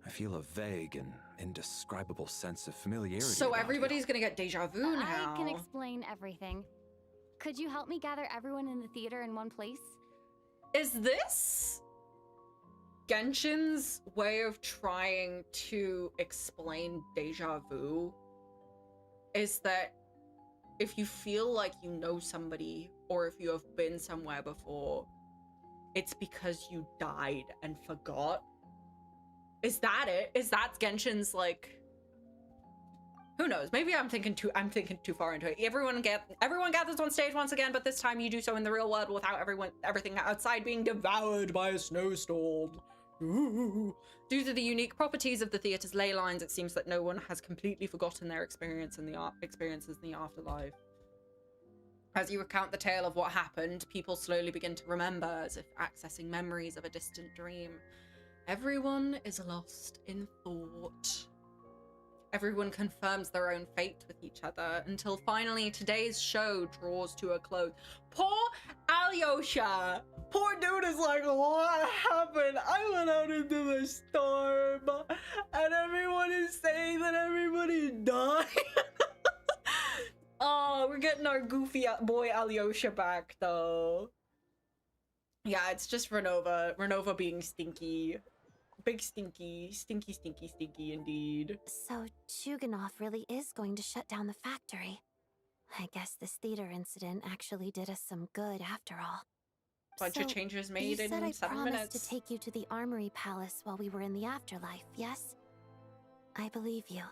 I feel a vague and indescribable sense of familiarity.
So
about
everybody's gonna get deja vu now.
I can explain everything. Could you help me gather everyone in the theater in one place?
Is this Genshin's way of trying to explain deja vu? Is that if you feel like you know somebody or if you have been somewhere before, it's because you died and forgot? Is that it? Is that Genshin's like? Who knows? Maybe I'm thinking too far into it. Everyone gathers on stage once again, but this time you do so in the real world without everything outside being devoured by a snowstorm. Ooh. Due to the unique properties of the theater's ley lines, it seems that no one has completely forgotten their experiences in the afterlife. As you recount the tale of what happened, people slowly begin to remember, as if accessing memories of a distant dream. Everyone is lost in thought. Everyone confirms their own fate with each other until finally today's show draws to a close. Poor Alyosha! Poor dude is like, what happened? I went out into the storm and everyone is saying that everybody died. Oh, we're getting our goofy boy Alyosha back though. Yeah, it's just Renova. Renova being stinky. Big stinky indeed.
So Chuganov really is going to shut down the factory. I guess this theater incident actually did us some good after all.
Bunch of changes made
you
in
said
7
I promised
minutes.
to take you to the Armory Palace while we were in the afterlife, yes? I believe you.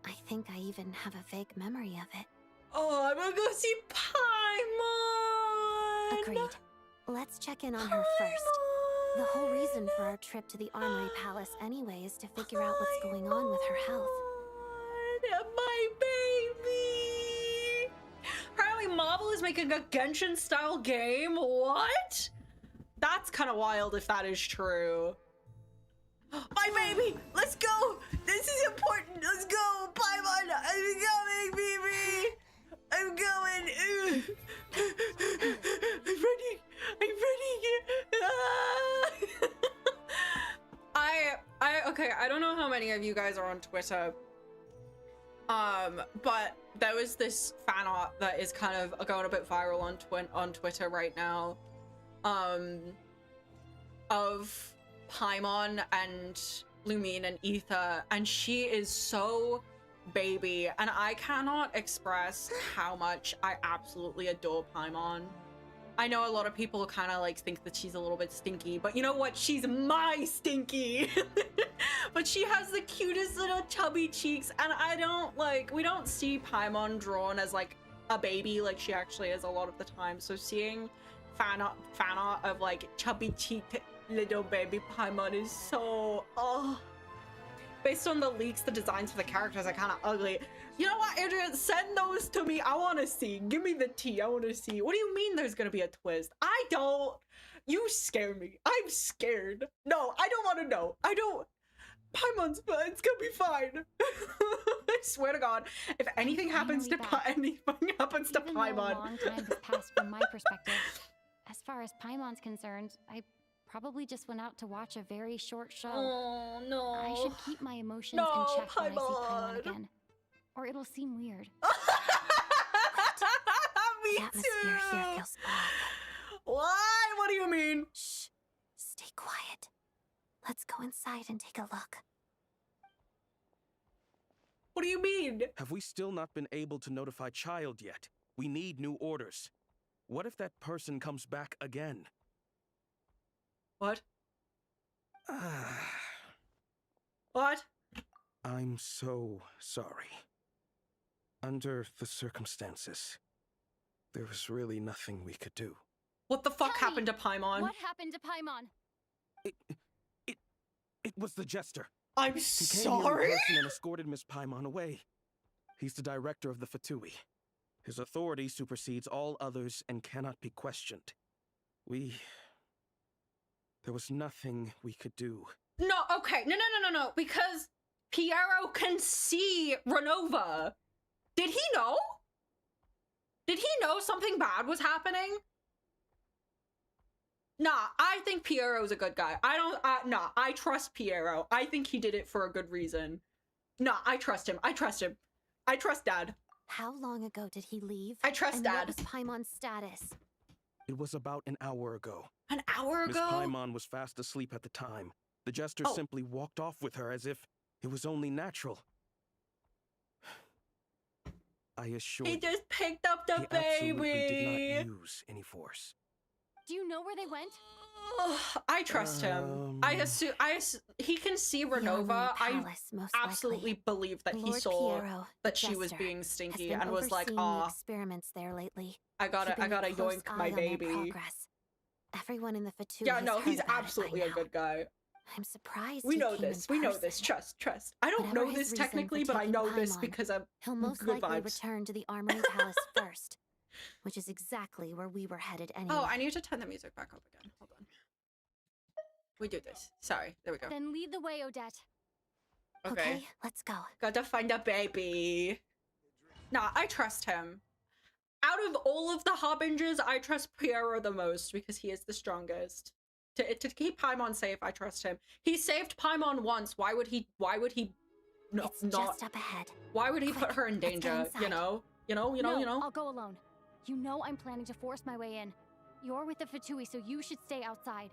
I think I even have a vague memory of it.
Oh, I'm gonna go see Paimon!
Agreed. Let's check in on her first. The whole reason for our trip to the Armory Palace anyway is to figure out what's going on with her health.
My baby! Apparently Marvel is making a Genshin-style game? What? That's kind of wild if that is true. My baby! Let's go! This is important! Let's go! Paimon! I'm coming, baby! I'm going! I'm ready! I'm ready! Okay, I don't know how many of you guys are on Twitter. But there was this fan art that is kind of going a bit viral on Twitter right now. Of Paimon and Lumine and Aether, and she is so baby, and I cannot express how much I absolutely adore Paimon. I know a lot of people kind of like think that she's a little bit stinky, but you know what? She's my stinky. But she has the cutest little chubby cheeks, and we don't see Paimon drawn as like a baby like she actually is a lot of the time. So seeing fan art of like chubby cheeked little baby Paimon is so, based on the leaks, the designs for the characters are kind of ugly. You know what, Adrian? Send those to me. I want to see. Give me the tea. I want to see. What do you mean there's going to be a twist? I don't. You scare me. I'm scared. No, I don't want to know. I don't. Paimon's fine. It's going to be fine. I swear to God, if anything happens to Paimon.
A long time has passed from my perspective. As far as Paimon's concerned, I probably just went out to watch a very short show.
Oh, no.
I should keep my emotions in check when I see Paimon again. Or it'll seem weird.
Me
The atmosphere
too.
here feels off.
Why? What do you mean?
Shh. Stay quiet. Let's go inside and take a look.
What do you mean?
Have we still not been able to notify Child yet? We need new orders. What if that person comes back again?
What? What?
I'm so sorry. Under the circumstances, there was really nothing we could do.
What the fuck happened to Paimon?
What happened to Paimon?
It was the Jester.
I'm
He came
sorry?
here in person and escorted Miss Paimon away. He's the director of the Fatui. His authority supersedes all others and cannot be questioned. There was nothing we could do.
No, okay. No. Because Piero can see Renova. Did he know? Did he know something bad was happening? Nah, I think Piero's a good guy. I trust Piero. I think he did it for a good reason. Nah, I trust him. I trust Dad.
How long ago did he leave?
I trust Dad.
What was Paimon's status?
It was about an hour ago.
An hour ago?
Miss Paimon was fast asleep at the time. The Jester simply walked off with her as if it was only natural. I assure you,
he just picked up the
he absolutely did not use any force.
Do you know where they went?
I trust him. I assume he can see Renova. I absolutely believe that he saw
Piero,
that she was being stinky and was like,
the experiments there lately.
I gotta yoink my baby.
Everyone in the Fatui.
Yeah, no, he's absolutely a good guy.
I'm surprised.
We know this. We know this. Trust. I don't know this technically, but I know this because I'm
he'll most
good
likely
vibes.
return to the Armory Palace first, which is exactly where we were headed anyway.
Oh, I need to turn the music back up again. Hold on. We do this. Sorry. There we go.
Then lead the way, Odette.
Okay.
Let's go.
Gotta find a baby. Nah, I trust him. Out of all of the Harbingers, I trust Piero the most because he is the strongest. To keep Paimon safe, I trust him. He saved Paimon once. Why would he not
just up ahead.
Why would he put her in danger, you know?
No, I'll go alone. You know I'm planning to force my way in. You're with the Fatui, so you should stay outside.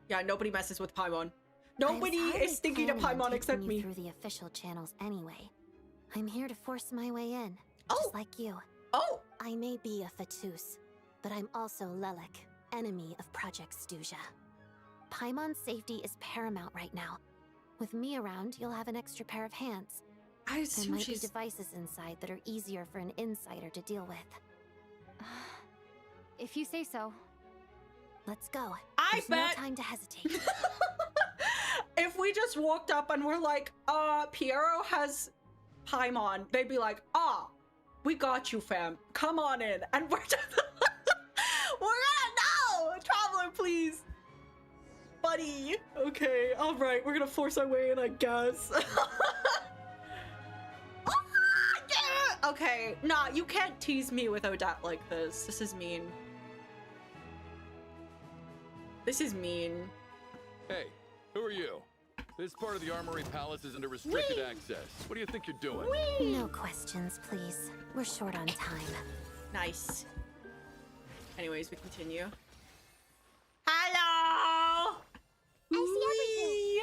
Yeah, nobody messes with Paimon. Nobody is stinky to Paimon except me.
Through the official channels anyway. I'm here to force my way in,
Oh.
just like you.
Oh!
I may be a Fatus, but I'm also Lelik, enemy of Project Stuja. Paimon's safety is paramount right now. With me around, you'll have an extra pair of hands.
I assume
there might be devices inside that are easier for an insider to deal with.
If you say so.
Let's go.
There's
no time to hesitate.
If we just walked up and we're like, Piero has Paimon, they'd be like, we got you, fam. Come on in. And we're just... we're gonna... No! Traveler, please. buddy. Okay, all right, we're gonna force our way in, I guess. Okay, nah, you can't tease me with Odette like this. This is mean. This is mean.
Hey, who are you? This part of the Armory Palace is under restricted access. What do you think you're doing?
No questions, please. We're short on time.
Nice. Anyways, we continue. Hello!
I see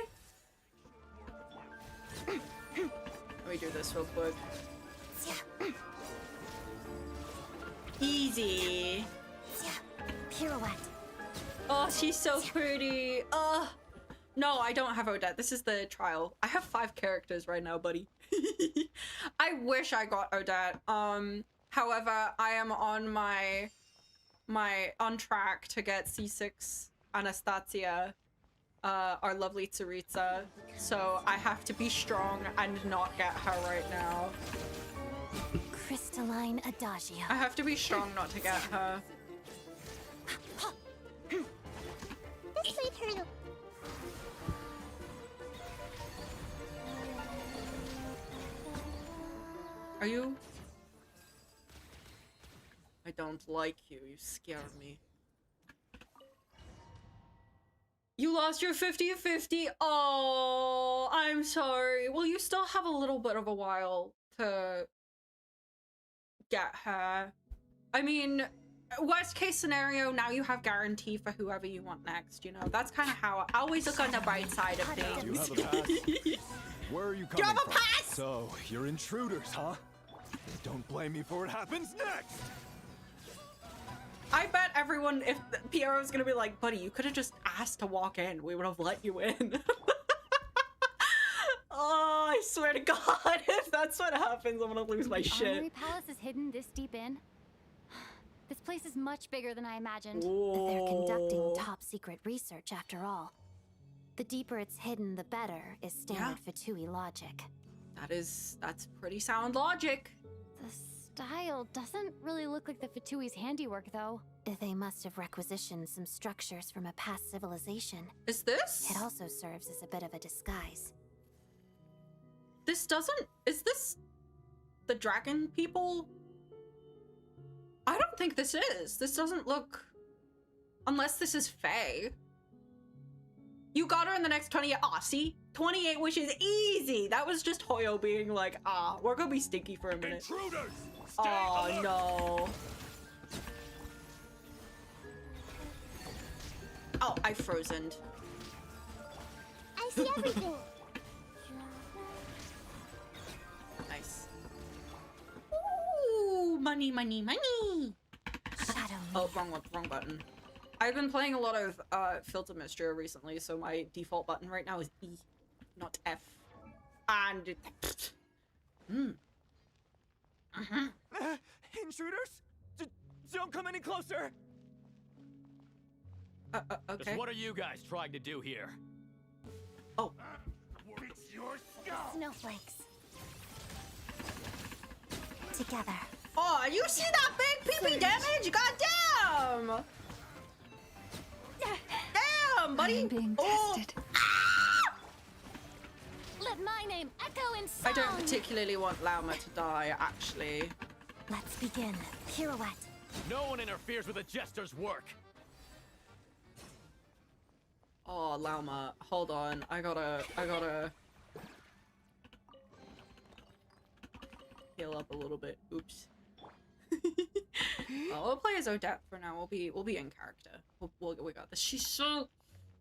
everything.
Let me do this real quick. Easy.
Pirouette.
Oh, she's so pretty. No, I don't have Odette. This is the trial. I have 5 characters right now, buddy. I wish I got Odette. However, I am on on track to get C6 Anastasia, our lovely Tsaritsa. So I have to be strong and not get her right now.
Crystalline Adagio.
I have to be strong not to get her.
This way, turtle.
Are you? I don't like you. You scare me. You lost your 50-50. Oh, I'm sorry. Well, you still have a little bit of a while to get her. I mean, worst case scenario, now you have guarantee for whoever you want next, you know? That's kind of how I always look on the bright side of things.
You have a pass? Where are you coming
You have a
from?
pass?
So, you're intruders, huh? Don't blame me for what happens next!
I bet everyone, if Piero's gonna be like, buddy, you could have just asked to walk in. We would have let you in. Oh, I swear to God, if that's what happens, I'm gonna lose my
The
shit.
Armory Palace is hidden this deep in. This place is much bigger than I imagined.
They're conducting
Oh.
top secret research after all. The deeper it's hidden, the better, is standard Fatui logic.
That's pretty sound logic.
The style doesn't really look like the Fatui's handiwork, though.
They must have requisitioned some structures from a past civilization.
Is this?
It also serves as a bit of a disguise.
This doesn't... Is this the dragon people? I don't think this is. This doesn't look... Unless this is Faye. You got her in the next 20... Aw, see? 28 wishes easy. That was just Hoyo being like, we're gonna be stinky for a minute.
Intruders!
Oh, no. Oh, I frozened.
I see everything.
Nice. Ooh, money, money, money.
Shadow.
Oh, wrong button. I've been playing a lot of Filter Mystria recently, so my default button right now is E, not F. And
Intruders? Don't come any closer!
okay.
Just what are you guys trying to do here?
Oh.
It's your skull!
Snowflakes. Together.
Oh, you see that big PP damage? Goddamn! Damn, buddy!
I'm being
Oh.
tested.
Let my name echo in song!
I don't particularly want Lauma to die, actually.
Let's begin. Pirouette.
No one interferes with a jester's work.
Oh, Lauma, hold on. I gotta heal up a little bit. Oops. We'll play as Odette for now. We'll be in character. We got this. She's so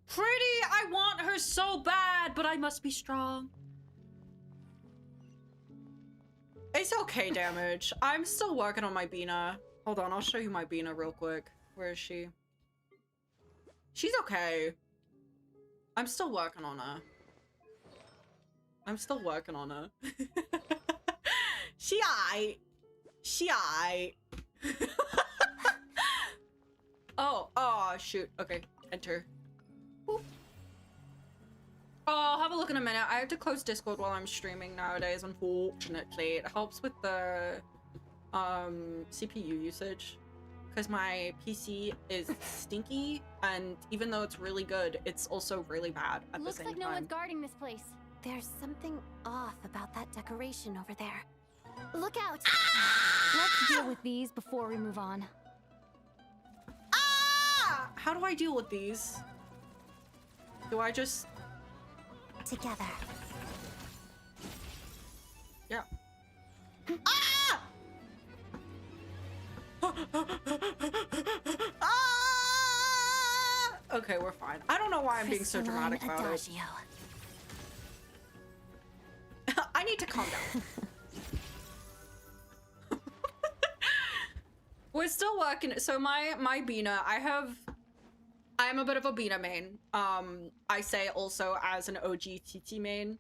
pretty. I want her so bad, but I must be strong. It's okay, damage. I'm still working on my Bina. Hold on, I'll show you my Bina real quick. Where is she? She's okay. I'm still working on her. She aight. Oh, shoot. Okay, enter. Boop. Oh, I'll have a look in a minute. I have to close Discord while I'm streaming nowadays, unfortunately. It helps with the CPU usage. because my PC is stinky, and even though it's really good, it's also really bad at the same time.
Looks like no one's guarding this place.
There's something off about that decoration over there. Look out!
Let's deal with these before we move on.
Ah! How do I deal with these? Do I just...
Together.
Yeah. Ah! Ah! Okay, we're fine. I don't know why I'm being so dramatic about
adagio.
it. I need to calm down. We're still working. So my Bina, I'm a bit of a Bina main. I say also as an OG TT main,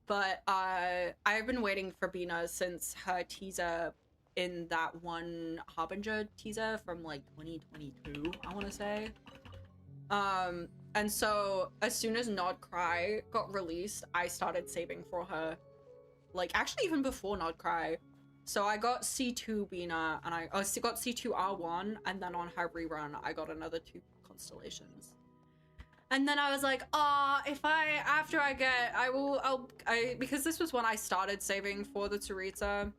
but I've been waiting for Bina since her teaser in that one Harbinger teaser from like 2022, I want to say. And so as soon as Nod Cry got released, I started saving for her. Like actually even before Nod Cry. So I got C2 Bina and I got C2 R1, and then on her rerun I got another 2 constellations. And then I was like, because this was when I started saving for the Tsaritsa.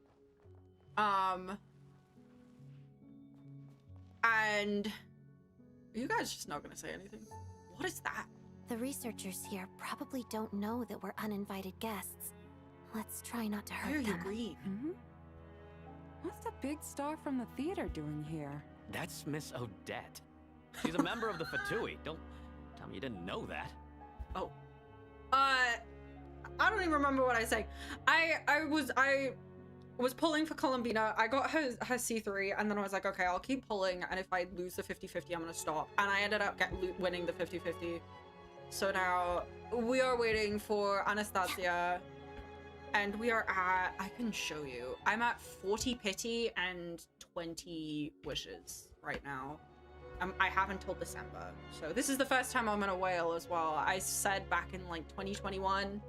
And are you guys just not gonna say anything? What is that?
The researchers here probably don't know that we're uninvited guests. Let's try not to hurt
Why are you
them.
green?
What's the big star from the theater doing here?
That's Miss Odette. She's a member of the Fatui. Don't tell me you didn't know that.
Oh. I don't even remember what I said. I was pulling for Columbina. I got her C3, and then I was like, okay, I'll keep pulling, and if I lose the 50-50, I'm gonna stop. And I ended up winning the 50-50. So now we are waiting for Anastasia. And we are at, I can show you. I'm at 40 pity and 20 wishes right now. I have until December. So this is the first time I'm in a whale as well. I said back in like 2021.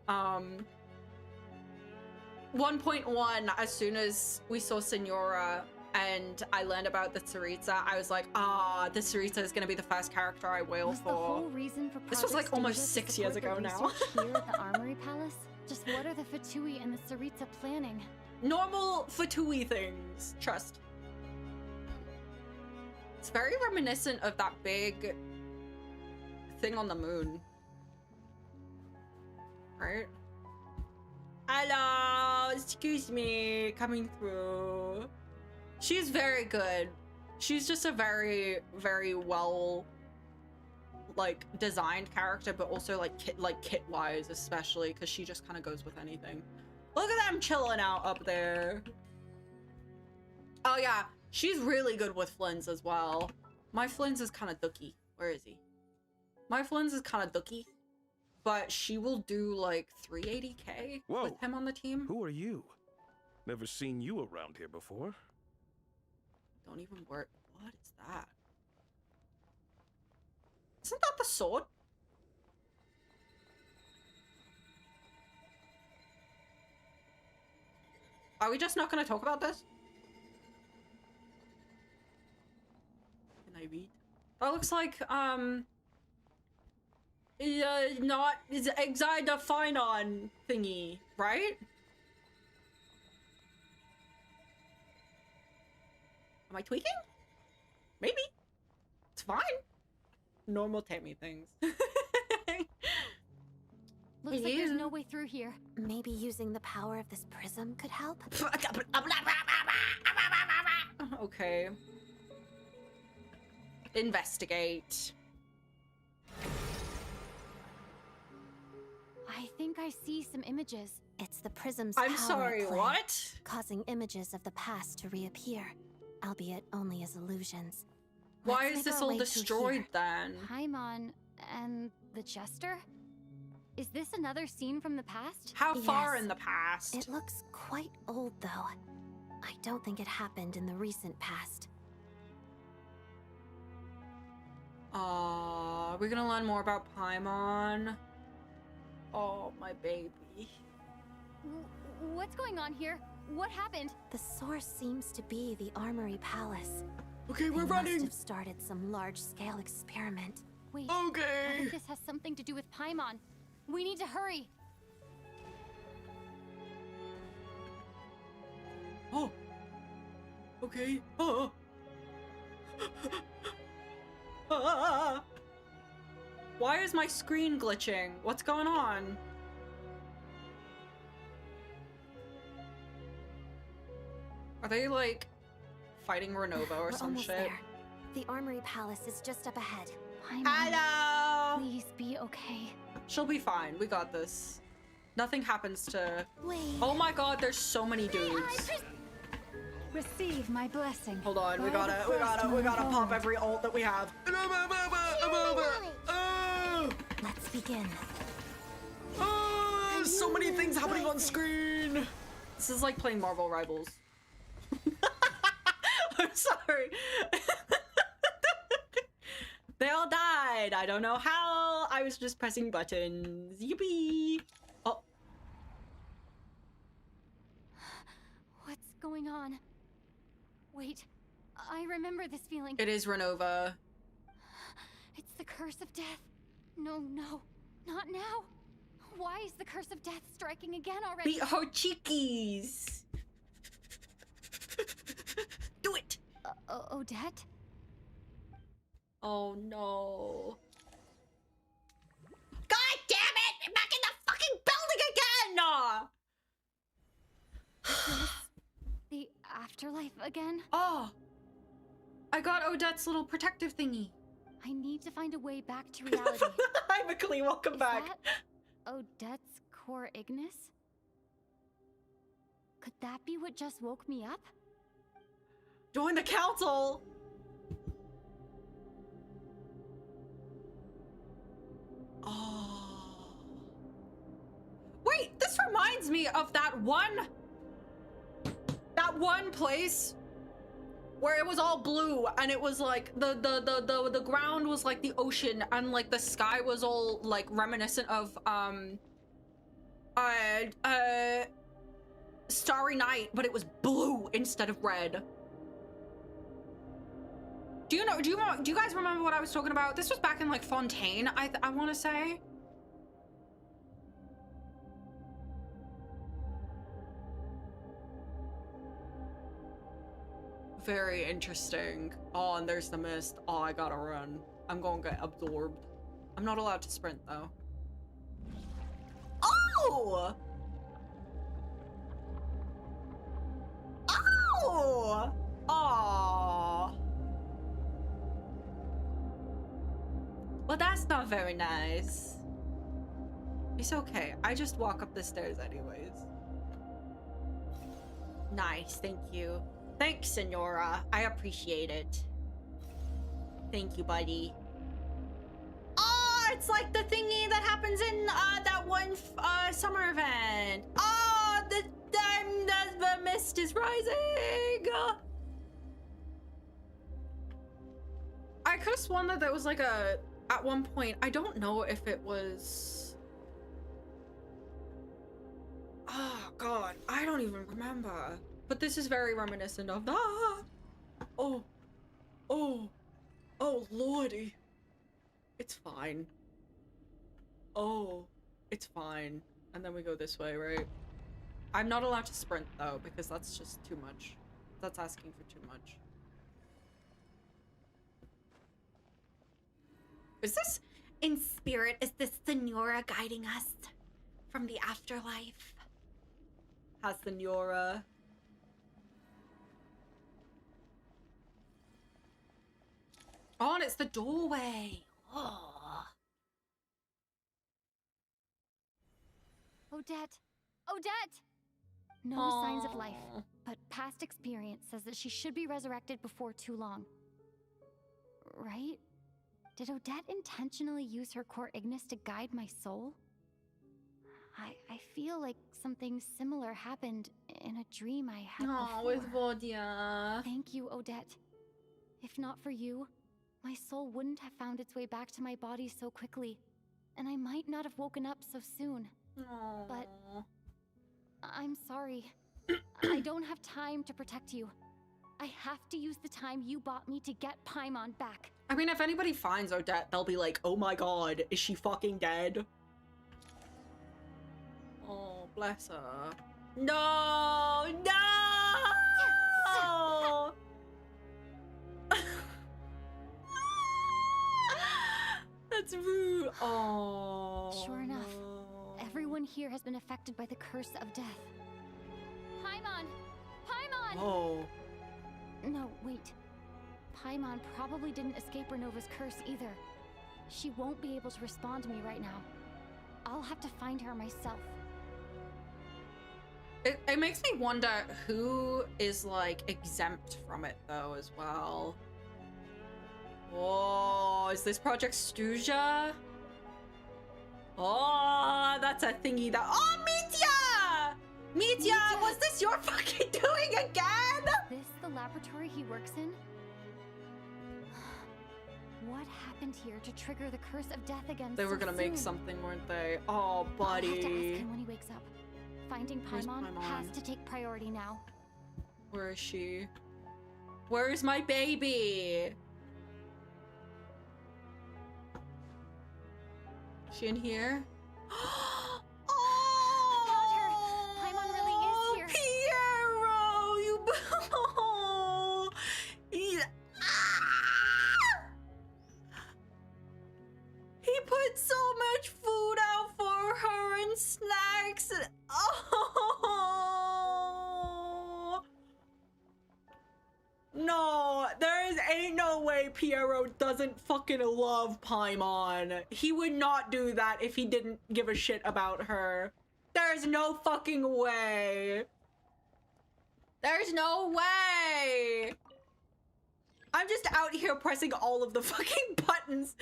1.1, as soon as we saw Senora and I learned about the Tsaritsa, I was like, the Tsaritsa is gonna be the first character I whale
Was
for.
the whole reason for
This was like
Project
almost
Stasia to
6 years
support
ago
the
now.
research here at the Armory Palace? Just what are the Fatui and the Tsaritsa planning?
Normal Fatui things, trust. It's very reminiscent of that big thing on the moon. Right? Hello, excuse me, coming through. She's very good. She's just a very, very well like designed character, but also like kit wise, especially because she just kind of goes with anything. Look at them chilling out up there. Oh yeah, she's really good with Flins as well. My Flins is kind of dookie. Where is he? My Flins is kind of dookie, but she will do like 380k with him on the team.
Who are you? Never seen you around here before.
Don't even worry. What is that? Isn't that the sword? Are we just not going to talk about this? Can I read? That looks like, not is Exida Finon thingy, right? Am I tweaking? Maybe. It's fine. Normal Tammy things.
Looks like there's no way through here.
Maybe using the power of this prism could help?
Okay. Investigate.
I think I see some images.
It's the prism's
I'm
power
sorry,
at play,
what?
causing images of the past to reappear, albeit only as illusions.
Why
Let's
is
make
this
our
all
way through
destroyed
here.
then?
Paimon and the Jester? Is this another scene from the past?
How far
Yes.
in the past?
It looks quite old, though. I don't think it happened in the recent past.
We're gonna learn more about Paimon. Oh, my baby.
What's going on here? What happened?
The source seems to be the Armory Palace.
Okay, we're
They
running.
must have started some large-scale experiment.
Wait. I
Okay.
think this has something to do with Paimon. We need to hurry.
Oh. Okay. Oh. Ah. Why is my screen glitching? What's going on? Are they like fighting Renova or
We're
some
almost
shit?
there. The Armory Palace is just up ahead.
Paimon,
Hello!
please be okay.
She'll be fine. We got this. Nothing happens to...
Wait.
Oh my god, there's so many dudes.
Receive my blessing.
Hold on, we
By the
gotta
first
pop
moment.
every ult that we have.
Let's begin.
So many things happening on screen. This is like playing Marvel Rivals. I'm sorry. They all died. I don't know how. I was just pressing buttons. Yippee. Oh.
What's going on? Wait, I remember this feeling.
It is Renova.
It's the curse of death. No, not now. Why is the curse of death striking again already?
Beat her cheekies. Do it.
Odette?
Oh no. God damn it! I'm back in the fucking building again!
The afterlife again?
Oh. I got Odette's little protective thingy.
I need to find a way back to reality.
Hi, McLean. Welcome back.
That Odette's core Ignis? Could that be what just woke me up?
Join the council. Oh. Wait, this reminds me of that one place where it was all blue and it was like the ground was like the ocean and like the sky was all like reminiscent of Starry Night, but it was blue instead of red. Do you guys remember what I was talking about? This was back in like Fontaine, I want to say. Very interesting. Oh, and there's the mist. Oh, I gotta run. I'm gonna get absorbed. I'm not allowed to sprint though. Oh! Oh! Aww. Well, that's not very nice. It's okay. I just walk up the stairs anyways. Nice, thank you. Thanks, Senora. I appreciate it. Thank you, buddy. Oh, it's like the thingy that happens in that one summer event. Oh, the mist is rising. I could have sworn that there was like a, at one point, I don't know if it was, oh god, I don't even remember. But this is very reminiscent of that. Oh lordy. It's fine. Oh, it's fine. And then we go this way, right? I'm not allowed to sprint though, because that's just too much. That's asking for too much. Is this in spirit? Is this Senora guiding us from the afterlife? Has Senora... Oh, and it's the doorway. Oh.
Odette! Odette! No signs of life, but past experience says that she should be resurrected before too long. Right? Did Odette intentionally use her core Ignis to guide my soul? I feel like something similar happened in a dream I had before.
With Vodia.
Thank you, Odette. If not for you, my soul wouldn't have found its way back to my body so quickly, and I might not have woken up so soon.
Aww.
But I'm sorry. I don't have time to protect you. I have to use the time you bought me to get Paimon back.
I mean, if anybody finds Odette, they'll be like, oh my god, is she fucking dead? Oh, bless her. No! No! That's rude. Oh.
Sure enough, everyone here has been affected by the curse of death. Paimon! Paimon!
Oh.
No, wait. Paimon probably didn't escape Renova's curse either. She won't be able to respond to me right now. I'll have to find her myself.
It makes me wonder who is, like, exempt from it, though, as well. Oh, is this Project Stuja? Oh, that's a thingy that— oh, Mitya! Mitya, was this your fucking doing again?
Is this the laboratory he works in? What happened here to trigger the curse of death again?
They were gonna make
soon?
something, weren't they? Oh, buddy.
I'll have to ask him when he wakes up. Finding Paimon has to take priority now.
Where is she? Where is my baby? Is she in here?
Oh! Paimon really is here.
Piero, you— He put so much food out for her and snacks. Oh no, ain't no way Piero doesn't fucking love Paimon. He would not do that if he didn't give a shit about her. There's no fucking way. There's no way. I'm just out here pressing all of the fucking buttons.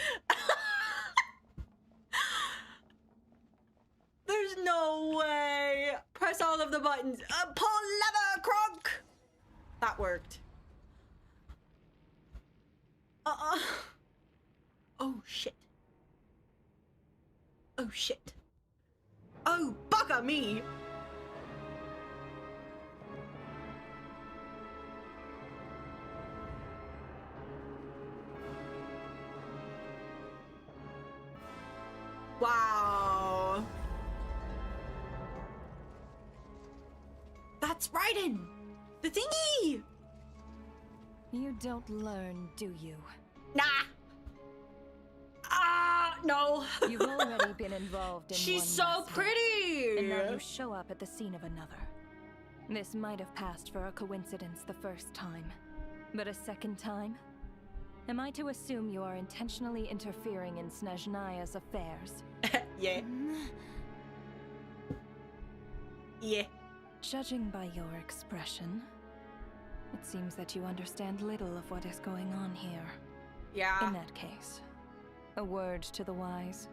There's no way. Press all of the buttons. Pull lever, Kronk. That worked. Oh shit. Oh shit. Oh, bugger me. Wow. That's Raiden! The thingy!
You don't learn, do you?
Nah! No.
You've already been involved in
She's
one
so
massacre,
pretty!
and now you show up at the scene of another. This might have passed for a coincidence the first time, but a second time? Am I to assume you are intentionally interfering in Snezhnaya's affairs?
Yeah. Yeah.
Judging by your expression, it seems that you understand little of what is going on here.
Yeah.
In that case, a word to the wise.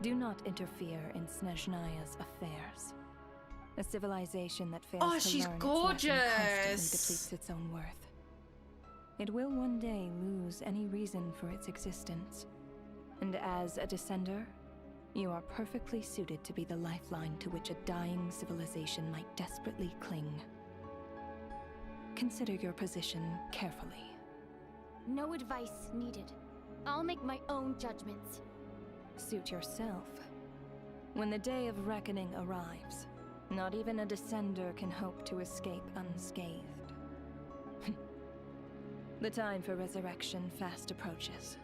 Do not interfere in Snezhnaya's affairs. A civilization that fails to
she's
learn its
gorgeous.
lesson constantly depletes its own worth. It will one day lose any reason for its existence. And as a descender, you are perfectly suited to be the lifeline to which a dying civilization might desperately cling. Consider your position carefully.
No advice needed. I'll make my own judgments.
Suit yourself. When the day of reckoning arrives, not even a descender can hope to escape unscathed. The time for resurrection fast approaches.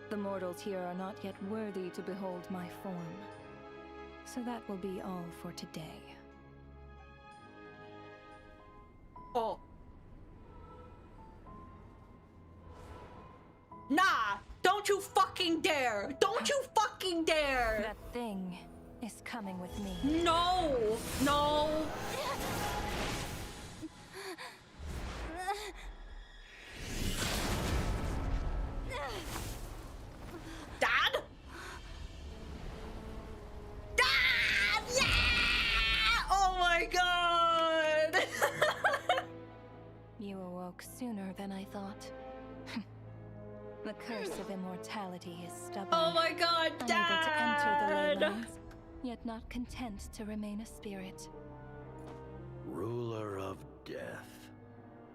The mortals here are not yet worthy to behold my form. So that will be all for today.
Oh. Nah! Don't you fucking dare! Don't you fucking dare!
That thing is coming with me.
No! No! Dad? Dad! Yeah! Oh my god!
You awoke sooner than I thought. The curse of immortality is stubborn.
Oh my god, Dad!
Unable to enter the ley lines, yet not content to remain a spirit.
Ruler of death.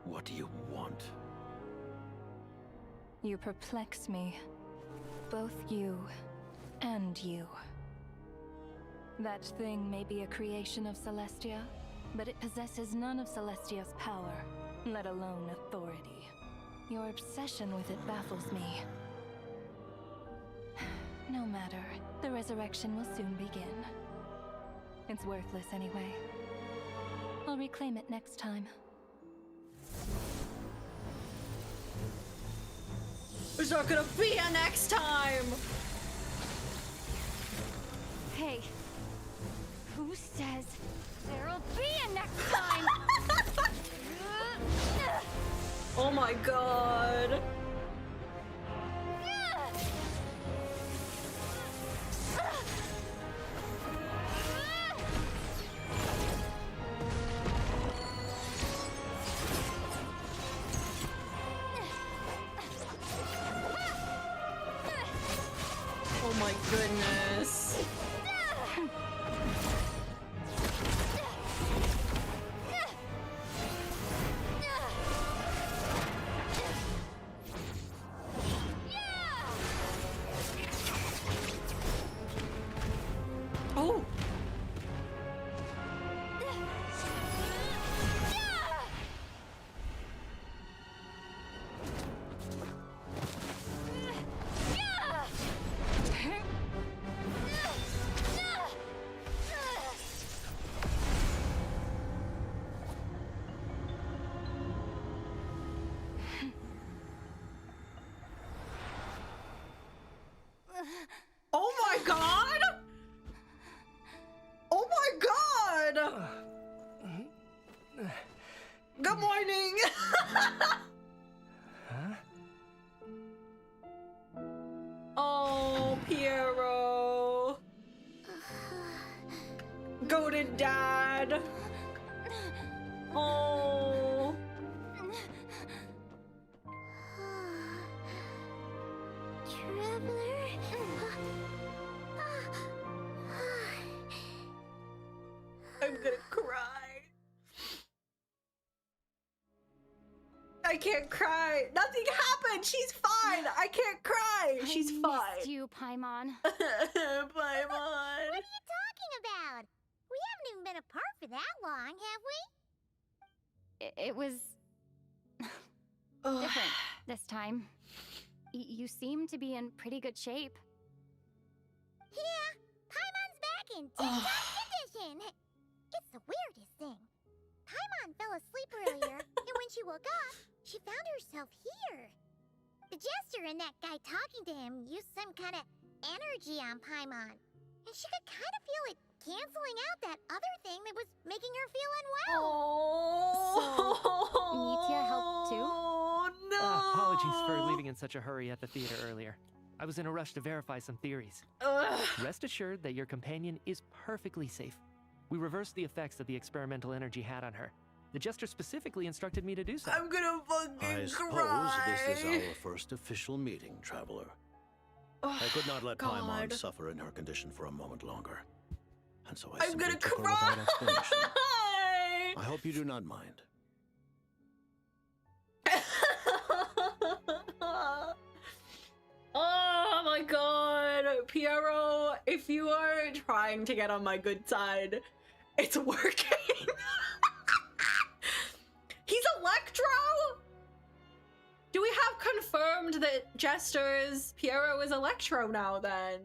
What do you want?
You perplex me. Both you and you. That thing may be a creation of Celestia, but it possesses none of Celestia's power, let alone authority. Your obsession with it baffles me. No matter, the resurrection will soon begin. It's worthless anyway. I'll reclaim it next time.
There's not gonna be a next time!
Hey, who says there'll be a next time?
Oh my god. Oh my goodness. Oh. Oh my god! Oh my god! Good morning!
Huh?
Oh, Piero. Goated dad. Oh.
Traveler?
I'm gonna cry. I can't cry. Nothing happened. She's fine. I can't cry. She's
I
fine.
missed you, Paimon.
Paimon.
What are you talking about? We haven't even been apart for that long, have we?
It was different this time. You seem to be in pretty good shape.
Yeah, Paimon's back in tip-top condition. It's the weirdest thing. Paimon fell asleep earlier, and when she woke up, she found herself here. The jester and that guy talking to him used some kind of energy on Paimon, and she could kind of feel it canceling out that other thing that was making her feel unwell.
Oh.
Needs your help too?
No.
Apologies for leaving in such a hurry at the theater earlier. I was in a rush to verify some theories. Rest assured that your companion is perfectly safe. We reversed the effects that the experimental energy had on her. The jester specifically instructed me to do so.
I'm gonna fucking
I suppose
cry.
this is our first official meeting, Traveler. I could not let Paimon suffer in her condition for a moment longer. And so I simply took her without explanation. I hope you do not mind.
Oh my god, Piero, if you are trying to get on my good side, it's working. He's Electro? Do we have confirmed that Jester's Piero is Electro now then?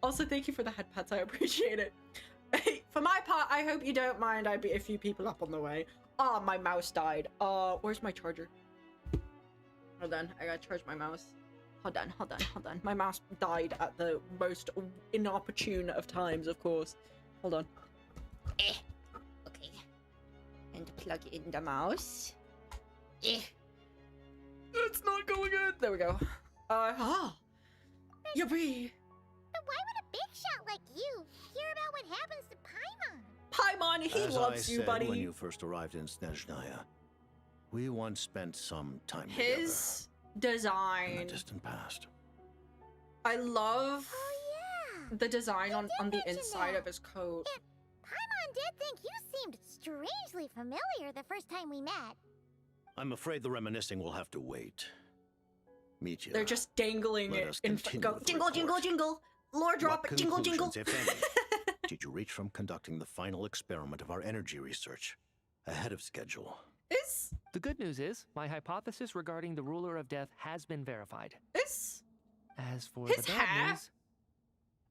Also, thank you for the head pats, I appreciate it. For my part, I hope you don't mind I beat a few people up on the way. Oh, my mouse died. Where's my charger? Hold on, I gotta charge my mouse. Hold on. My mouse died at the most inopportune of times, of course. Hold on. Okay. And plug in the mouse. It's not going in. There we go. Yippee.
But why would a big shot like you hear about what happens to Paimon?
Paimon, he loves you, buddy.
When you first arrived in Snezhnaya, we once spent some time
His
together
design.
in the distant past.
I love the design on the
mention
inside
that.
of his coat.
Paimon did think you seemed strangely familiar the first time we met.
I'm afraid the reminiscing will have to wait. Meet you.
They're just dangling
Let
it
us
in
continue
go
with the
jingle, jingle,
report.
jingle. Lore drop
What
it, jingle, jingle.
conclusions, if any, did you reach from conducting the final experiment of our energy research ahead of schedule?
The good news is, my hypothesis regarding the ruler of death has been verified. As for
his
the bad
hair
news,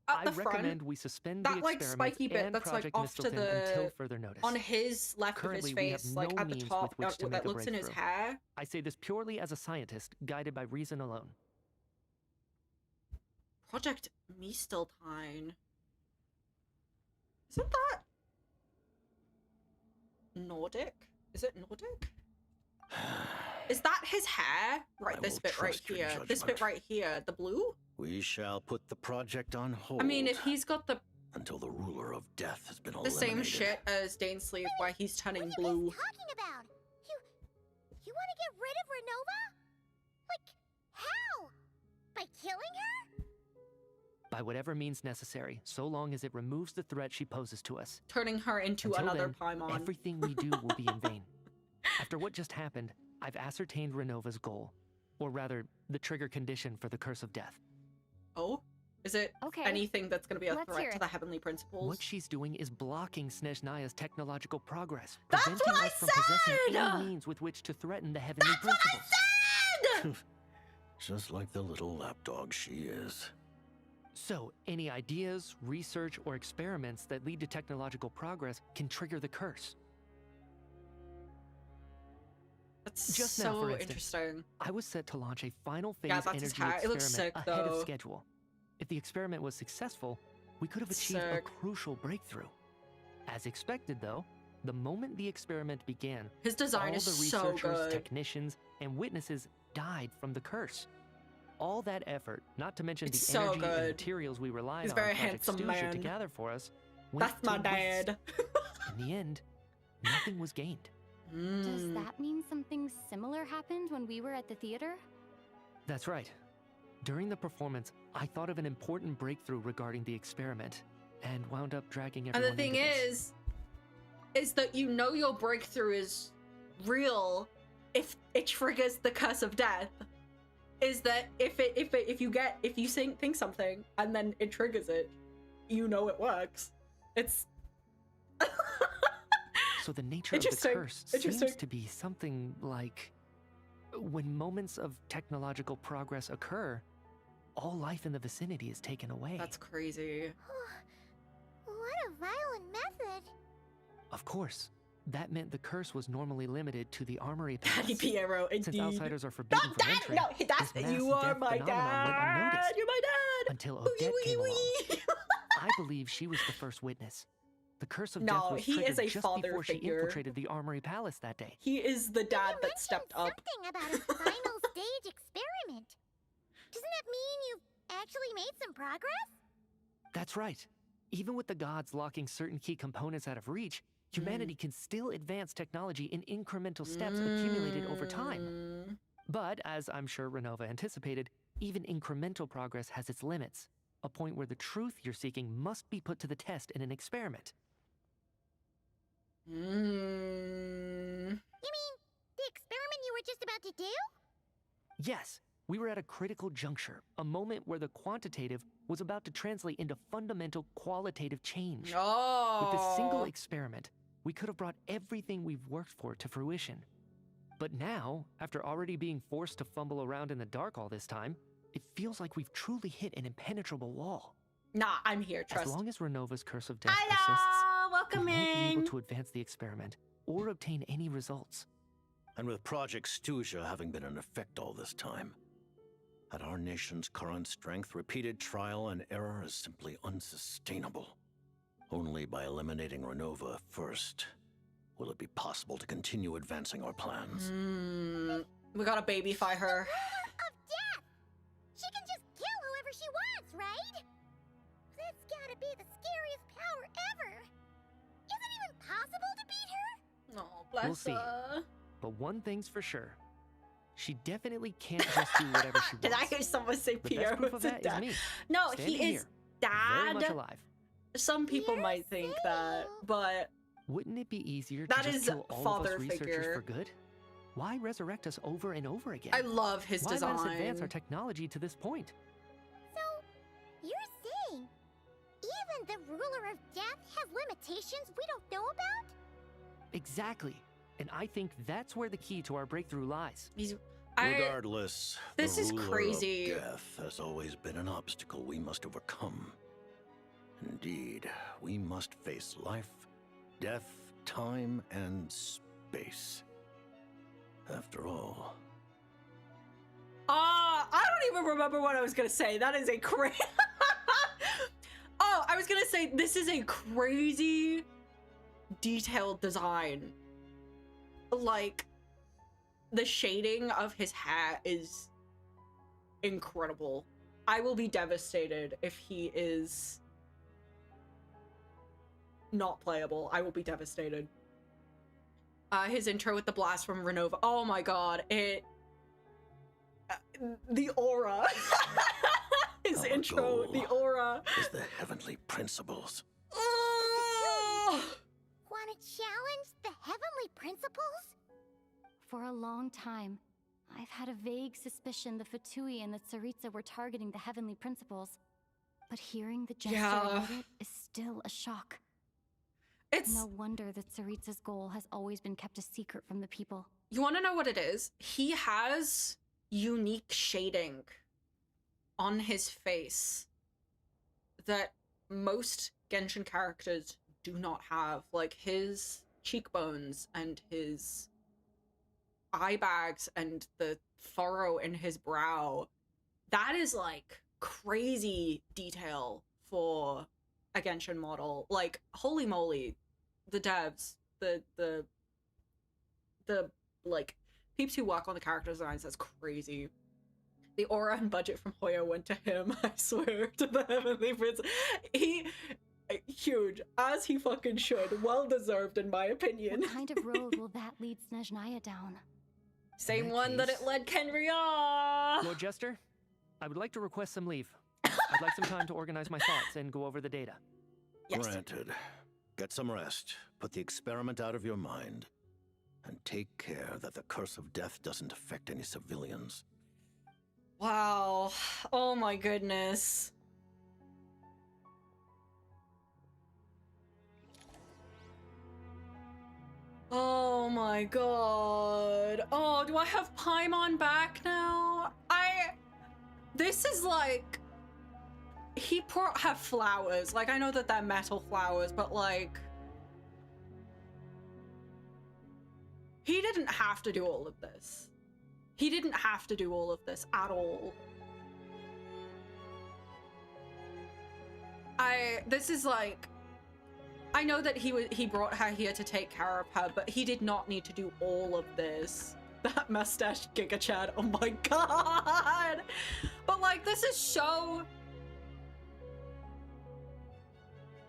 at
I
the front,
recommend we suspend
that
the
like
experiment
spiky bit
and
that's
Project
like off to
Mistletoe until
the
further notice.
on his left
Currently,
of
we
his
have
face,
no
like at the
means
top,
with which to
that
make a
looks in his
breakthrough.
hair.
I say this purely as a scientist, guided by reason alone.
Project Misteltine. Isn't that Nordic? Is it Nordic? Is that his hair? Right, this bit right here. This bit right here. The blue?
We shall put the project on hold.
I mean, if he's got the
until the ruler of death has been
the
eliminated.
same shit as Dane's sleeve, why he's turning blue.
What are you talking about? You want to get rid of Renova? Like, how? By killing her?
By whatever means necessary, so long as it removes the threat she poses to us.
Turning her into
Until
another
then,
Paimon.
everything we do will be in vain. After what just happened, I've ascertained Renova's goal. Or rather, the trigger condition for the Curse of Death.
Oh? Is it anything that's going to be a threat to the Heavenly Principles?
What she's doing is blocking Snezhnaya's technological progress,
That's
preventing
what I
us from possessing
said!
any means with which to threaten the Heavenly
That's what I
Principles.
said!
Just like the little lapdog she is.
So, any ideas, research, or experiments that lead to technological progress can trigger the curse.
That's
Just
so
now, for instance,
interesting.
I was set to launch a final phase
Yeah, that's his
energy
hat. It
experiment
looks sick,
ahead
though.
of schedule. If the experiment was successful, we could have achieved a
Sick.
crucial breakthrough. As expected, though, the moment the experiment began,
His design
all
is
the
so
researchers,
good.
technicians, and witnesses died from the curse. All that effort, not to mention
It's
the
so
energy and
good.
materials we relied
He's
on
very
Project
handsome
Stooja to
man.
gather for us, went
That's my
to waste.
dad.
In the end, nothing was gained.
Does that mean something similar happened when we were at the theater?
That's right. During the performance, I thought of an important breakthrough regarding the experiment, and wound up dragging
And
everyone
the thing
into this.
is that you know your breakthrough is real if it triggers the curse of death. Is that if you think something and then it triggers it, you know it works. It's
So the nature of the
Interesting.
curse
Interesting.
seems to be something like when moments of technological progress occur, all life in the vicinity is taken away.
That's crazy.
What a violent method.
Of course, that meant the curse was normally limited to the armory
Daddy
palace.
Piero,
Since
indeed.
outsiders are forbidden from entry,
No, that's
this mass
you are
death
my
phenomenon went
dad.
unnoticed
You're my dad.
until
Wee,
Odette
wee,
came along.
wee.
I believe she was the first witness. The curse of
No,
death was
he
triggered
is a
just
father
before she
figure.
infiltrated the armory palace that day.
He is the dad that stepped up.
Something about a final stage experiment. Doesn't that mean you've actually made some progress?
That's right. Even with the gods locking certain key components out of reach, humanity can still advance technology in incremental steps accumulated over time. But, as I'm sure Renova anticipated, even incremental progress has its limits, a point where the truth you're seeking must be put to the test in an experiment.
You mean the experiment you were just about to do?
Yes, we were at a critical juncture, a moment where the quantitative was about to translate into fundamental qualitative change. With this single experiment, we could have brought everything we've worked for to fruition. But now, after already being forced to fumble around in the dark all this time, it feels like we've truly hit an impenetrable wall.
Nah, I'm here, trust.
As long as Renova's curse of death
Hello,
persists,
welcome
we won't be
in.
able to advance the experiment or obtain any results.
And with Project Stooja having been in effect all this time, at our nation's current strength, repeated trial and error is simply unsustainable. Only by eliminating Renova first will it be possible to continue advancing our plans.
We gotta babyfy her.
Of death! She can just kill whoever she wants, right? That's gotta be the scariest power ever. Is it even possible to beat her?
No, bless
We'll see.
her.
But one thing's for sure. She definitely can't just do whatever she wants.
Did I hear someone say
The
Pierre
best proof
was
of
a
that is
dad?
me.
No,
standing
he is
here, very much
dad.
alive.
Some people might think that, but
Wouldn't it be easier
That
to just
is
kill all of
father
us researchers
figure.
for good? Why resurrect us over and over again?
I love his
Why
design.
let us advance our technology to this point?
So, you're saying even the ruler of death has limitations we don't know about?
Exactly. And I think that's where the key to our breakthrough lies.
Regardless,
this
the
is
ruler
crazy.
of death has always been an obstacle we must overcome. Indeed, we must face life, death, time, and space. After all...
I don't even remember what I was gonna say. That is a crazy... Oh, I was gonna say, this is a crazy detailed design. Like, the shading of his hair is incredible. I will be devastated if he is not playable. I will be devastated. His intro with the blast from Renova. Oh my god, the aura. His intro, the aura.
Is the heavenly principles.
Want to challenge the heavenly principles?
For a long time, I've had a vague suspicion the Fatui and the Tsaritsa were targeting the heavenly principles. But hearing the gesture about it is still a shock.
It's
no wonder that Tsaritsa's goal has always been kept a secret from the people.
You want to know what it is? He has unique shading on his face that most Genshin characters do not have. Like his cheekbones and his eye bags and the furrow in his brow. That is like crazy detail for a Genshin model. Like, holy moly, the devs, the like peeps who work on the character designs, that's crazy. The aura and budget from Hoyo went to him, I swear, to the Heavenly Prince. He, huge, as he fucking should. Well deserved, in my opinion.
What kind of road will that lead Snezhnaya down?
Same one that it led Kenrya!
Lord Jester, I would like to request some leave. I'd like some time to organize my thoughts and go over the data.
Yes.
Granted. Get some rest, put the experiment out of your mind, and take care that the curse of death doesn't affect any civilians.
Wow. Oh my goodness. Oh my god. Oh, do I have Paimon back now? This is like... He brought her flowers. Like, I know that they're metal flowers, but like... He didn't have to do all of this. He didn't have to do all of this at all. This is like... I know that he brought her here to take care of her, but he did not need to do all of this. That mustache Giga Chad, oh my god! But like, this is so...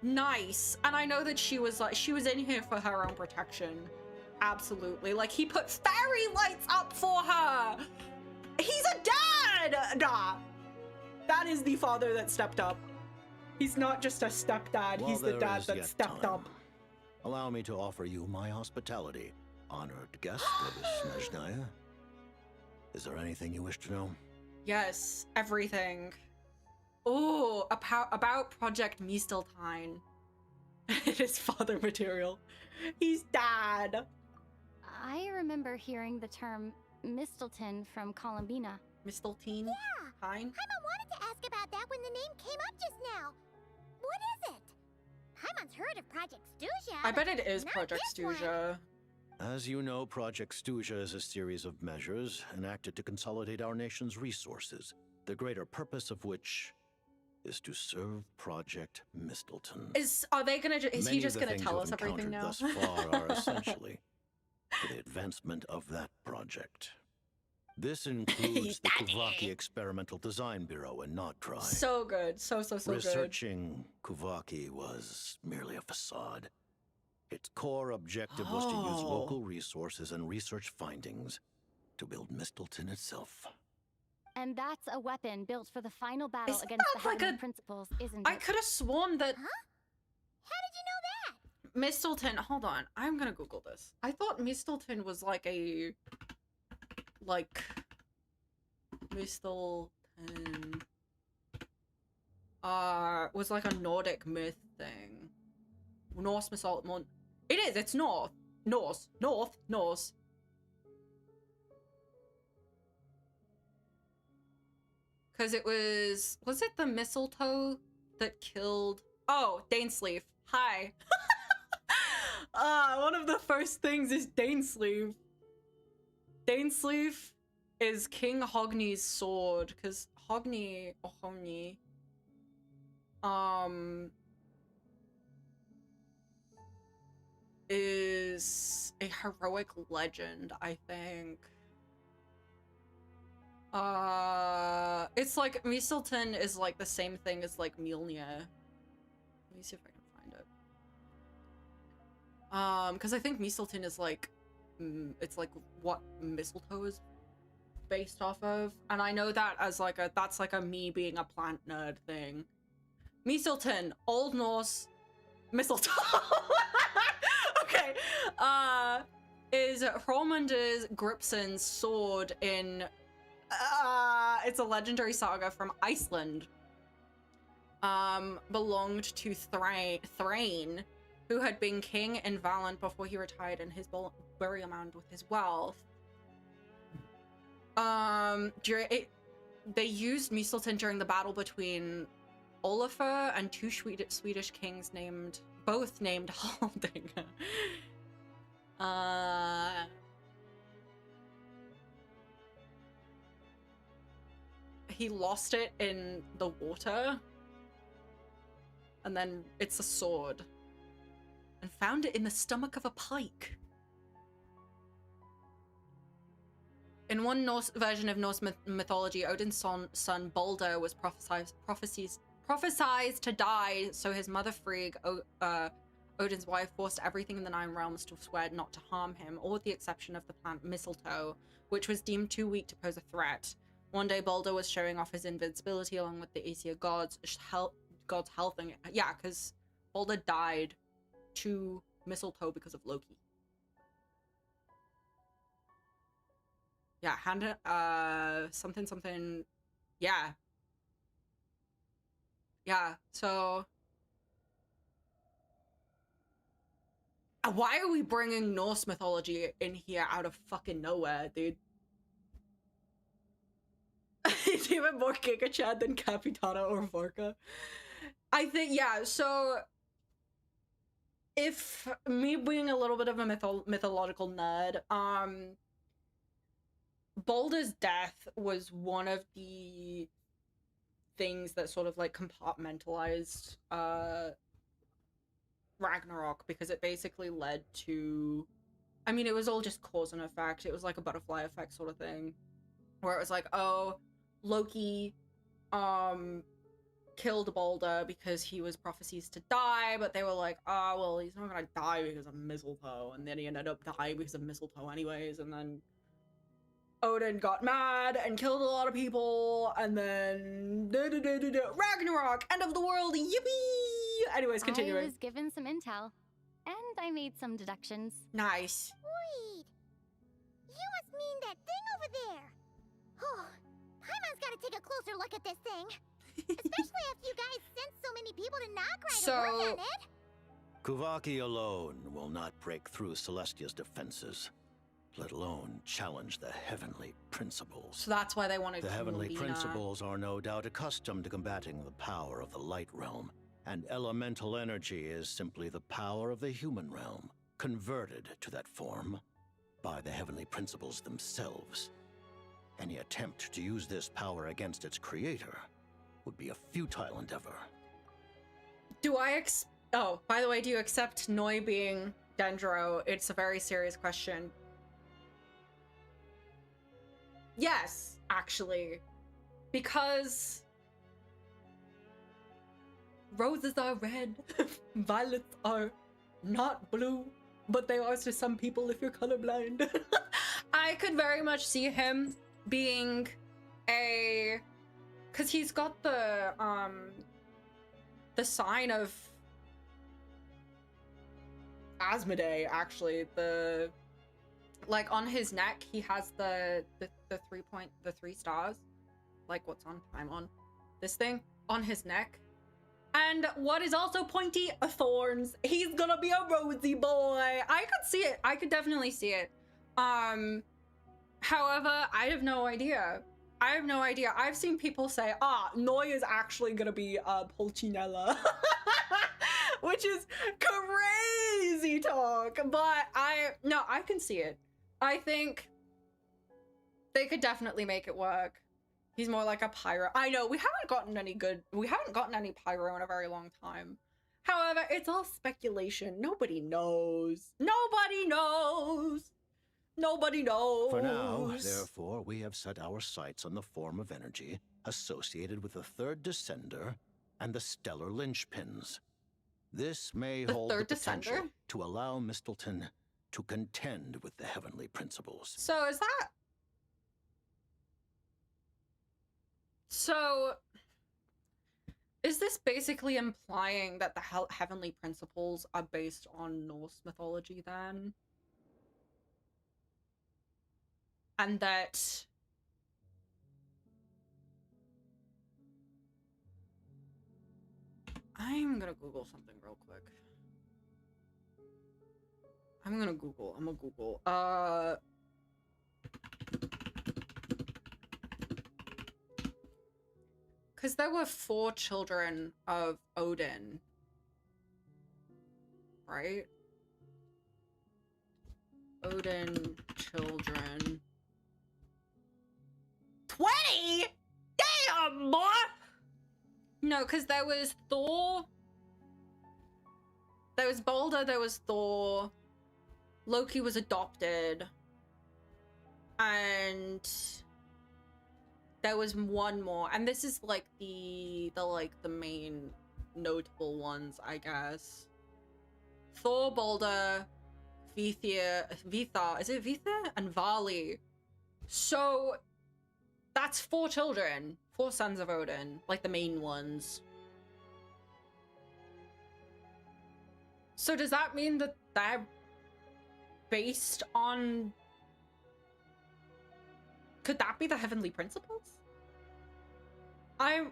nice. And I know that she was in here for her own protection. Absolutely. Like, he put fairy lights up for her! He's a dad! Nah. That is the father that stepped up. He's not just a stepdad, he's the dad that stepped up.
Allow me to offer you my hospitality, honored guest of Snezhnaya. Is there anything you wish to know?
Yes, everything. Oh, about Project Misteltine. It is father material. He's dad.
I remember hearing the term Mistelton from Columbina.
Misteltine?
Yeah.
Fine.
Paimon wanted to ask about that when the name came up just now. What is it? Paimon's heard of Project Stuja.
I bet it is
not
Project
this one.
Stuja.
As you know, Project Stuja is a series of measures enacted to consolidate our nation's resources, the greater purpose of which is to serve Project Mistelton.
Is he just gonna tell us everything now?
Thus far are essentially for the advancement of that project. This includes the Kuvaki Experimental Design Bureau in Notdry.
So good, so good.
Researching Kuvaki was merely a facade. Its core objective was to use local resources and research findings to build Mistelton itself.
And that's a weapon built for the final battle
Isn't
against the
that like
Heavenly
a-
Principles, isn't it?
I could have sworn that
Huh? How did you know that?
Mistelton, hold on, I'm gonna Google this. I thought Mistelton was like a like Mistletoe was like a Nordic myth thing. Norse mythology. It is, it's Norse. Because it was it the mistletoe that killed... Oh, Dainsleif. Hi. One of the first things is Dainsleif. Dainsleif is King Hogni's sword, because Hogni, or Homni, is a heroic legend, I think. It's like Mistletoe is like the same thing as like Mjolnir. Let me see if I can find it. Because I think Mistletoe is like, it's like what mistletoe is based off of, and I know that as like that's like a me being a plant nerd thing. Mistletoe, Old Norse mistletoe. Okay, is Hrolmundur Gripson's sword in it's a legendary saga from Iceland. Belonged to Thrain, who had been king in Valand before he retired in his burial mound with his wealth. They used Mistletoe during the battle between Olafur and two Swedish kings both named Haldinger. He lost it in the water, and then it's a sword, and found it in the stomach of a pike. In one Norse version of Norse mythology, Odin's son Balder was prophesied to die, so his mother Frigg, Odin's wife, forced everything in the Nine Realms to swear not to harm him, all with the exception of the plant mistletoe, which was deemed too weak to pose a threat. One day, Balder was showing off his invincibility along with the Aesir god's health, and yeah, because Balder died to mistletoe because of Loki. Yeah, something, yeah. Yeah, so... Why are we bringing Norse mythology in here out of fucking nowhere, dude? It's even more Giga Chad than Capitana or Vorka. I think, yeah, so... If me being a little bit of a mythological nerd, Balder's death was one of the things that sort of like compartmentalized Ragnarok, because it basically led to, I mean, it was all just cause and effect. It was like a butterfly effect sort of thing, where it was like, oh, Loki killed Balder because he was prophesied to die, but they were like, oh, well, he's not gonna die because of mistletoe, and then he ended up dying because of mistletoe anyways, and then Odin got mad and killed a lot of people, and then Ragnarok, end of the world, yippee! Anyways, continuing.
I was given some intel, and I made some deductions.
Nice.
Wait, you must mean that thing over there. Oh, Paimon's gotta take a closer look at this thing. Especially after you guys sent so many people to Nograi to work on it.
Kuvaki alone will not break through Celestia's defenses, let alone challenge the heavenly principles.
So that's why they wanted
The heavenly
Lina.
Principles are no doubt accustomed to combating the power of the light realm, and elemental energy is simply the power of the human realm, converted to that form by the heavenly principles themselves. Any attempt to use this power against its creator would be a futile endeavor.
Do I oh, by the way, do you accept Noi being Dendro? It's a very serious question. Yes, actually. Because roses are red, violets are not blue, but they are to some people if you're colorblind. I could very much see him being a... Because he's got the sign of Asmodee, actually. like on his neck, he has the 3 stars. Like what's on time on this thing on his neck. And what is also pointy? Thorns. He's gonna be a rosy boy. I could see it. I could definitely see it. However, I have no idea. I have no idea. I've seen people say, Noi is actually gonna be Pulcinella. Which is crazy talk. But I can see it. I think they could definitely make it work. He's more like a pyro. I know, we haven't gotten any pyro in a very long time. However, it's all speculation. Nobody knows. Nobody knows. Nobody knows.
For now, therefore, we have set our sights on the form of energy associated with the third descender and the stellar linchpins. This may hold the potential to allow Mistleton to contend with the heavenly principles.
So is that... So, is this basically implying that the heavenly principles are based on Norse mythology then? And that... I'm gonna Google something real quick. I'm gonna Google. Because there were 4 children of Odin, right? Odin children. 20? Damn, boy! No, because there was Thor. There was Balder, there was Thor. Loki was adopted. And... there was one more, and this is like the main notable ones, I guess. Thor, Balder, Vithir, is it Vithir? And Vali. So that's 4 children, 4 sons of Odin, like the main ones. So does that mean that they're based on... Could that be the heavenly principles?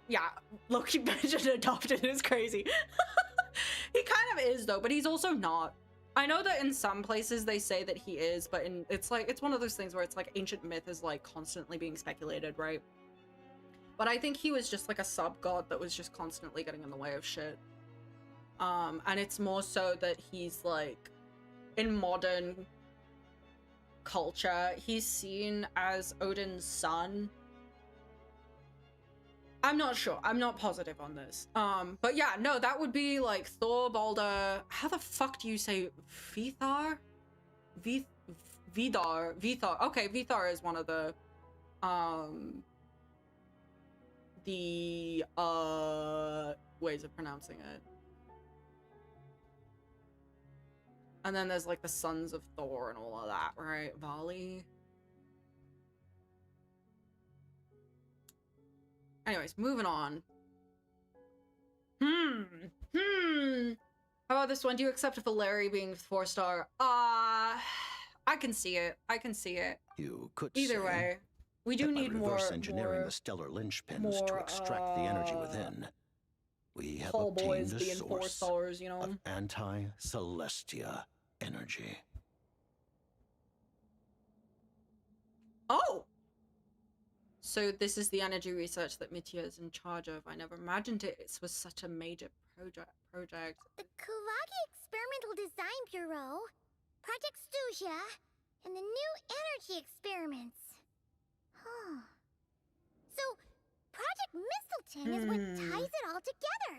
Yeah, Loki mentioned adopted is crazy. He kind of is though, but he's also not. I know that in some places they say that he is, but it's one of those things where it's like ancient myth is like constantly being speculated, right? But I think he was just like a sub-god that was just constantly getting in the way of shit. And it's more so that he's like, in modern culture, he's seen as Odin's son. I'm not sure. I'm not positive on this. But yeah, no, that would be like Thor, Balder. How the fuck do you say Vithar? Vidar. Okay, Vithar is one of the ways of pronouncing it. And then there's like the sons of Thor and all of that, right? Vali. Anyways, moving on. How about this one? Do you accept Valeri being 4-star? I can see it.
You could
either way. We do need more
reverse engineering the stellar linchpins to extract the energy within. We have obtained a source
4 stars, you know?
of anti-Celestia energy.
Oh! So this is the energy research that Mitya is in charge of. I never imagined it was such a major project.
The Kulagi Experimental Design Bureau, Project Studia, and the new energy experiments. Huh. So, Project Mistleton is what ties it all together.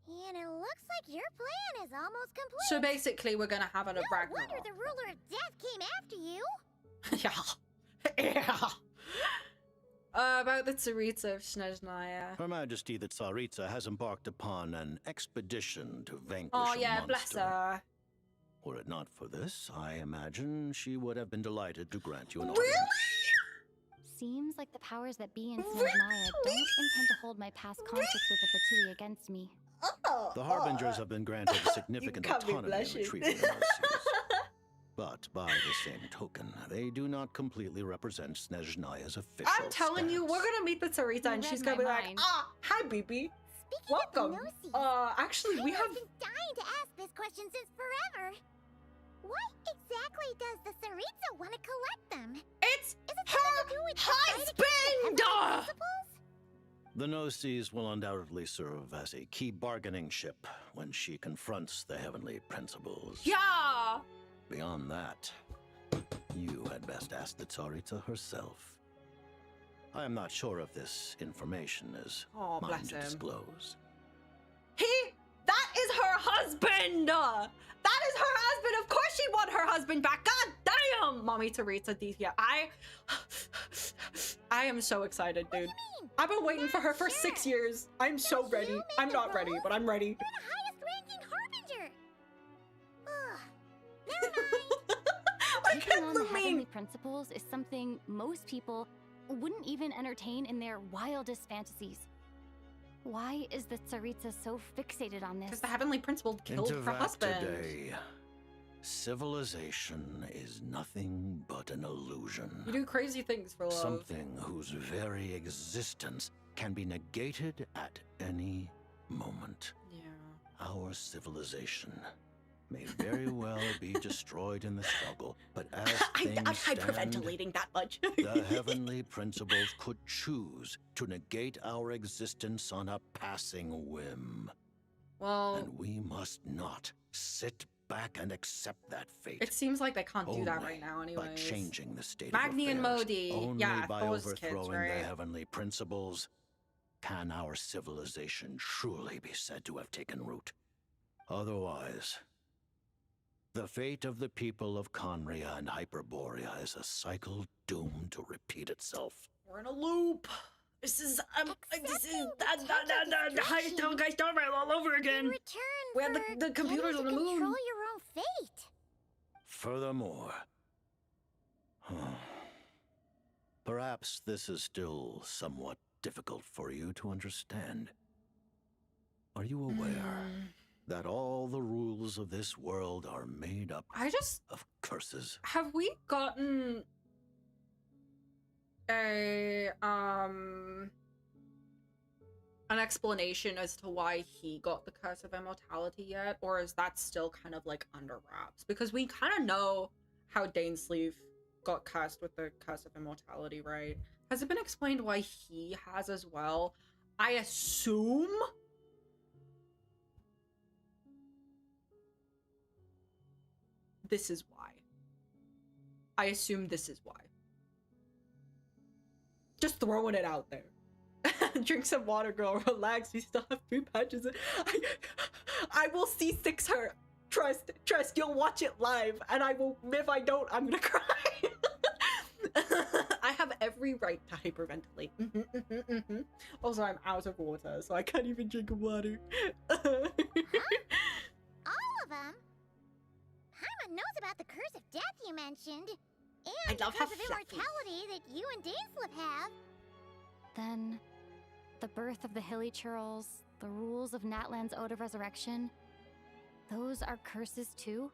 And it looks like your plan is almost complete.
So basically, we're gonna have a Ragnarok.
No wonder the ruler of death came after you.
Yeah. About the Tsaritsa of Snezhnaya.
Her Majesty the Tsaritsa has embarked upon an expedition to vanquish
a
monster.
Bless her.
Were it not for this, I imagine she would have been delighted to grant you an
audience.
Seems like the powers that be in Snezhnaya don't intend to hold my past conflicts with the Fatui against me.
The Harbingers have been granted significant autonomy in retrieving the mercies. But by the same token, they do not completely represent Snezhnaya's official
I'm telling you, we're gonna meet the Tsaritsa and she's gonna be like, hi, BB. Welcome. Actually, we have
been dying to ask this question since forever. What exactly does the Tsaritsa want to collect them?
It's
her
husband!
The Gnosis will undoubtedly serve as a key bargaining chip when she confronts the heavenly principles.
Yeah!
Beyond that, you had best ask the Tsaritsa herself. I am not sure if this information is mine to disclose.
That is her husband! That is her husband! Of course she want her husband back! God damn! Mommy Tsaritsa Dithya. I am so excited, dude. I've been waiting for her for 6 years. I'm so ready. I'm not ready, but I'm ready.
You're the highest ranking harbinger! Ugh. Never mind.
Taking on the heavenly principles is something most people wouldn't even entertain in their wildest fantasies. Why is the Tsaritsa so fixated on this?
Because the heavenly principle killed her husband.
Today, civilization is nothing but an illusion.
You do crazy things for love.
Something whose very existence can be negated at any moment.
Yeah.
Our civilization may very well be destroyed in the struggle, but as things
I'm
stand,
hyperventilating that much.
the heavenly principles could choose to negate our existence on a passing whim.
Well,
and we must not sit back and accept that fate.
It seems like they can't do that
Only
right now anyways.
by changing the state
Magni
of
and
affairs,
Modi,
only
yeah,
by
those
overthrowing
kids, right?
the heavenly principles can our civilization truly be said to have taken root. Otherwise, the fate of the people of Conria and Hyperborea is a cycle doomed to repeat itself.
We're in a loop. This is Hyperborea all over again. We have the computers on the moon.
Control your own fate.
Furthermore, perhaps this is still somewhat difficult for you to understand. Are you aware that all the rules of this world are made up of curses?
Have we gotten an explanation as to why he got the curse of immortality yet, or is that still kind of like under wraps? Because we kind of know how Dainsleif got cursed with the curse of immortality, right? Has it been explained why he has as well? I assume this is why. I assume this is why. Just throwing it out there. Drink some water, girl. Relax. We still have 3 patches. I will C6 her. Trust. You'll watch it live, and I will. If I don't, I'm gonna cry. I have every right to hyperventilate. Also, I'm out of water, so I can't even drink water.
Huh? All of them? Paimon knows about the curse of death you mentioned, and the curse of immortality that you and Dainsleif have.
Then, the birth of the Hilly Churls, the rules of Natlan's Ode of Resurrection, those are curses too?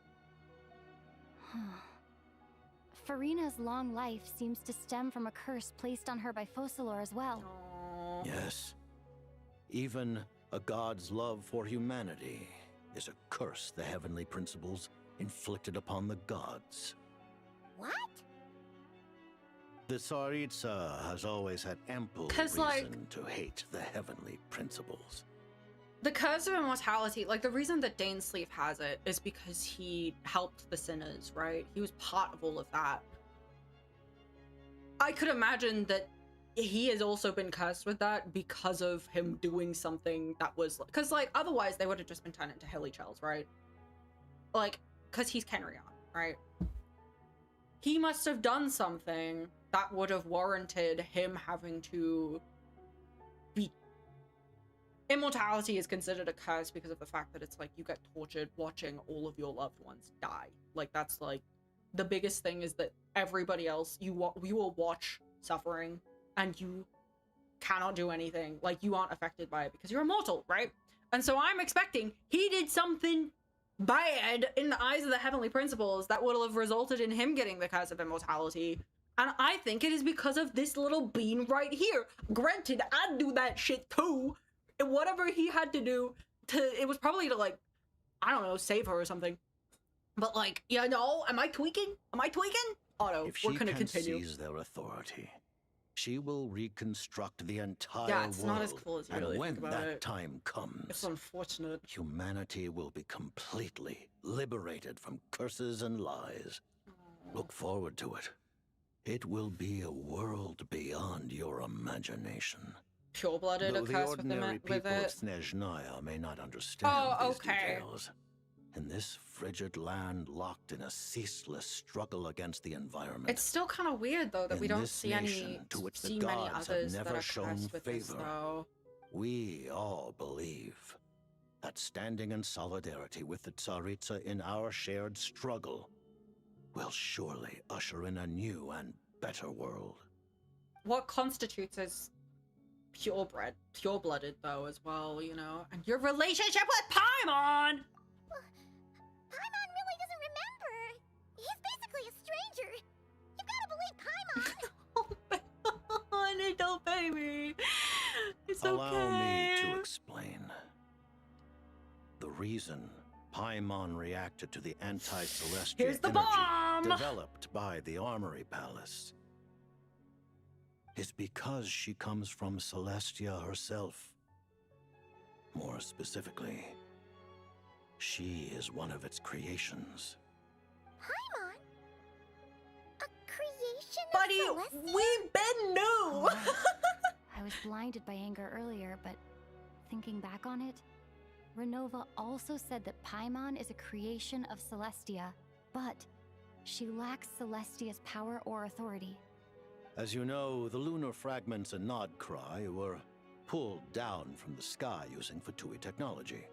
Farina's long life seems to stem from a curse placed on her by Focalor as well.
Yes. Even a god's love for humanity is a curse the heavenly principles inflicted upon the gods.
What?
The Tsaritsa has always had ample reason to hate the heavenly principles.
The curse of immortality, like the reason that Dainsleif has it is because he helped the sinners, right? He was part of all of that. I could imagine that he has also been cursed with that because of him doing something that was, because like otherwise they would have just been turned into Hilly Churls, right? Like, because he's Kenrion, right? He must have done something that would have warranted him having to be. Immortality is considered a curse because of the fact that it's like you get tortured watching all of your loved ones die. Like that's like the biggest thing is that everybody else you will watch suffering and you cannot do anything. Like you aren't affected by it because you're immortal, right? And so I'm expecting he did something bad in the eyes of the Heavenly Principles that would have resulted in him getting the Curse of Immortality. And I think it is because of this little bean right here. Granted, I'd do that shit too. And whatever he had to do it was probably to, like, I don't know, save her or something. But, like, you know, am I tweaking? Am I tweaking? Oh no,
if
we're
she
gonna
can
continue.
seize their authority, she will reconstruct the entire
Yeah, it's
world.
not as cool as you
and
really
when
think about
that
it.
time comes,
It's unfortunate.
humanity will be completely liberated from curses and lies. Look forward to it. It will be a world beyond your imagination.
Pure-blooded,
Though
a
the
curse with,
ordinary
with
people of
it.
Snezhnaya may not understand
Oh,
these
okay.
details. In this frigid land locked in a ceaseless struggle against the environment.
It's still kind of weird though that
In
we don't
this
see
nation, to which the
see many
gods have
others that
never
are
shown
cursed with this
favor.
though.
We all believe that standing in solidarity with the Tsaritsa in our shared struggle will surely usher in a new and better world.
What constitutes as pure-blooded though as well, you know? And your relationship with Paimon!
Paimon really doesn't remember. He's basically a stranger. You've got to believe Paimon.
Oh, little baby. It's
Allow
okay.
me to explain. The reason Paimon reacted to the anti-celestial
Here's the
energy
bomb!
developed by the Armory Palace is because she comes from Celestia herself. More specifically, she is one of its creations.
Paimon? A creation
Buddy,
of Celestia?
we've been new!
I was blinded by anger earlier, but thinking back on it, Renova also said that Paimon is a creation of Celestia, but she lacks Celestia's power or authority.
As you know, the lunar fragments in Nodcry were pulled down from the sky using Fatui technology.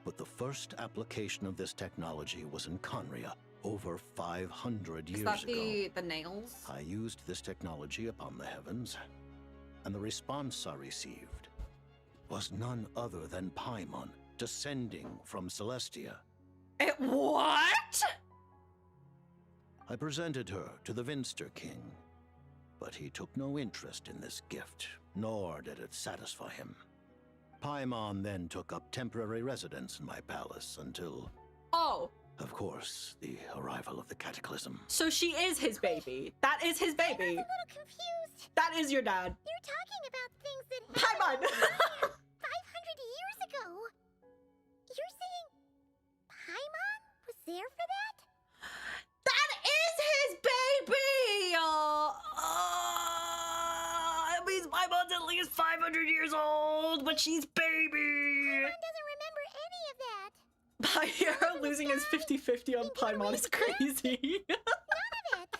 But the first application of this technology was in Conria over 500 years
Is that
ago.
the nails?
I used this technology upon the heavens, and the response I received was none other than Paimon descending from Celestia.
What?
I presented her to the Vinster King, but he took no interest in this gift, nor did it satisfy him. Paimon then took up temporary residence in my palace until,
Oh,
of course, the arrival of the Cataclysm.
so she is his baby. That is his
I was
baby.
a little confused.
That is your dad.
You're talking about things that
Paimon!
happened 500 years ago. You're saying Paimon was there for that?
That is his baby! It means Paimon's at least 500 years old, but she's baby!
Paimon doesn't remember any of that.
Her losing his 50-50 on Paimon is crazy.
None of it.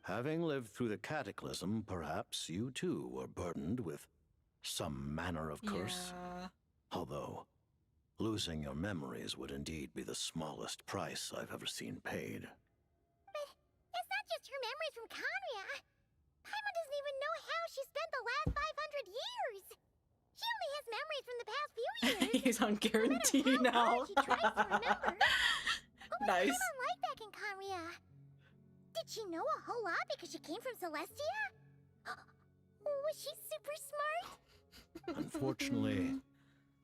Having lived through the Cataclysm, perhaps you too were burdened with some manner of curse.
Yeah.
Although, losing your memories would indeed be the smallest price I've ever seen paid.
But it's not just her memories from Conria. Paimon doesn't even know how she spent the last 500 years. She only has memories from the past few years.
He's on guarantee
No matter how
now.
hard she tries to remember. What was
Nice.
Paimon like back in Conria? Did she know a whole lot because she came from Celestia? Was she super smart?
Unfortunately,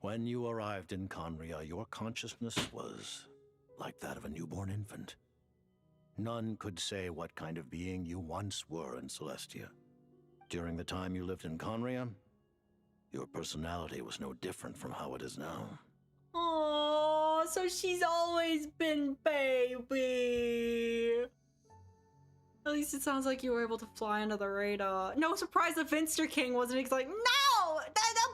when you arrived in Conria, your consciousness was like that of a newborn infant. None could say what kind of being you once were in Celestia. During the time you lived in Conria, your personality was no different from how it is now.
Oh, so she's always been baby. At least it sounds like you were able to fly under the radar. No surprise the Vinster King wasn't. He's like, no, that's a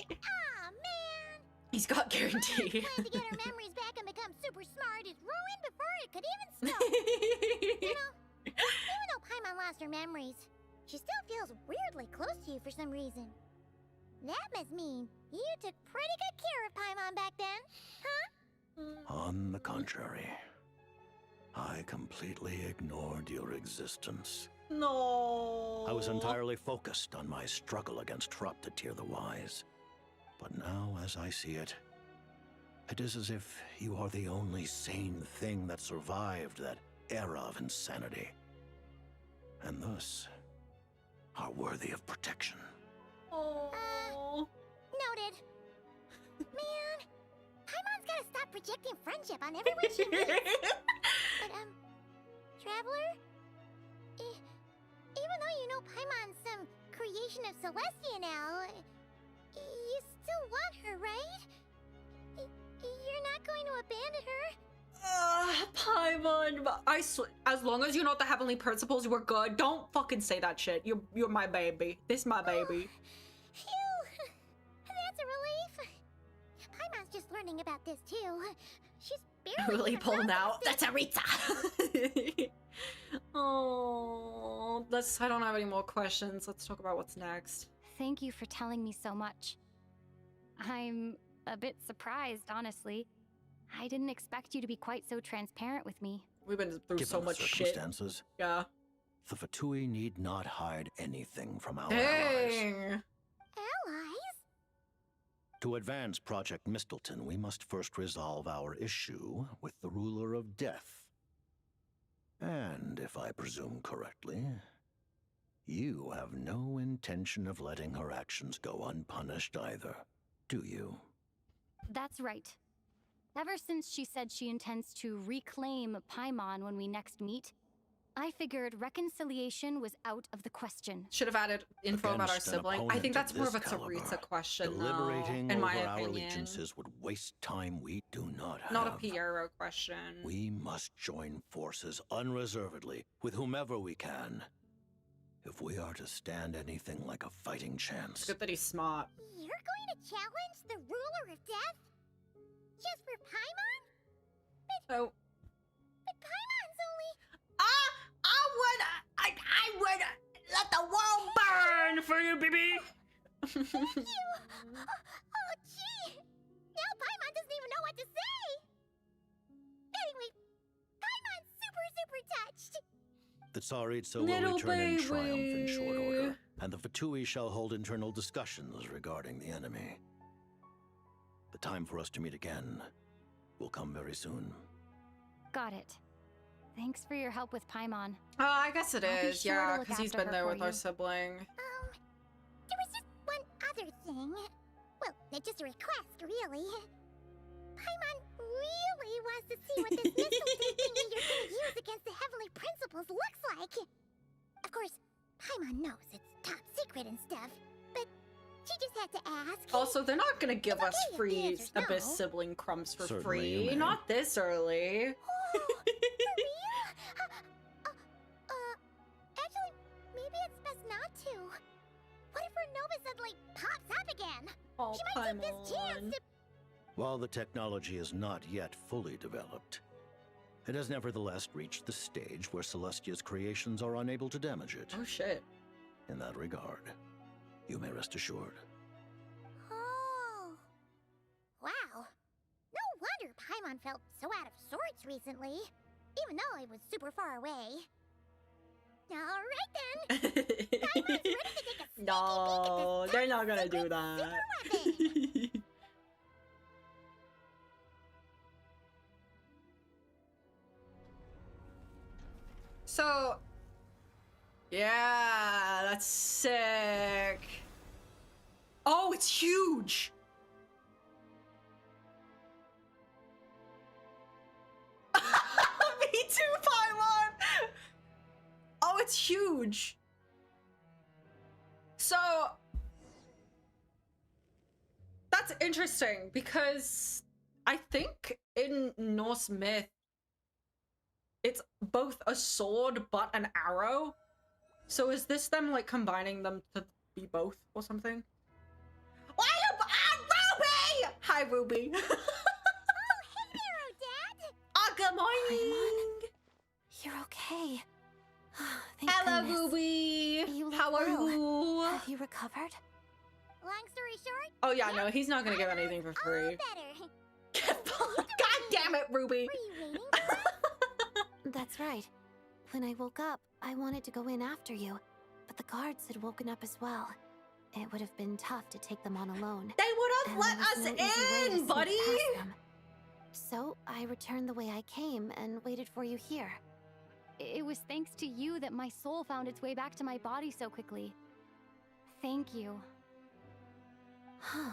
baby.
Aw, man.
He's got guarantee.
Paimon plan to get her memories back and become super smart is ruined before it could even start. You know, even though Paimon lost her memories, she still feels weirdly close to you for some reason. That must mean you took pretty good care of Paimon back then, huh?
On the contrary, I completely ignored your existence.
No.
I was entirely focused on my struggle against Thruptatyr the Wise. But now, as I see it, It is as if you are the only sane thing that survived that era of insanity. And thus, are worthy of protection.
Oh.
Noted. Man, Paimon's gotta stop projecting friendship on everyone she meets. But, Traveler? Even though you know Paimon's some creation of Celestia now, you still want her, right? You're not going to abandon her?
Paimon, but as long as you know the heavenly principles, we're good. Don't fucking say that shit. You're my baby. This my baby.
Phew! That's a relief. Paimon's just learning about this too. She's barely
Really
even
pulling out.
processed
That's Arita. Oh, I don't have any more questions. Let's talk about what's next.
Thank you for telling me so much. I'm a bit surprised, honestly. I didn't expect you to be quite so transparent with me.
We've been through
Given
so
the
much shit.
circumstances,
Yeah.
the Fatui need not hide anything from our allies.
Dang.
Allies?
To advance Project Mistleton, we must first resolve our issue with the Ruler of Death. And, if I presume correctly, you have no intention of letting her actions go unpunished either, do you?
That's right. Ever since she said she intends to reclaim Paimon when we next meet, I figured reconciliation was out of the question.
Should have added info about our
Against an
sibling. I
opponent
think that's
of
more of a
this caliber,
Teresa question, though,
deliberating
in
over
my
our
opinion.
allegiances would waste time we do not have.
Not a Piero question.
We must join forces unreservedly with whomever we can, if we are to stand anything like a fighting chance.
It's good that he's smart.
You're going to challenge the Ruler of Death? Just for Paimon?
So,
But Paimon's only...
I would let the world burn for you, baby.
Thank you! Oh, gee! Now Paimon doesn't even know what to say! Anyway, Paimon's super touched!
The Tsaritsa will
Little
return in
baby.
triumph in short order, and the Fatui shall hold internal discussions regarding the enemy. The time for us to meet again will come very soon.
Got it. Thanks for your help with Paimon.
I guess it
I'll be
is,
sure to
yeah,
look
because he's
after
been
her
there
for
with our
you.
sibling.
There was just one other thing. Well, just a request, really. Paimon really wants to see what this Mistleton thingy you're gonna use against the heavenly principles looks like. Of course, Paimon knows it's top secret and stuff, but she just had to ask.
Also, they're not gonna give us
okay if the
free
answer's no.
Abyss sibling crumbs for
Certainly you
free.
may.
Not this early.
Oh, for real? Actually, maybe it's best not to. What if her Nova suddenly pops up again?
Oh,
She might take this chance to...
While the technology is not yet fully developed, it has nevertheless reached the stage where Celestia's creations are unable to damage it.
Oh shit.
In that regard, you may rest assured.
Oh. Wow. No wonder Paimon felt so out of sorts recently, even though I was super far away. Alright then. Paimon's ready to take a sneaky
No,
peek at this
they're not gonna
top
do
secret
that.
super weapon.
So, yeah, that's sick. Oh, it's huge. Me too, Paimon. Oh, it's huge. So, that's interesting because I think in Norse myth, it's both a sword but an arrow. So is this them like combining them to be both or something? Why Ruby! Hi, Ruby.
Oh, hey there, Odette.
Oh, good morning.
You're okay. Thank
Hello,
goodness.
You
You look
How are
well.
you?
Have you recovered?
Long story short,
Oh yeah, no, he's not gonna give anything for free.
better.
God damn it, Ruby.
Were you waiting for us?
That's right. When I woke up, I wanted to go in after you, but the guards had woken up as well. It would have been tough to take them on alone.
They would have
And
let
there was
us
no easy way to
in,
sneak
buddy.
past them. So I returned the way I came and waited for you here.
It was thanks to you that my soul found its way back to my body so quickly. Thank you.
Huh.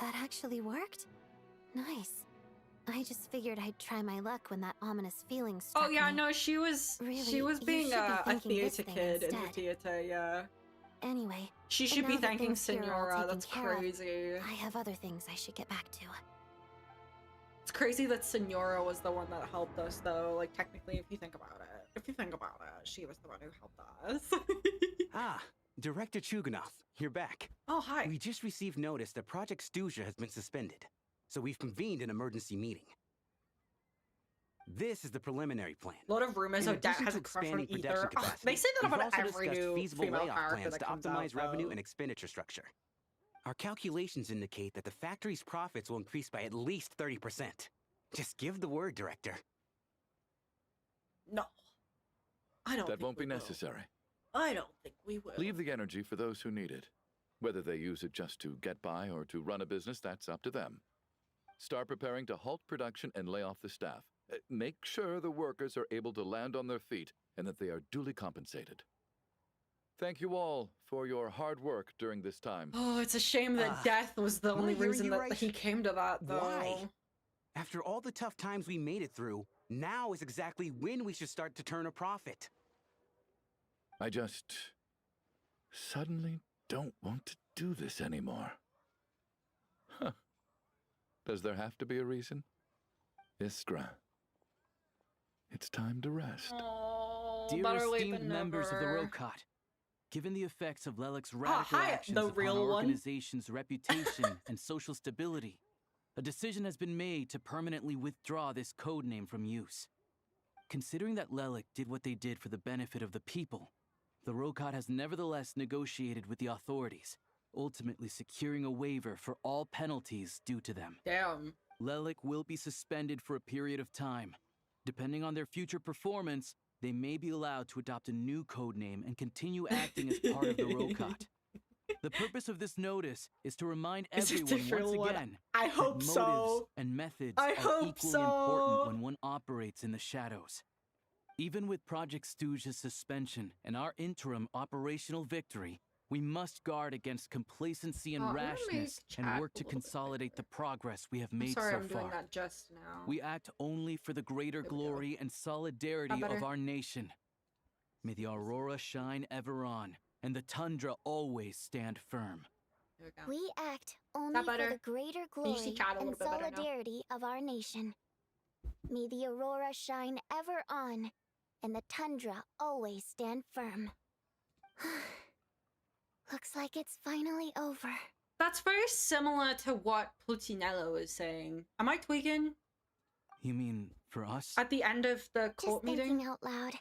That actually worked? Nice. I just figured I'd try my luck when that ominous feeling struck me.
Oh yeah, no, she was being a theater kid in the theater, yeah.
Anyway,
she should be thanking Senora. That's crazy.
I have other things I should get back to.
It's crazy that Senora was the one that helped us, though. Like, technically, if you think about it, she was the one who helped us.
Ah, Director Chuganov, you're back.
Oh, hi.
We just received notice that Project Stuja has been suspended, so we've convened an emergency meeting. This is the preliminary plan.
A lot of rumors of Death has a crush on Ether. They say that about every new
feasible
female
layoff
character
plans
that
to
comes
optimize
out,
revenue
though.
and expenditure structure. Our calculations indicate that the factory's profits will increase by at least 30%. Just give the word, Director.
No. I don't think
That won't be
we will.
necessary.
I don't think we will.
Leave the energy for those who need it. Whether they use it just to get by or to run a business, that's up to them. Start preparing to halt production and lay off the staff. Make sure the workers are able to land on their feet and that they are duly compensated. Thank you all for your hard work during this time.
Oh, it's a shame that Death was the only reason that he came to that, though.
Why? After all the tough times we made it through, now is exactly when we should start to turn a profit.
I just suddenly don't want to do this anymore. Huh. Does there have to be a reason? Iskra, it's time to rest.
Dear esteemed members of the Rokot, given the effects of Lelic's radical actions upon our organization's reputation and social stability, a decision has been made to permanently withdraw this codename from use. Considering that Lelic did what they did for the benefit of the people, the Rokot has nevertheless negotiated with the authorities, ultimately securing a waiver for all penalties due to them.
Damn.
Lelic will be suspended for a period of time. Depending on their future performance, they may be allowed to adopt a new codename and continue acting as part of the Rokot. The purpose of this notice is to remind everyone once again
I hope
that motives
so.
and methods
I
are
hope
equally
so.
important when one operates in the shadows. Even with Project Stuja's suspension and our interim operational victory, we must guard against complacency and rashness and work to consolidate the progress we have made so
I'm
far.
doing that just now.
We act only for the greater glory and solidarity of our nation. May the aurora shine ever on, and the tundra always stand firm.
We act only for the greater glory and solidarity of our nation. May the aurora shine ever on, and the tundra always stand firm. Looks like it's finally over.
That's very similar to what Plutinello is saying. Am I tweaking?
You mean for us?
At the end of the court
Just
meeting?
thinking out loud.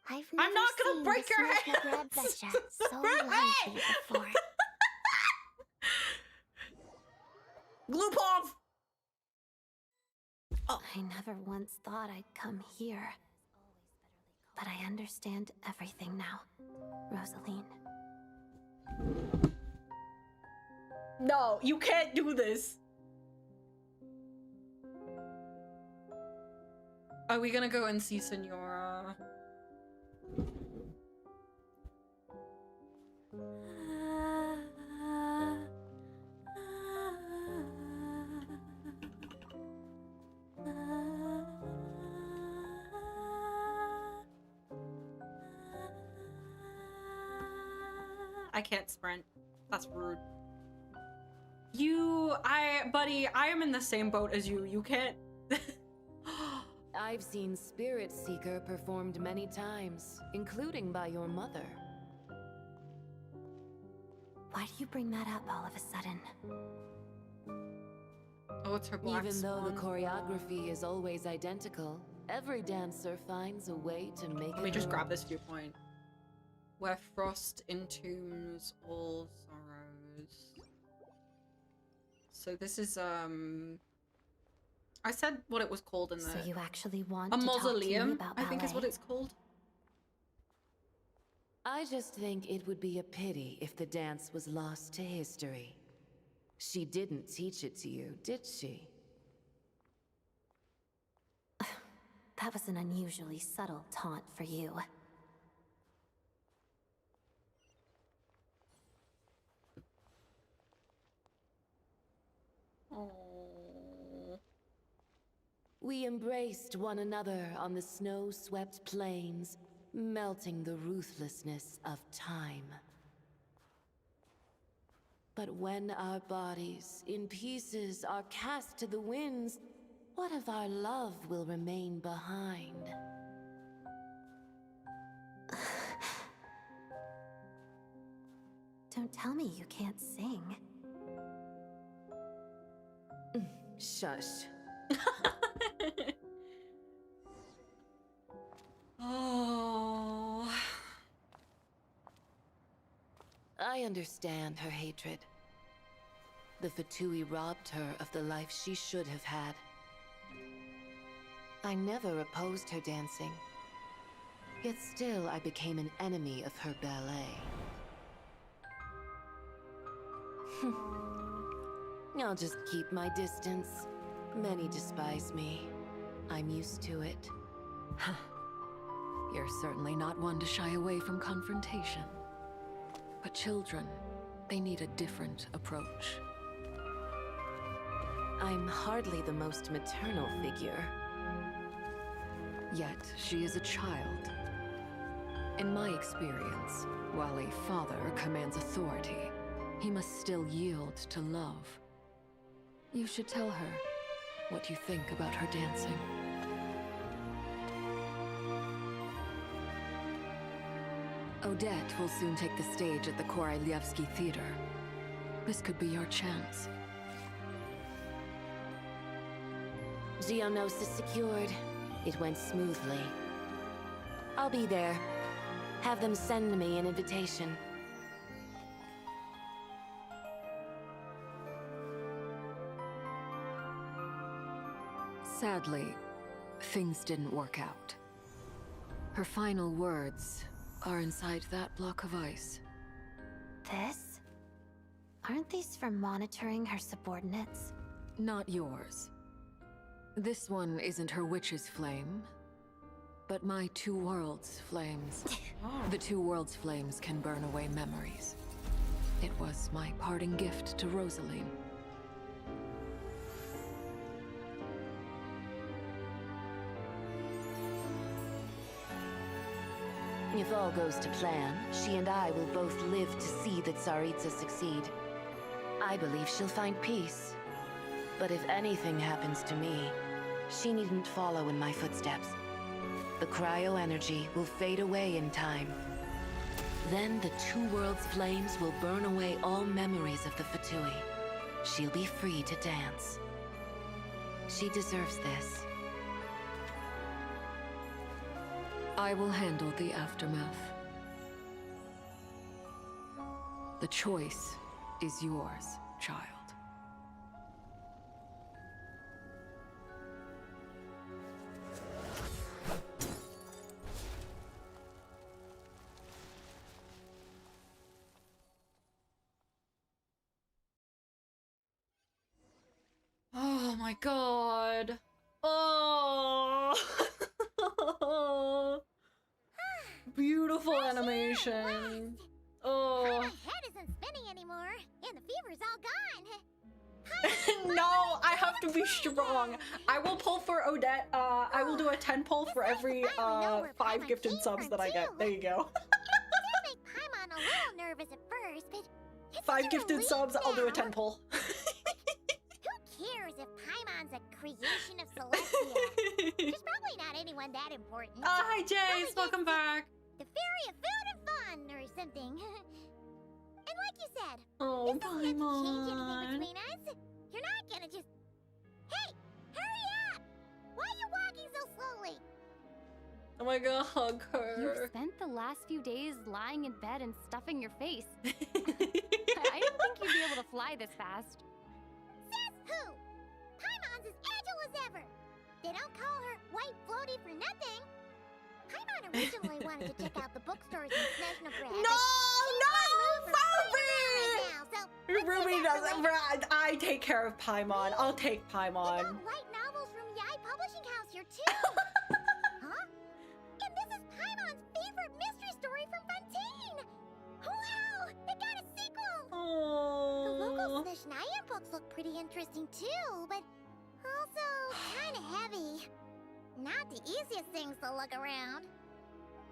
I'm
not gonna break your
hands so lively before.
Glupov!
Oh. I never once thought I'd come here. But I understand everything now, Rosaline.
No, you can't do this. Are we gonna go and see Senora? I can't sprint. That's rude. Buddy, I am in the same boat as you. You can't.
I've seen Spirit Seeker performed many times, including by your mother.
Why do you bring that up all of a sudden?
Oh, it's her black
Even though the
swan.
choreography is always identical, every dancer finds a way to make it.
Let me just grab this viewpoint. Where frost entombs all sorrows. So this is I said what it was called in the.
So you actually want
a
to
mausoleum?
Talk to me about
I think is what
ballet?
it's called.
I just think it would be a pity if the dance was lost to history. She didn't teach it to you, did she?
That was an unusually subtle taunt for you.
Oh.
We embraced one another on the snow-swept plains, melting the ruthlessness of time. But when our bodies, in pieces, are cast to the winds, what of our love will remain behind?
Don't tell me you can't sing.
Shush.
Oh.
I understand her hatred. The Fatui robbed her of the life she should have had. I never opposed her dancing. Yet still I became an enemy of her ballet. I'll just keep my distance. Many despise me. I'm used to it.
You're certainly not one to shy away from confrontation. But children, they need a different approach.
I'm hardly the most maternal figure.
Yet, she is a child. In my experience, while a father commands authority, he must still yield to love. You should tell her what you think about her dancing. Odette will soon take the stage at the Koralyevsky Theater. This could be your chance.
Geonosis secured. It went smoothly. I'll be there. Have them send me an invitation.
Sadly, things didn't work out. Her final words are inside that block of ice.
This? Aren't these for monitoring her subordinates?
Not yours. This one isn't her witch's flame, but my two worlds' flames. The two worlds' flames can burn away memories. It was my parting gift to Rosaline.
If all goes to plan, she and I will both live to see the Tsaritsa succeed. I believe she'll find peace. But if anything happens to me, she needn't follow in my footsteps. The cryo-energy will fade away in time. Then the two worlds' flames will burn away all memories of the Fatui. She'll be free to dance. She deserves this.
I will handle the aftermath. The choice is yours, child.
Oh my god. Oh. Beautiful animation. Oh.
My head isn't spinning anymore, and the fever's all gone.
No, I have to be strong. I will pull for Odette. I will do a 10 pull for every 5 gifted subs that I get. There you go.
It did make Paimon a little nervous at first, but it's
5 gifted subs, I'll do a 10 pull.
Who cares if Paimon's a creation of Celestia? She's probably not anyone that important.
Hi Jace, welcome back.
The fairy of food and fun or something. And like you said,
oh,
this doesn't have to change anything between us. You're not gonna just... Hey, hurry up! Why are you walking so slowly?
Oh my god, hug her.
You've spent the last few days lying in bed and stuffing your face. I didn't think you'd be able to fly this fast.
Says who? Paimon's as agile as ever. They don't call her White Floaty for nothing. Paimon originally wanted to check out the bookstores in Snezhnev.
No, Ruby doesn't. I take care of Paimon. I'll take Paimon.
They got light novels from Yai Publishing House here too. everyone's favorite mystery story from Fontaine! Wow! It got a sequel!
Oh.
The local Snezhnaya books look pretty interesting too, but also kinda heavy. Not the easiest things to look around.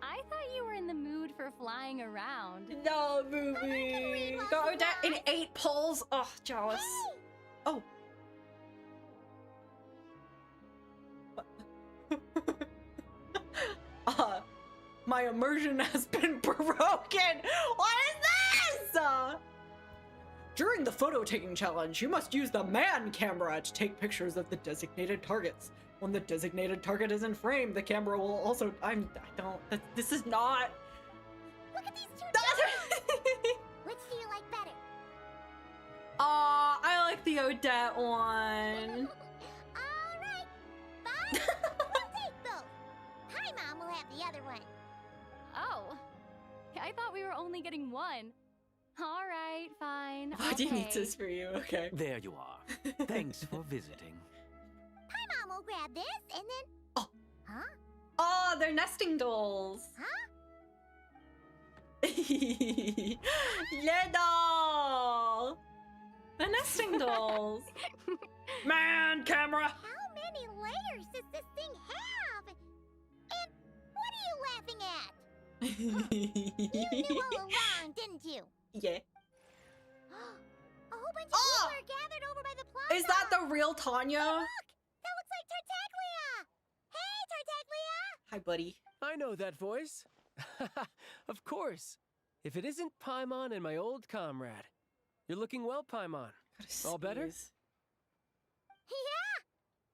I thought you were in the mood for flying around.
No, movie. Go down in 8 pulls. Oh, jealous.
Hey!
Oh. My immersion has been broken. What is this? During the photo taking challenge, you must use the man camera to take pictures of the designated targets. When the designated target is in frame, the camera will also. This is not.
Look at these two dogs! Which do you like better?
I like the Odette one.
Alright, fine. We'll take both. Paimon will have the other one.
Oh, I thought we were only getting one. All right, fine.
Body
Okay.
needs this for you, okay.
There you are. Thanks for visiting.
Paimon will grab this and then...
Oh.
Huh?
Oh, they're nesting dolls.
Huh?
Little. The nesting dolls. Man camera.
How many layers does this thing have? And what are you laughing at? You knew all along, didn't you?
Yeah.
A whole bunch of people are gathered over by the plaza.
Is that the real Tanya?
Hey, look! That looks like Tartaglia! Hey, Tartaglia!
Hi, buddy. I know that voice. Of course. If it isn't Paimon and my old comrade. You're looking well, Paimon. All better?
Yeah!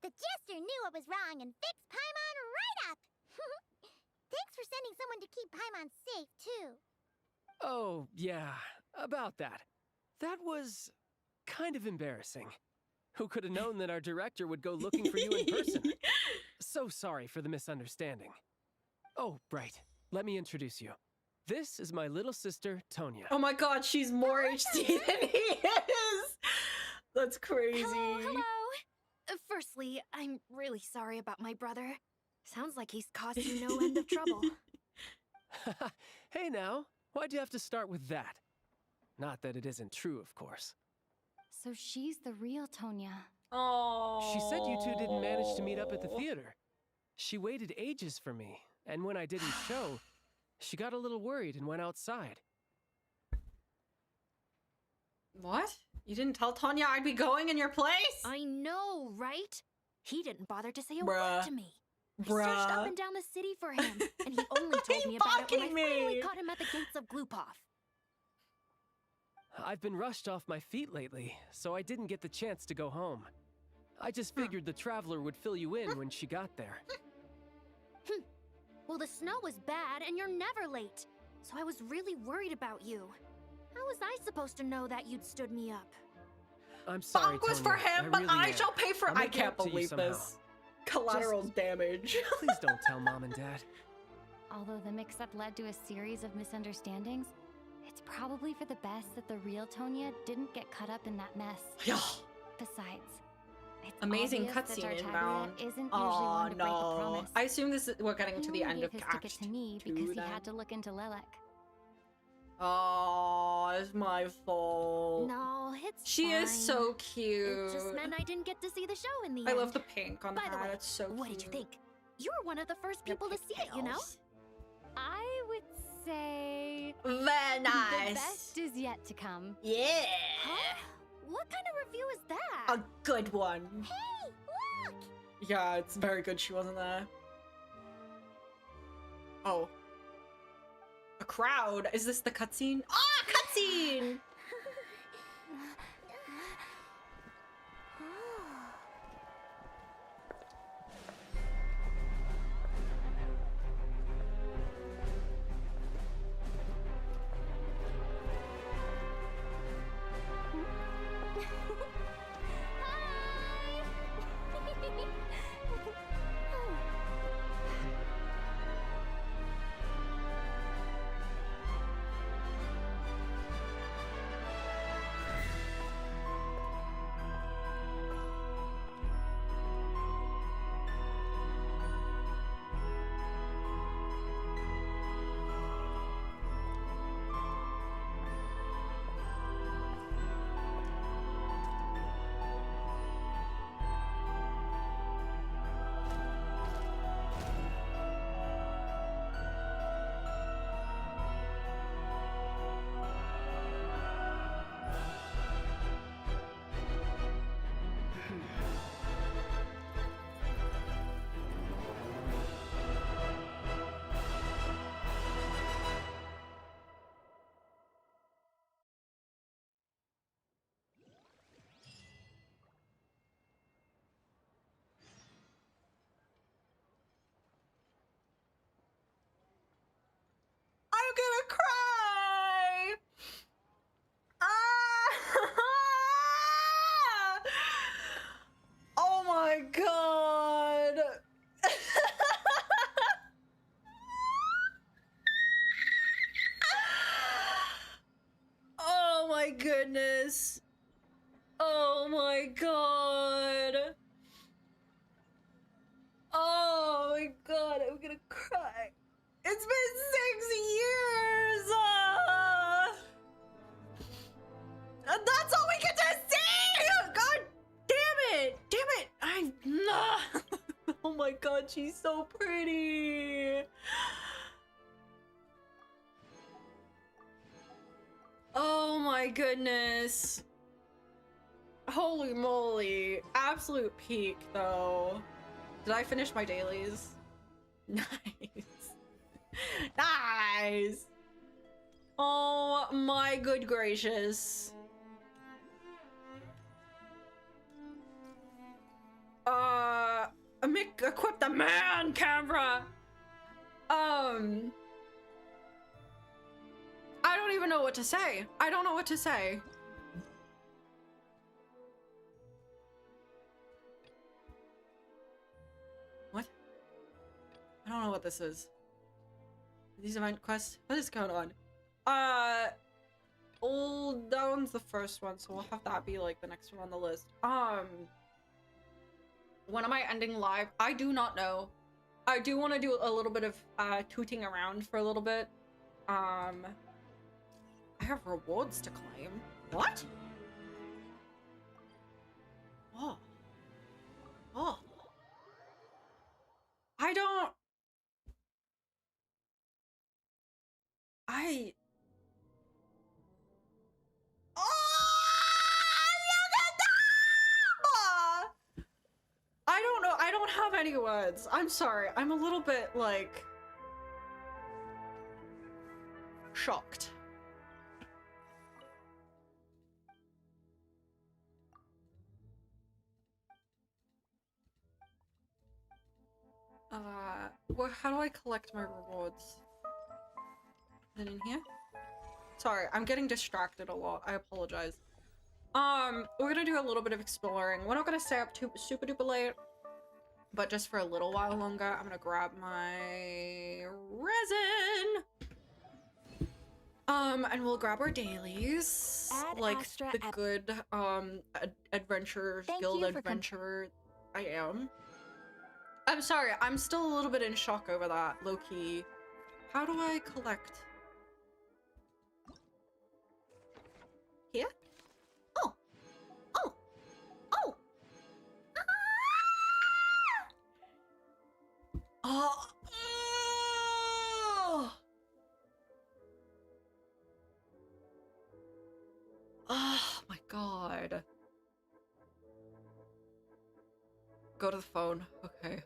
The jester knew I was wrong and fixed Paimon right up! Thanks for sending someone to keep Paimon safe, too.
Oh, yeah. About that. That was kind of embarrassing. Who could have known that our director would go looking for you in person? So sorry for the misunderstanding. Oh, right. Let me introduce you. This is my little sister, Tonya.
Oh my god, she's more HD than he is! That's crazy.
Hello. Firstly, I'm really sorry about my brother. Sounds like he's caused you no end of trouble.
Hey now, why'd you have to start with that? Not that it isn't true, of course.
So she's the real Tonya.
Oh.
She said you two didn't manage to meet up at the theater. She waited ages for me, and when I didn't show, she got a little worried and went outside.
What? You didn't tell Tanya I'd be going in your place?
I know, right? He didn't bother to say a
Bruh.
word to me. I searched up and down the city for him, and he only told me about it when I finally caught him at the gates of Glupov.
I've been rushed off my feet lately, so I didn't get the chance to go home. I just figured the Traveler would fill you in when she got there.
Well, the snow was bad, and you're never late. So I was really worried about you. How was I supposed to know that you'd stood me up?
I'm sorry,
Bonk was
Tonya,
for him, but
really
I
am.
shall pay for.
I'll
I
make it
can't
up to you
believe
somehow.
this. Collateral damage.
Please don't tell Mom and Dad.
Although the mix-up led to a series of misunderstandings, it's probably for the best that the real Tonya didn't get caught up in that mess.
Yeah.
Besides, it's
Amazing
obvious that
cutscene
Tartaglia
inbound.
isn't usually
Oh
one to break a
no!
promise.
I assume this is we're getting to the
He
end
only
of
gave his ticket
Act
to me
2
because he
then.
had to look into Lilac.
Oh, it's my fault.
No, it's
She is
fine.
so cute.
It just meant I didn't get to see the show in the end.
I love the pink on
By
her.
the way,
It's so
what
cute.
did you think? You were one of the first people to see it, you know?
I would say
Very
the
nice.
best is yet to come.
Yeah.
Huh? What kind of review is that?
A good one.
Hey, look!
Yeah, it's very good she wasn't there. Oh. A crowd? Is this the cutscene? Ah, cutscene! goodness. Oh my god. Oh my god, I'm gonna cry. It's been 6 years! That's all we get to see! God damn it! Damn it! Oh my god, she's so pretty! Oh my goodness. Holy moly. Absolute peak, though. Did I finish my dailies? Nice. Nice. Oh my good gracious. Equip the man camera. I don't even know what to say. I don't know what to say. What? I don't know what this is. These event quests? What is going on? Oh, that one's the first one, so we'll have that be like the next one on the list. When am I ending live? I do not know. I do want to do a little bit of tooting around for a little bit. I have rewards to claim. What? Oh. Oh. I don't... I don't know. I don't have any words. I'm sorry. I'm a little bit, like... shocked. Well, how do I collect my rewards? Is it in here? Sorry, I'm getting distracted a lot. I apologize. We're gonna do a little bit of exploring. We're not gonna stay up too super duper late, but just for a little while longer. I'm gonna grab my resin. And we'll grab our dailies. Like the good, adventurers, guild adventurer I am. I'm sorry, I'm still a little bit in shock over that, low-key. How do I collect? Here? Oh! Oh! Oh! Ah! Oh! Oh my god. Go to the phone. Okay.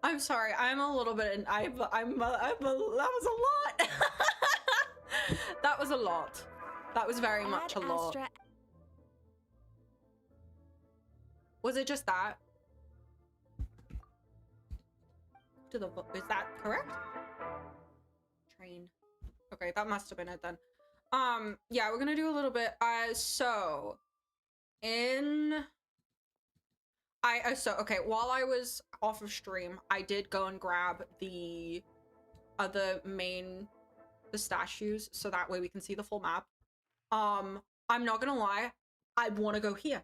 I'm sorry. I'm a little bit in, that was a lot. That was a lot. That was very much a lot. Was it just that? Is that correct? Train. Okay, that must have been it then. Yeah, we're gonna do a little bit. So okay, while I was off of stream, I did go and grab the statues, so that way we can see the full map. I'm not gonna lie, I want to go here.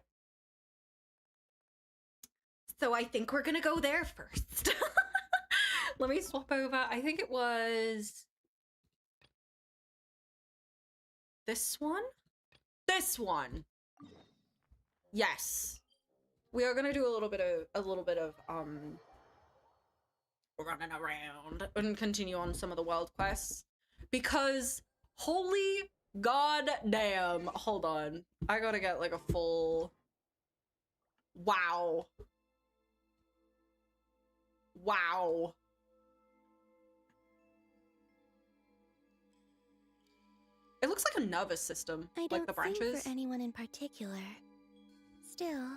So I think we're gonna go there first. Let me swap over. I think it was this one? This one. Yes. We are gonna do a little bit of running around and continue on some of the world quests, because holy god damn, hold on, I gotta get like a full wow. It looks like a nervous system, like the branches.
I don't think for anyone in particular. Still,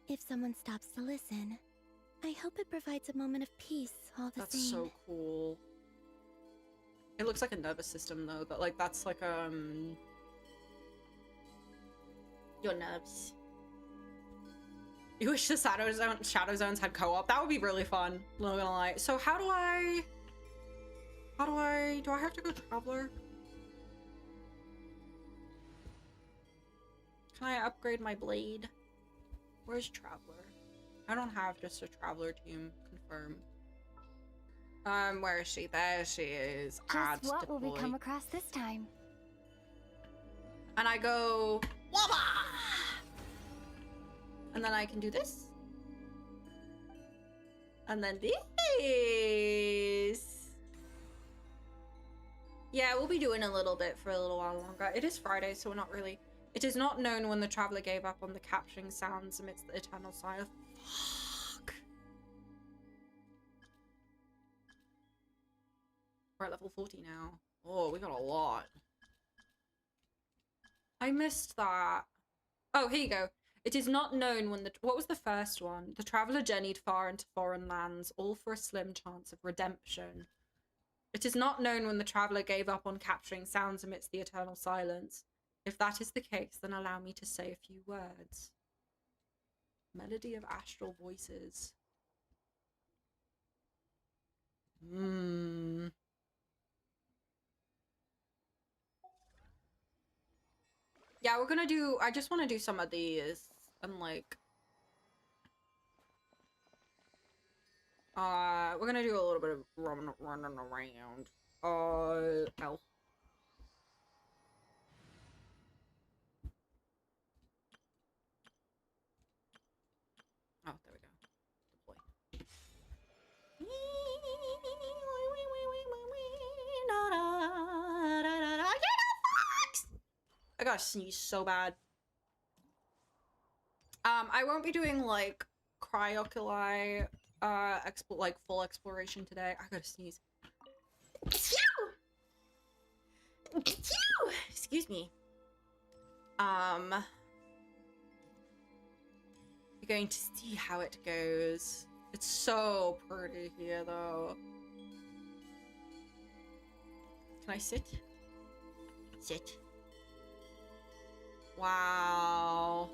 if someone stops to listen, I hope it provides a moment of peace all the same.
That's so cool. It looks like a nervous system though, that like that's like your nerves. You wish the Shadow Zones had co-op? That would be really fun, not gonna lie. So do I have to go Traveler? Can I upgrade my blade? Where's Traveler? I don't have just a Traveler team. Confirm. Where is she? There she is.
Just what will we come across this time?
And I go Wabba! And then I can do this. And then this. Yeah, we'll be doing a little bit for a little while longer. It is Friday, so we're not really... It is not known when the Traveler gave up on the capturing sounds amidst the eternal silence. Fuck. We're at level 40 now. Oh, we got a lot. I missed that. Oh, here you go. It is not known when the... What was the first one? The Traveler journeyed far into foreign lands, all for a slim chance of redemption. It is not known when the Traveler gave up on capturing sounds amidst the eternal silence. If that is the case, then allow me to say a few words. Melody of astral voices. Yeah, we're gonna do... I just want to do some of these. And like... we're gonna do a little bit of running around. L. Oh, there we go. Deploy. I gotta sneeze so bad. I won't be doing like cryoculi, like full exploration today. I gotta sneeze. Excuse me. You're going to see how it goes. It's so pretty here, though. Can I sit? Sit. Wow.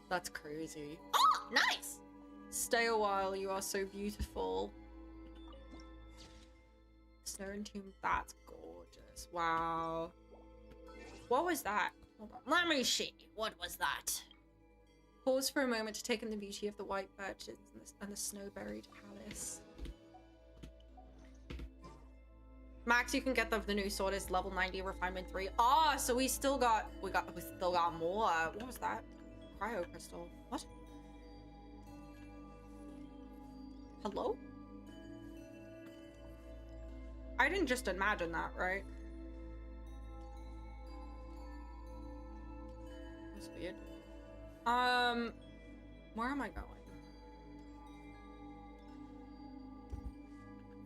That's crazy. Oh, nice! Stay a while, you are so beautiful. Snow and Tomb, that's gorgeous. Wow. What was that? Hold on. Let me see. What was that? Pause for a moment to take in the beauty of the white birches and the snow-buried palace. Max, you can get the new sword is level 90, refinement 3. Ah, so we still got more. What was that? Cryo crystal. What? Hello? I didn't just imagine that, right? That's weird. Where am I going?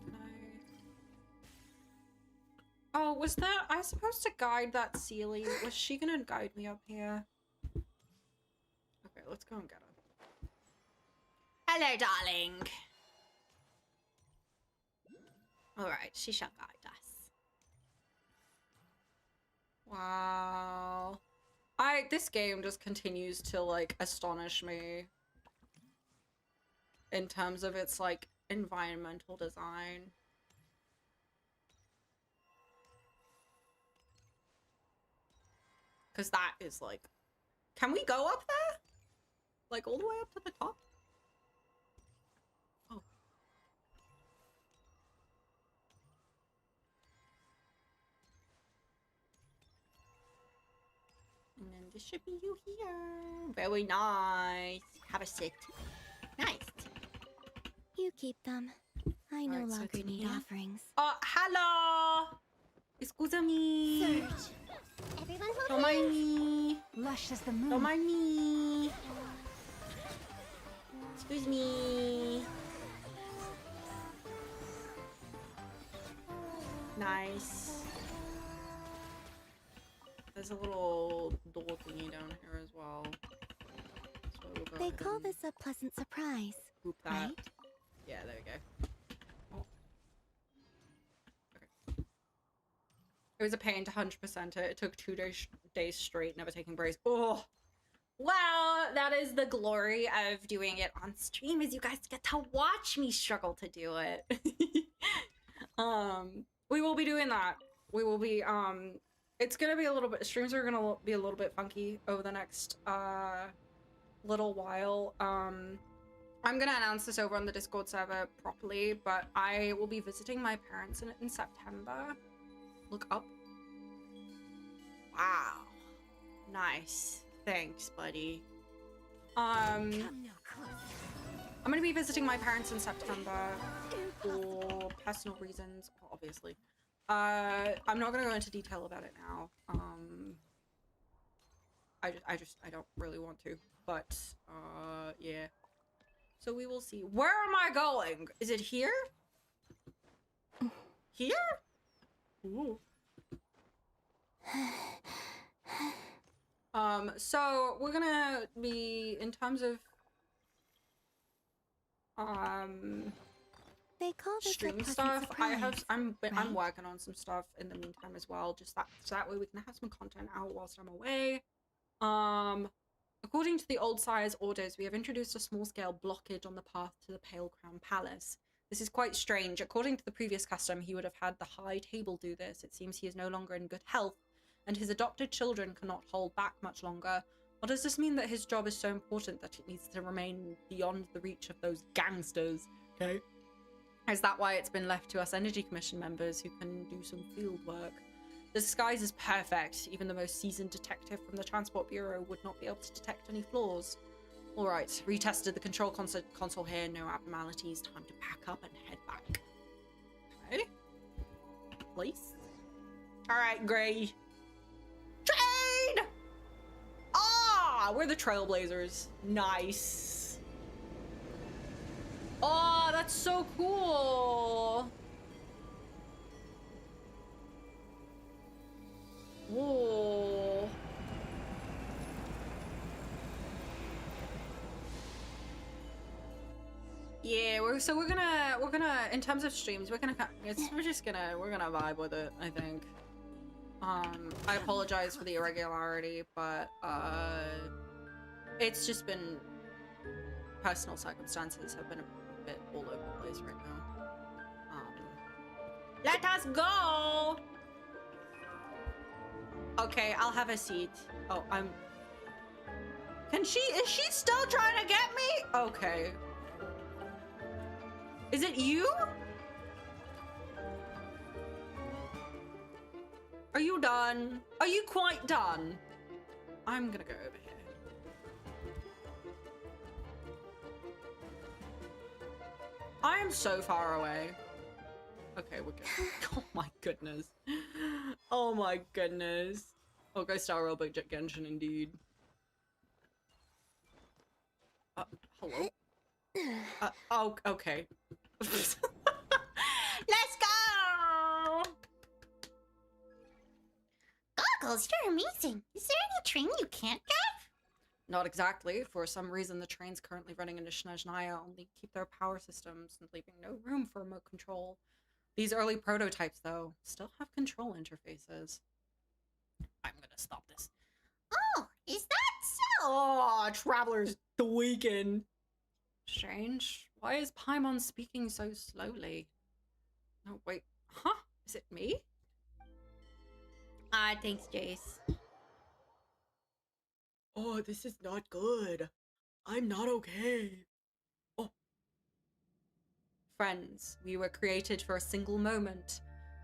Can I... Oh, was that... I was supposed to guide that Sealy. Was she gonna guide me up here? Okay, let's go and get her. Hello, darling. Alright, she shall guide us. Wow. This game just continues to, like, astonish me. In terms of its, like, environmental design. Because that is, like... Can we go up there? Like, all the way up to the top? Oh. And then this should be you here. Very nice. Have a sit. Nice.
You keep them. I no longer need
here.
offerings.
Hello! Excuse me.
Search. Everyone hold
Don't mind me.
Lush as the moon.
Don't mind me. Excuse me. Nice. There's a little door thingy down here as well. So we'll go
They
ahead
call
and
this a pleasant surprise,
boop that.
right?
Yeah, there we go. Oh. Okay. It was a pain to 100% it. It took 2 days straight, never taking breaks. Oh. Well, that is the glory of doing it on stream, is you guys get to watch me struggle to do it. We will be doing that. we will be, it's gonna be a little bit, streams are gonna be a little bit funky over the next, little while. I'm gonna announce this over on the Discord server properly, but I will be visiting my parents in September. Look up. Wow. Nice. Thanks, buddy. I'm gonna be visiting my parents in September for personal reasons, obviously. I'm not gonna go into detail about it now. I don't really want to, but yeah. So we will see. Where am I going? Is it here? Here? Ooh. So we're gonna be, in terms of
they call this
stream stuff, I'm working on some stuff in the meantime as well, just so that way we can have some content out whilst I'm away. According to the Old Sire's orders, we have introduced a small-scale blockage on the path to the Pale Crown Palace. This is quite strange. According to the previous custom, he would have had the High Table do this. It seems he is no longer in good health, and his adopted children cannot hold back much longer. Or does this mean that his job is so important that it needs to remain beyond the reach of those gangsters? Okay. Is that why it's been left to us Energy Commission members who can do some field work? The disguise is perfect. Even the most seasoned detective from the Transport Bureau would not be able to detect any flaws. Alright, retested the control console here. No abnormalities. Time to pack up and head back. Okay. Place. Alright, Gray. Train! Ah! We're the Trailblazers. Nice. Oh, that's so cool. Whoa. Yeah, we're gonna in terms of streams, we're gonna vibe with it, I think. I apologize for the irregularity, but it's just been personal circumstances have been a bit all over the place right now. Let us go. Okay, I'll have a seat. Oh, is she still trying to get me? Okay. Is it you? Are you done? Are you quite done? I'm gonna go over here. I am so far away. Okay, we're good. Oh my goodness. Oh my goodness. Oh, go Star Rail Jet Genshin indeed. Hello? Oh, okay. Let's go!
Goggles, you're amazing. Is there any train you can't drive?
Not exactly. For some reason, the trains currently running into Snezhnaya only keep their power systems and leaving no room for remote control. These early prototypes, though, still have control interfaces. I'm gonna stop this.
Oh, is that so?
Oh, Travelers the Weekend. Strange. Why is Paimon speaking so slowly? Oh, wait. Huh? Is it me?
Thanks, Jace.
Oh, this is not good. I'm not okay. Oh. Friends, we were created for a single moment,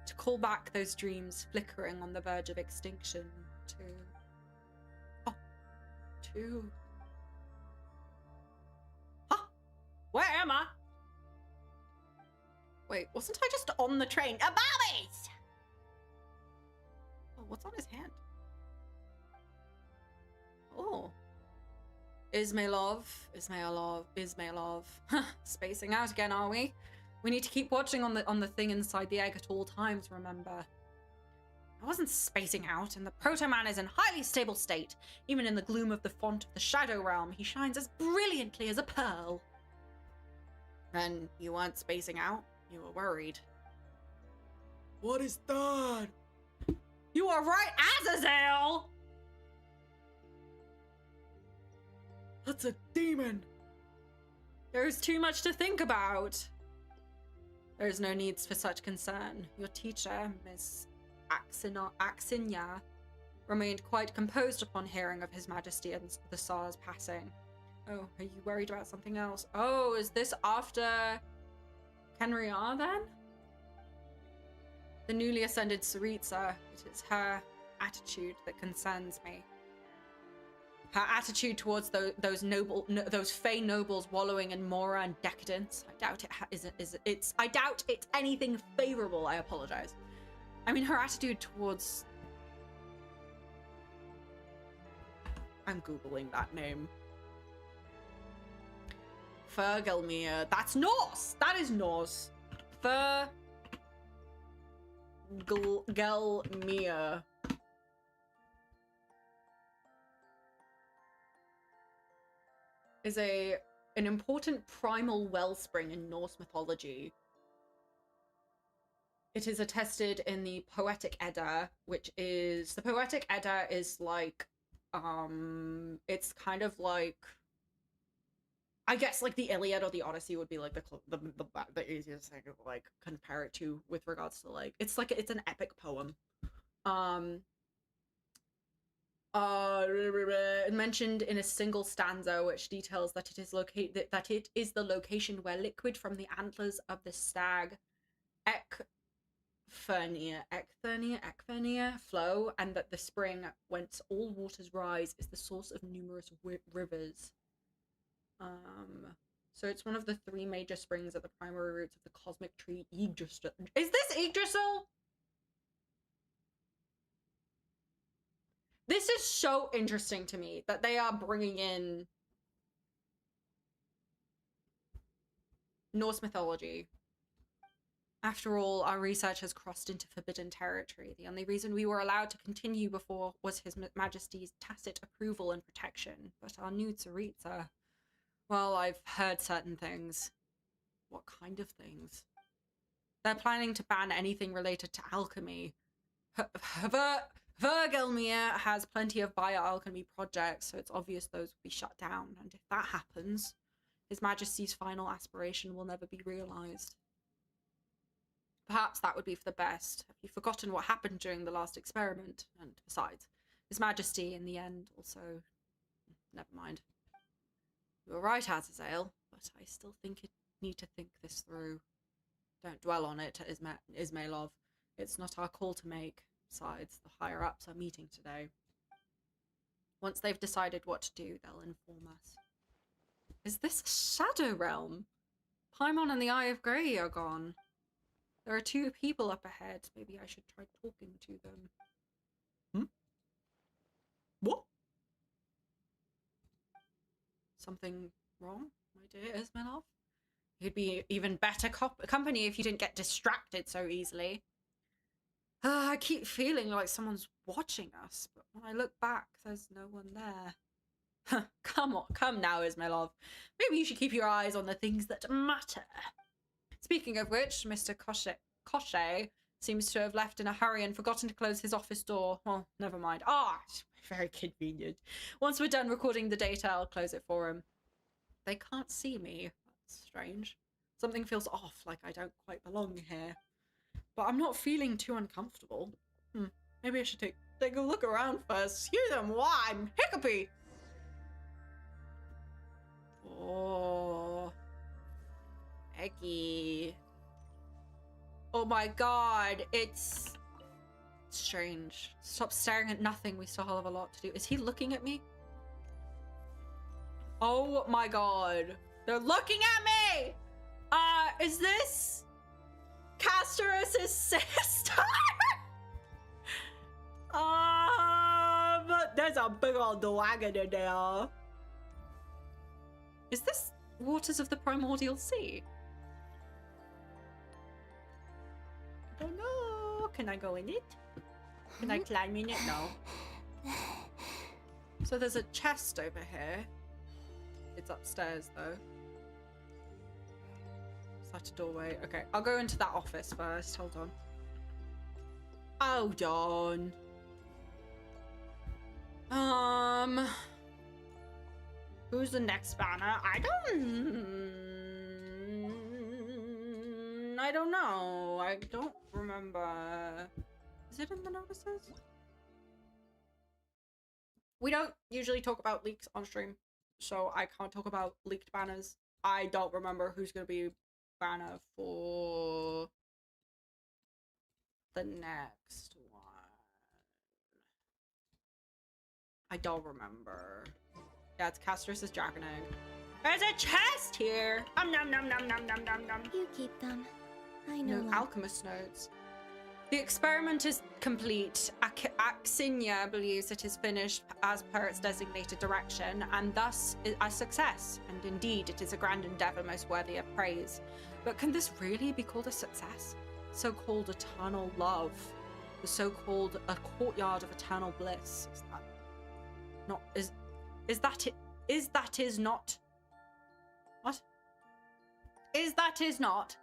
to call back those dreams flickering on the verge of extinction, to... Huh? Where am I? Wait, wasn't I just on the train?
Ababis!
Oh, what's on his hand? Oh. Ismailov. Spacing out again, are we? We need to keep watching on the thing inside the egg at all times, remember? I wasn't spacing out, and the Proto-Man is in highly stable state. Even in the gloom of the font of the Shadow Realm, he shines as brilliantly as a pearl. Then you weren't spacing out? You were worried. What is that? You are right, Azazel! That's a demon! There's too much to think about. There is no need for such concern. Your teacher, Miss Axinya remained quite composed upon hearing of His Majesty and the Tsar's passing. Oh, are you worried about something else? Oh, is this after Kenriar then? The newly ascended Tsaritsa, it is her attitude that concerns me. Her attitude towards those Fey nobles wallowing in mora and decadence. I doubt I doubt it's anything favorable. I apologize. I mean, her attitude towards. I'm googling that name. Fergelmir. That's Norse. That is Norse. Fergelmir. Is an important primal wellspring in Norse mythology. It is attested in the Poetic Edda, which is the Poetic Edda is like it's kind of like, I guess, like the Iliad or the Odyssey would be like the easiest thing to like compare it to with regards to like it's an epic poem. Mentioned in a single stanza, which details that it is the location where liquid from the antlers of the stag Ekfernia flow, and that the spring whence all waters rise is the source of numerous rivers. So it's one of the 3 major springs at the primary roots of the cosmic tree Yggdrasil. Is this Yggdrasil? This is so interesting to me that they are bringing in Norse mythology. After all, our research has crossed into forbidden territory. The only reason we were allowed to continue before was His Majesty's tacit approval and protection. But our new Tsaritsa, well, I've heard certain things. What kind of things? They're planning to ban anything related to alchemy. Vergelmir has plenty of bioalchemy projects, so it's obvious those will be shut down. And if that happens, His Majesty's final aspiration will never be realized. Perhaps that would be for the best. Have you forgotten what happened during the last experiment? And besides, His Majesty, in the end, also... Never mind. You were right, Azazel, but I still need to think this through. Don't dwell on it, Ismailov. It's not our call to make. Besides, the higher-ups are meeting today. Once they've decided what to do, they'll inform us. Is this a Shadow Realm? Paimon and the Eye of Grey are gone. There are 2 people up ahead. Maybe I should try talking to them. What? Something wrong, my dear Ismailov? You'd be even better company if you didn't get distracted so easily. I keep feeling like someone's watching us, but when I look back, there's no one there. Come now, Ismailov. Maybe you should keep your eyes on the things that matter. Speaking of which, Mr. Koshe seems to have left in a hurry and forgotten to close his office door. Well, never mind. Very convenient. Once we're done recording the data, I'll close it for him. They can't see me. That's strange. Something feels off, like I don't quite belong here. But I'm not feeling too uncomfortable. Maybe I should take a look around first. Excuse them, why? I'm hiccupy. Oh. Eggy. Oh my god, it's strange. Stop staring at nothing. We still have a lot to do. Is he looking at me? Oh my god. They're looking at me! Is this Castorus' sister? There's a big old dragon in there. Is this Waters of the Primordial Sea? I don't know. Can I go in it? Can I climb in it? No. So there's a chest over here. It's upstairs though. Is that a doorway? Okay, I'll go into that office first. Hold on. Hold on. Who's the next banner? I don't know. I don't remember. Is it in the notices? We don't usually talk about leaks on stream, so I can't talk about leaked banners. I don't remember who's going to be banner for the next one. I don't remember. Yeah, it's Castris' Dragon Egg. There's a chest here! Nom nom nom nom nom nom nom nom.
You keep them. I know.
No alchemist notes. The experiment is complete. Axinia believes it is finished as per its designated direction, and thus a success. And indeed, it is a grand endeavor most worthy of praise. But can this really be called a success? So-called eternal love. The so-called a courtyard of eternal bliss. Is that not... Is that it? Is that is not... What? Is that is not?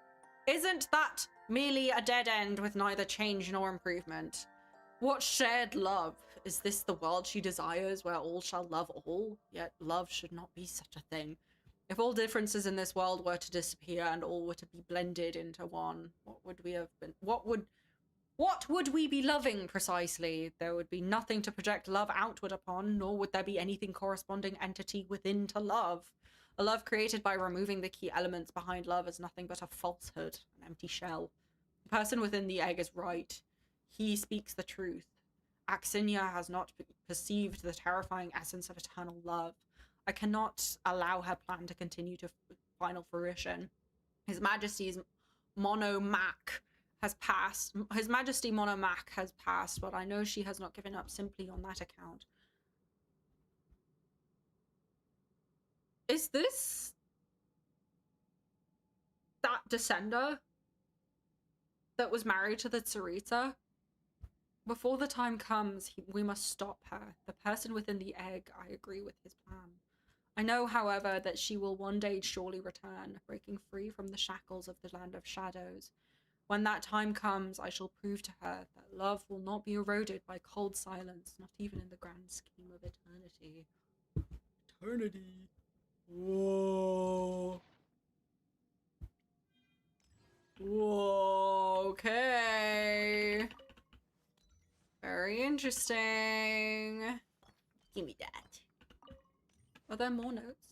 Isn't that merely a dead end with neither change nor improvement? What shared love? Is this the world she desires, where all shall love all? Yet love should not be such a thing. If all differences in this world were to disappear and all were to be blended into one, what would we have been? What would we be loving precisely? There would be nothing to project love outward upon, nor would there be anything corresponding entity within to love. A love created by removing the key elements behind love is nothing but a falsehood, an empty shell. The person within the egg is right. He speaks the truth. Axinia has not perceived the terrifying essence of eternal love. I cannot allow her plan to continue to final fruition. His Majesty's Monomac has passed. His Majesty Monomac has passed, but I know she has not given up simply on that account. Is this that descender that was married to the Tsarita? Before the time comes, we must stop her. The person within the egg, I agree with his plan. I know, however, that she will one day surely return, breaking free from the shackles of the land of shadows. When that time comes, I shall prove to her that love will not be eroded by cold silence, not even in the grand scheme of eternity. Eternity. Whoa. Whoa, okay. Very interesting. Give me that. Are there more notes?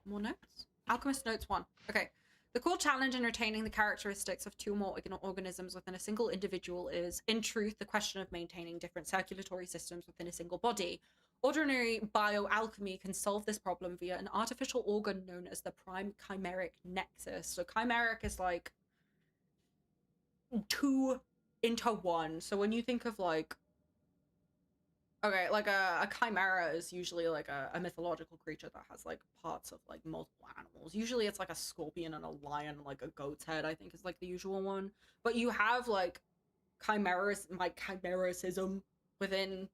More notes? Alchemist Notes 1. Okay. The core challenge in retaining the characteristics of two or more organisms within a single individual is, in truth, the question of maintaining different circulatory systems within a single body. Ordinary bioalchemy can solve this problem via an artificial organ known as the prime chimeric nexus. So chimeric is like 2 into 1. So when you think of like, okay, like a chimera is usually like a mythological creature that has like parts of like multiple animals. Usually it's like a scorpion and a lion, like a goat's head, I think is like the usual one. But you have like chimeras, like chimericism within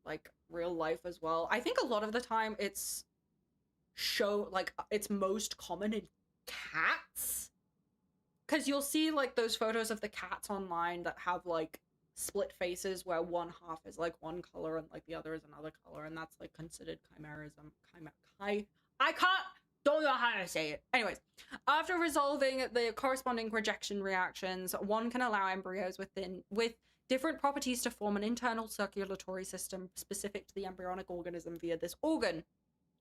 like real life as well. I think a lot of the time it's it's most common in cats, because you'll see like those photos of the cats online that have like split faces where one half is like one color and like the other is another color, and that's like considered chimerism. Don't know how to say it. Anyways, after resolving the corresponding rejection reactions, one can allow embryos with different properties to form an internal circulatory system specific to the embryonic organism via this organ.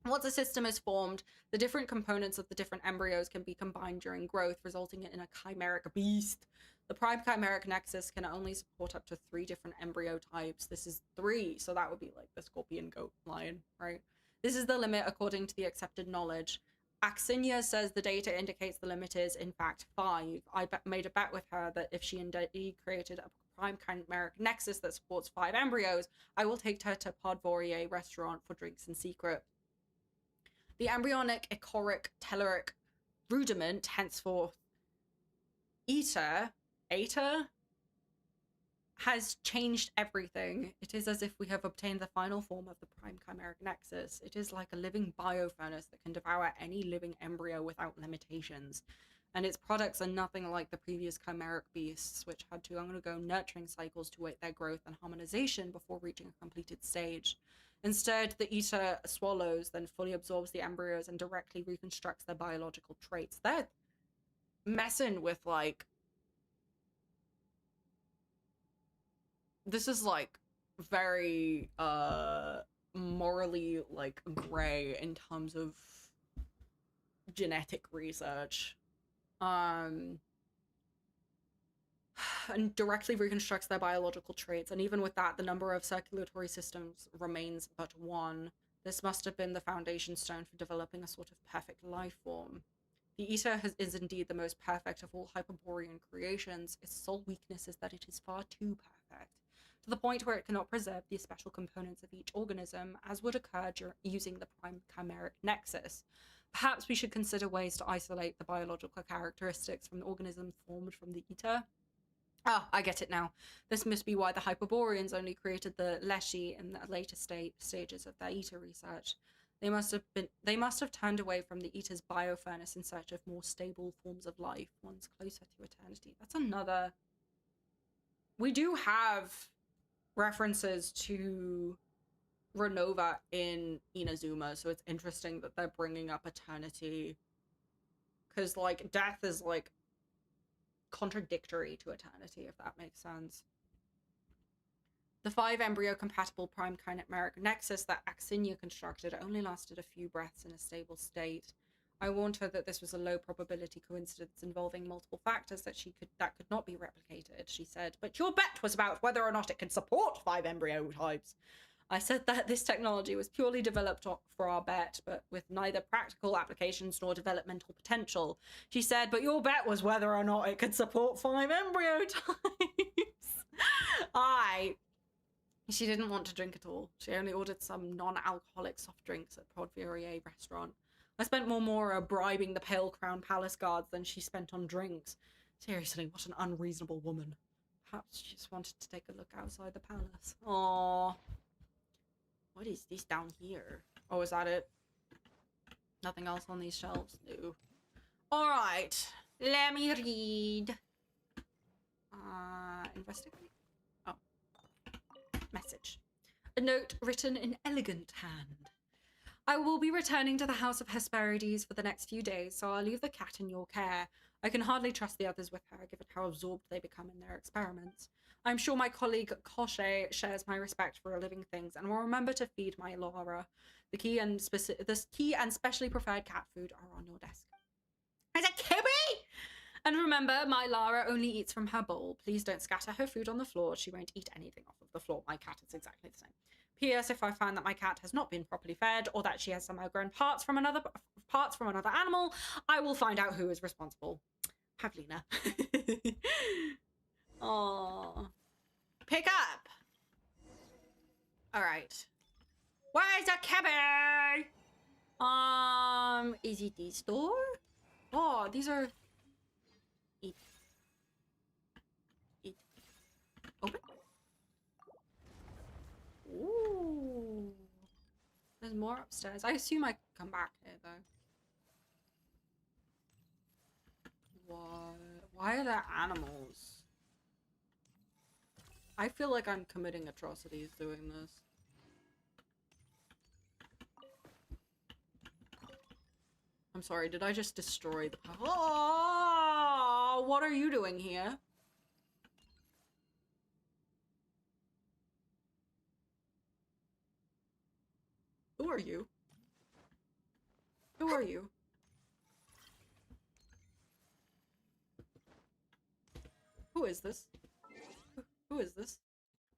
Once a system is formed, the different components of the different embryos can be combined during growth, resulting in a chimeric beast. The prime chimeric nexus can only support up to 3 different embryo types. This is 3, so that would be like the scorpion, goat, lion, right? This is the limit according to the accepted knowledge. Axinia says the data indicates the limit is, in fact, 5. I made a bet with her that if she indeed created a prime chimeric nexus that supports 5 embryos, I will take her to Podvorier restaurant for drinks in secret. The embryonic, echoric, telluric rudiment, henceforth Eta, has changed everything. It is as if we have obtained the final form of the prime chimeric nexus. It is like a living biofurnace that can devour any living embryo without limitations. And its products are nothing like the previous chimeric beasts, which had to undergo nurturing cycles to wait their growth and harmonization before reaching a completed stage. Instead, the Eta swallows, then fully absorbs the embryos and directly reconstructs their biological traits. They're messing with, like, This is like very morally like gray in terms of genetic research. And directly reconstructs their biological traits, and even with that, the number of circulatory systems remains but one. This must have been the foundation stone for developing a sort of perfect life form. The Eater is indeed the most perfect of all Hyperborean creations. Its sole weakness is that it is far too perfect, to the point where it cannot preserve the special components of each organism, as would occur using the prime chimeric nexus. Perhaps we should consider ways to isolate the biological characteristics from the organisms formed from the Eater. Ah, I get it now. This must be why the Hyperboreans only created the Leshy in the later stages of their Eater research. They must have turned away from the Eater's biofurnace in search of more stable forms of life, ones closer to eternity. That's another... We do have references to Renova in Inazuma, so it's interesting that they're bringing up eternity. Because, like, death is, like, contradictory to eternity, if that makes sense. The 5 embryo-compatible prime chimeric nexus that Axinia constructed only lasted a few breaths in a stable state. I warned her that this was a low-probability coincidence involving multiple factors that could not be replicated. She said, "But your bet was about whether or not it could support 5 embryo types." I said that this technology was purely developed for our bet, but with neither practical applications nor developmental potential. She said, "But your bet was whether or not it could support 5 embryo types." She didn't want to drink at all. She only ordered some non-alcoholic soft drinks at Prod Verrier restaurant. I spent more bribing the Pale Crown Palace guards than she spent on drinks. Seriously, what an unreasonable woman. Perhaps she just wanted to take a look outside the palace. Aww. What is this down here? Oh, is that it? Nothing else on these shelves? No. Alright. Let me read. Investigate. Oh. Message. A note written in elegant hand. I will be returning to the House of Hesperides for the next few days, so I'll leave the cat in your care. I can hardly trust the others with her, given how absorbed they become in their experiments. I'm sure my colleague Koche shares my respect for living things and will remember to feed my Lara. The key and specially preferred cat food are on your desk. Is it Kibby? And remember, my Lara only eats from her bowl. Please don't scatter her food on the floor. She won't eat anything off of the floor. My cat is exactly the same. P.S. If I find that my cat has not been properly fed or that she has somehow grown parts from another animal, I will find out who is responsible. Pavlina. Oh, pick up. All right. Where's the cabin? Is it the store? Oh, these are. Eat. Open. Ooh. There's more upstairs. I assume I come back here though. What? Why are there animals? I feel like I'm committing atrocities doing this. I'm sorry, did I just destroy the... Oh, what are you doing here? Who are you? Who are you? Who is this? Who is this?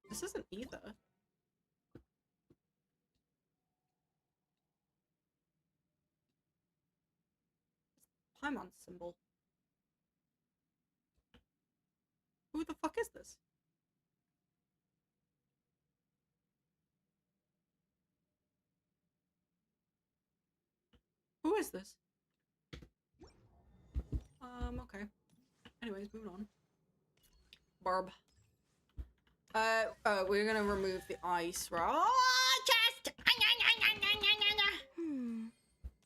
This isn't either. Paimon's symbol. Who the fuck is this? Who is this? Okay. Anyways, moving on. Barb. We're gonna remove the ice, right? Oh, chest!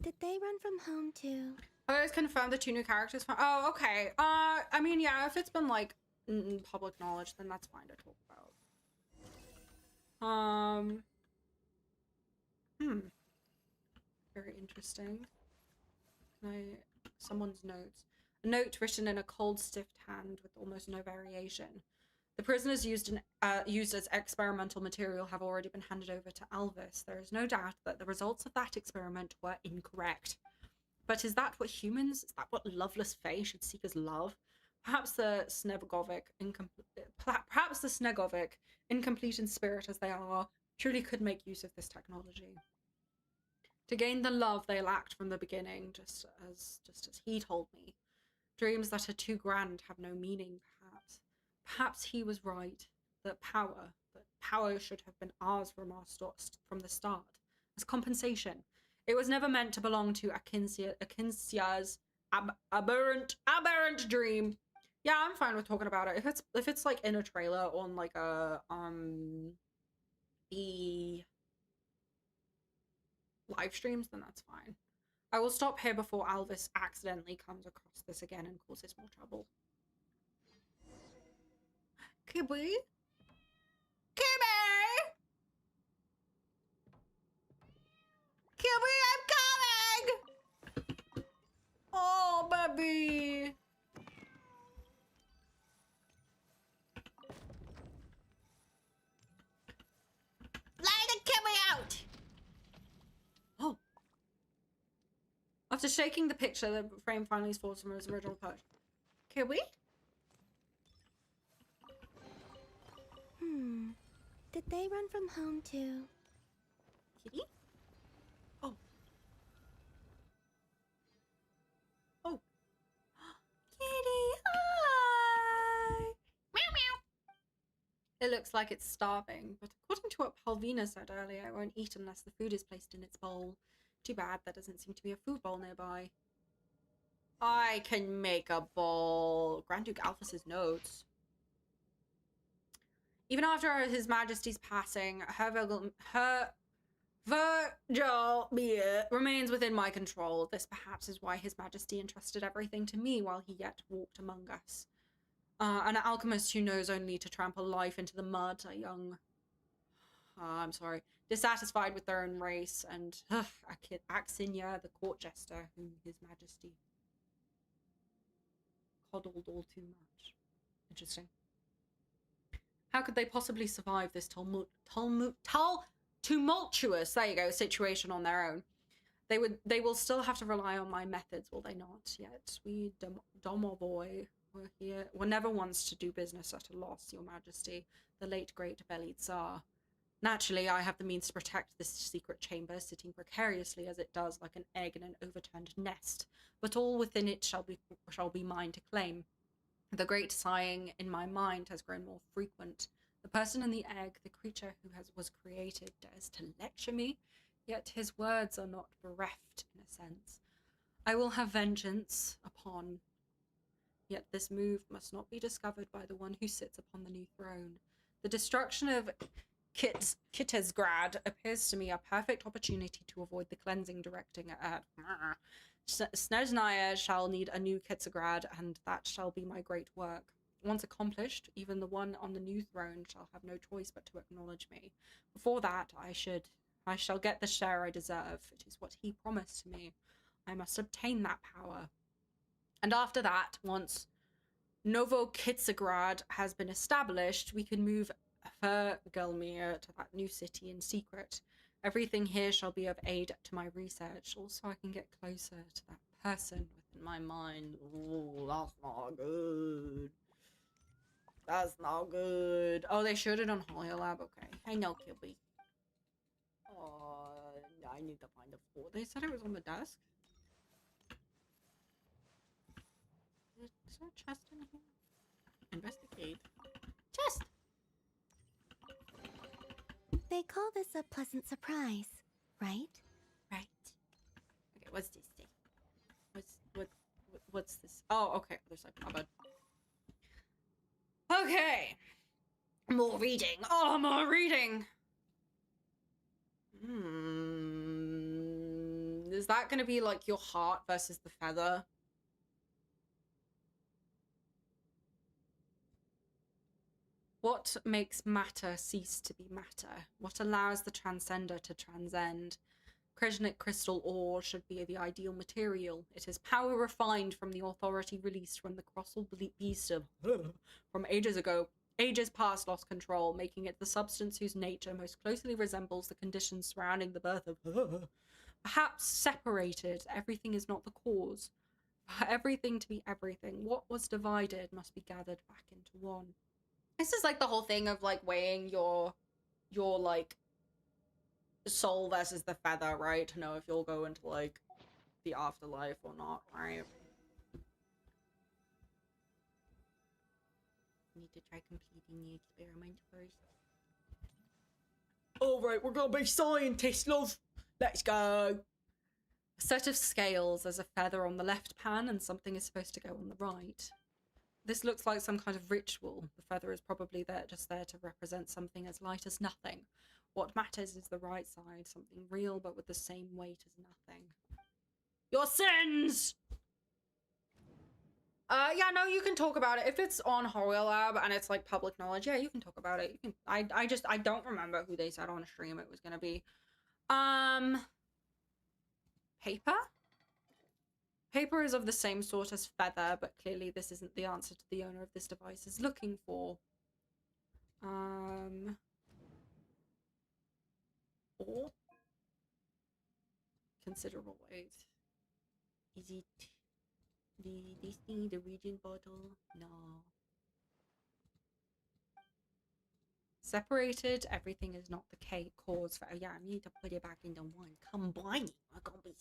Did they run from home too?
I just confirmed the 2 new characters from... Oh, okay. I mean, yeah, if it's been, like, public knowledge, then that's fine to talk about. Very interesting. Someone's notes. A note written in a cold, stiff hand with almost no variation. The prisoners used as experimental material have already been handed over to Alvis. There is no doubt that the results of that experiment were incorrect. But is that what humans, is that what loveless Fae should seek as love? Perhaps the Snegovic, incomplete in spirit as they are, truly could make use of this technology to gain the love they lacked from the beginning, just as he told me. Dreams that are too grand have no meaning, perhaps. Perhaps he was right, that power should have been ours from the start, as compensation. It was never meant to belong to Akinsia's aberrant dream. Yeah, I'm fine with talking about it. If it's like in a trailer on like a the live streams, then that's fine. I will stop here before Alvis accidentally comes across this again and causes more trouble. Kibby? Kibby! Kibby, I'm coming! Oh, baby! Let the Kibby out! Oh. After shaking the picture, the frame finally falls from its original pose. Kibby?
Did they run from home too?
Kitty? Oh. Oh. Kitty, hi! Meow meow! It looks like it's starving, but according to what Palvina said earlier, it won't eat unless the food is placed in its bowl. Too bad there doesn't seem to be a food bowl nearby. I can make a bowl. Grand Duke Alphys's notes. Even after His Majesty's passing, her Virgil remains within my control. This perhaps is why His Majesty entrusted everything to me while he yet walked among us. An alchemist who knows only to trample life into the mud, a young... I'm sorry. Dissatisfied with their own race, and Axinia, the court jester, whom His Majesty coddled all too much. Interesting. How could they possibly survive this tumultuous, there you go, situation on their own? They will still have to rely on my methods, will they not? Yet we Domovoy were never once to do business at a loss, Your Majesty, the late great Bellied Tsar. Naturally, I have the means to protect this secret chamber, sitting precariously as it does like an egg in an overturned nest, but all within it shall be mine to claim. The great sighing in my mind has grown more frequent. The person in the egg, the creature who was created, dares to lecture me, yet his words are not bereft in a sense. I will have vengeance upon, yet this move must not be discovered by the one who sits upon the new throne. The destruction of Kittesgrad appears to me a perfect opportunity to avoid the cleansing directing at Snezhnaya shall need a new Kittesgrad, and that shall be my great work. Once accomplished, even the one on the new throne shall have no choice but to acknowledge me. Before that, I shall get the share I deserve. It is what he promised to me. I must obtain that power. And after that, once Novo Kittesgrad has been established, we can move Fergelmir to that new city in secret. Everything here shall be of aid to my research. Also, I can get closer to that person within my mind. Ooh, that's not good. That's not good. Oh, they showed it on Hololab. Okay. I know, Kilby. Oh, I need to find a floor. They said it was on the desk. Is there a chest in here? Investigate. Chest!
They call this a pleasant surprise, right?
Right. Okay, what's this thing? What's this? Oh, okay. There's like my bad. Okay. More reading. Oh, more reading. Is that gonna be like your heart versus the feather? What makes matter cease to be matter? What allows the transcender to transcend? Kreshnik crystal ore should be the ideal material. It is power refined from the authority released from the colossal beast of from ages ago. Ages past lost control, making it the substance whose nature most closely resembles the conditions surrounding the birth of her. Perhaps separated, everything is not the cause. For everything to be everything, what was divided must be gathered back into one. This is like the whole thing of like weighing your like soul versus the feather, right? To know if you'll go into like the afterlife or not, right? Need to try completing the experiment first. Alright, we're gonna be scientists, love. Let's go. A set of scales. There's a feather on the left pan and something is supposed to go on the right. This looks like some kind of ritual. The feather is probably there, just there to represent something as light as nothing. What matters is the right side, something real but with the same weight as nothing. Your sins! Yeah, no, you can talk about it. If it's on Horror Lab and it's like public knowledge, yeah, you can talk about it. You can. I don't remember who they said on stream it was gonna be. Paper? Paper is of the same sort as feather, but clearly this isn't the answer to the owner of this device is looking for. Or considerable weight. Is it this thing, the region bottle? No. Separated, everything is not the cause for. Oh yeah, I need to put it back into one. Combining. We're gonna be.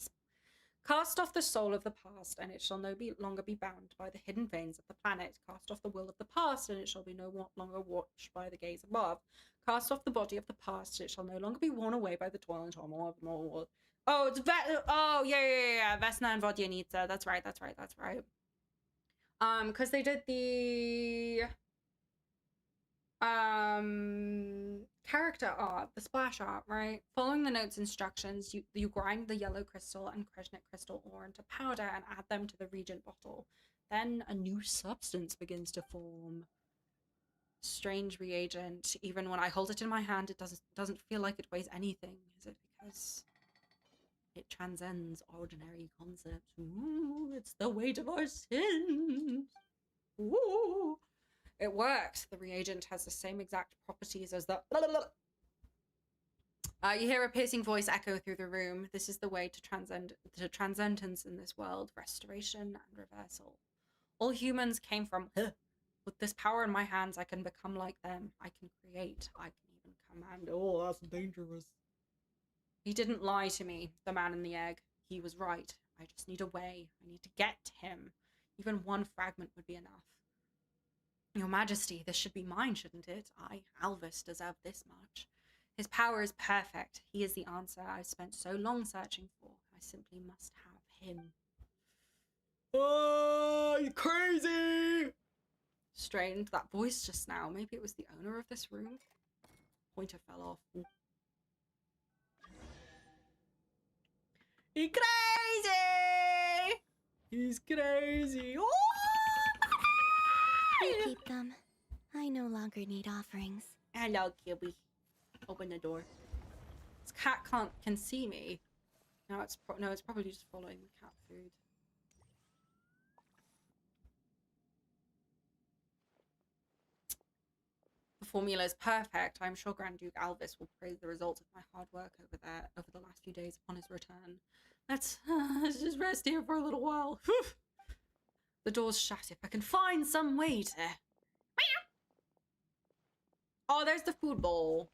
Cast off the soul of the past, and it shall no longer be bound by the hidden veins of the planet. Cast off the will of the past, and it shall be no longer watched by the gaze above. Cast off the body of the past, and it shall no longer be worn away by the toil and turmoil of more. Oh, it's yeah. Vesna and Vodyanitsa. That's right. Because they did the character art, the splash art, right? Following the note's instructions, you grind the yellow crystal and Kreshnik crystal ore into powder and add them to the regent bottle. Then a new substance begins to form. Strange reagent. Even when I hold it in my hand, it doesn't feel like it weighs anything. Is it because it transcends ordinary concepts? Ooh, it's the weight of our sins. Ooh. It worked. The reagent has the same exact properties as the... you hear a piercing voice echo through the room. This is the way to transcendence in this world, restoration and reversal. All humans came from... With this power in my hands, I can become like them. I can create. I can even command. Oh, that's dangerous. He didn't lie to me, the man in the egg. He was right. I just need a way. I need to get to him. Even one fragment would be enough. Your Majesty, this should be mine, shouldn't it? I, Alvis, deserve this much. His power is perfect. He is the answer I've spent so long searching for. I simply must have him. Oh, you crazy! Strange, that voice just now. Maybe it was the owner of this room? Pointer fell off. Ooh. He's crazy! He's crazy! Oh!
I keep them. I no longer need offerings.
Hello, Kibby. Open the door. This cat can see me. No, it's probably just following the cat food. The formula is perfect. I'm sure Grand Duke Alvis will praise the results of my hard work over the last few days upon his return. Let's just rest here for a little while. The door's shut. If I can find some way to... Oh, there's the food bowl.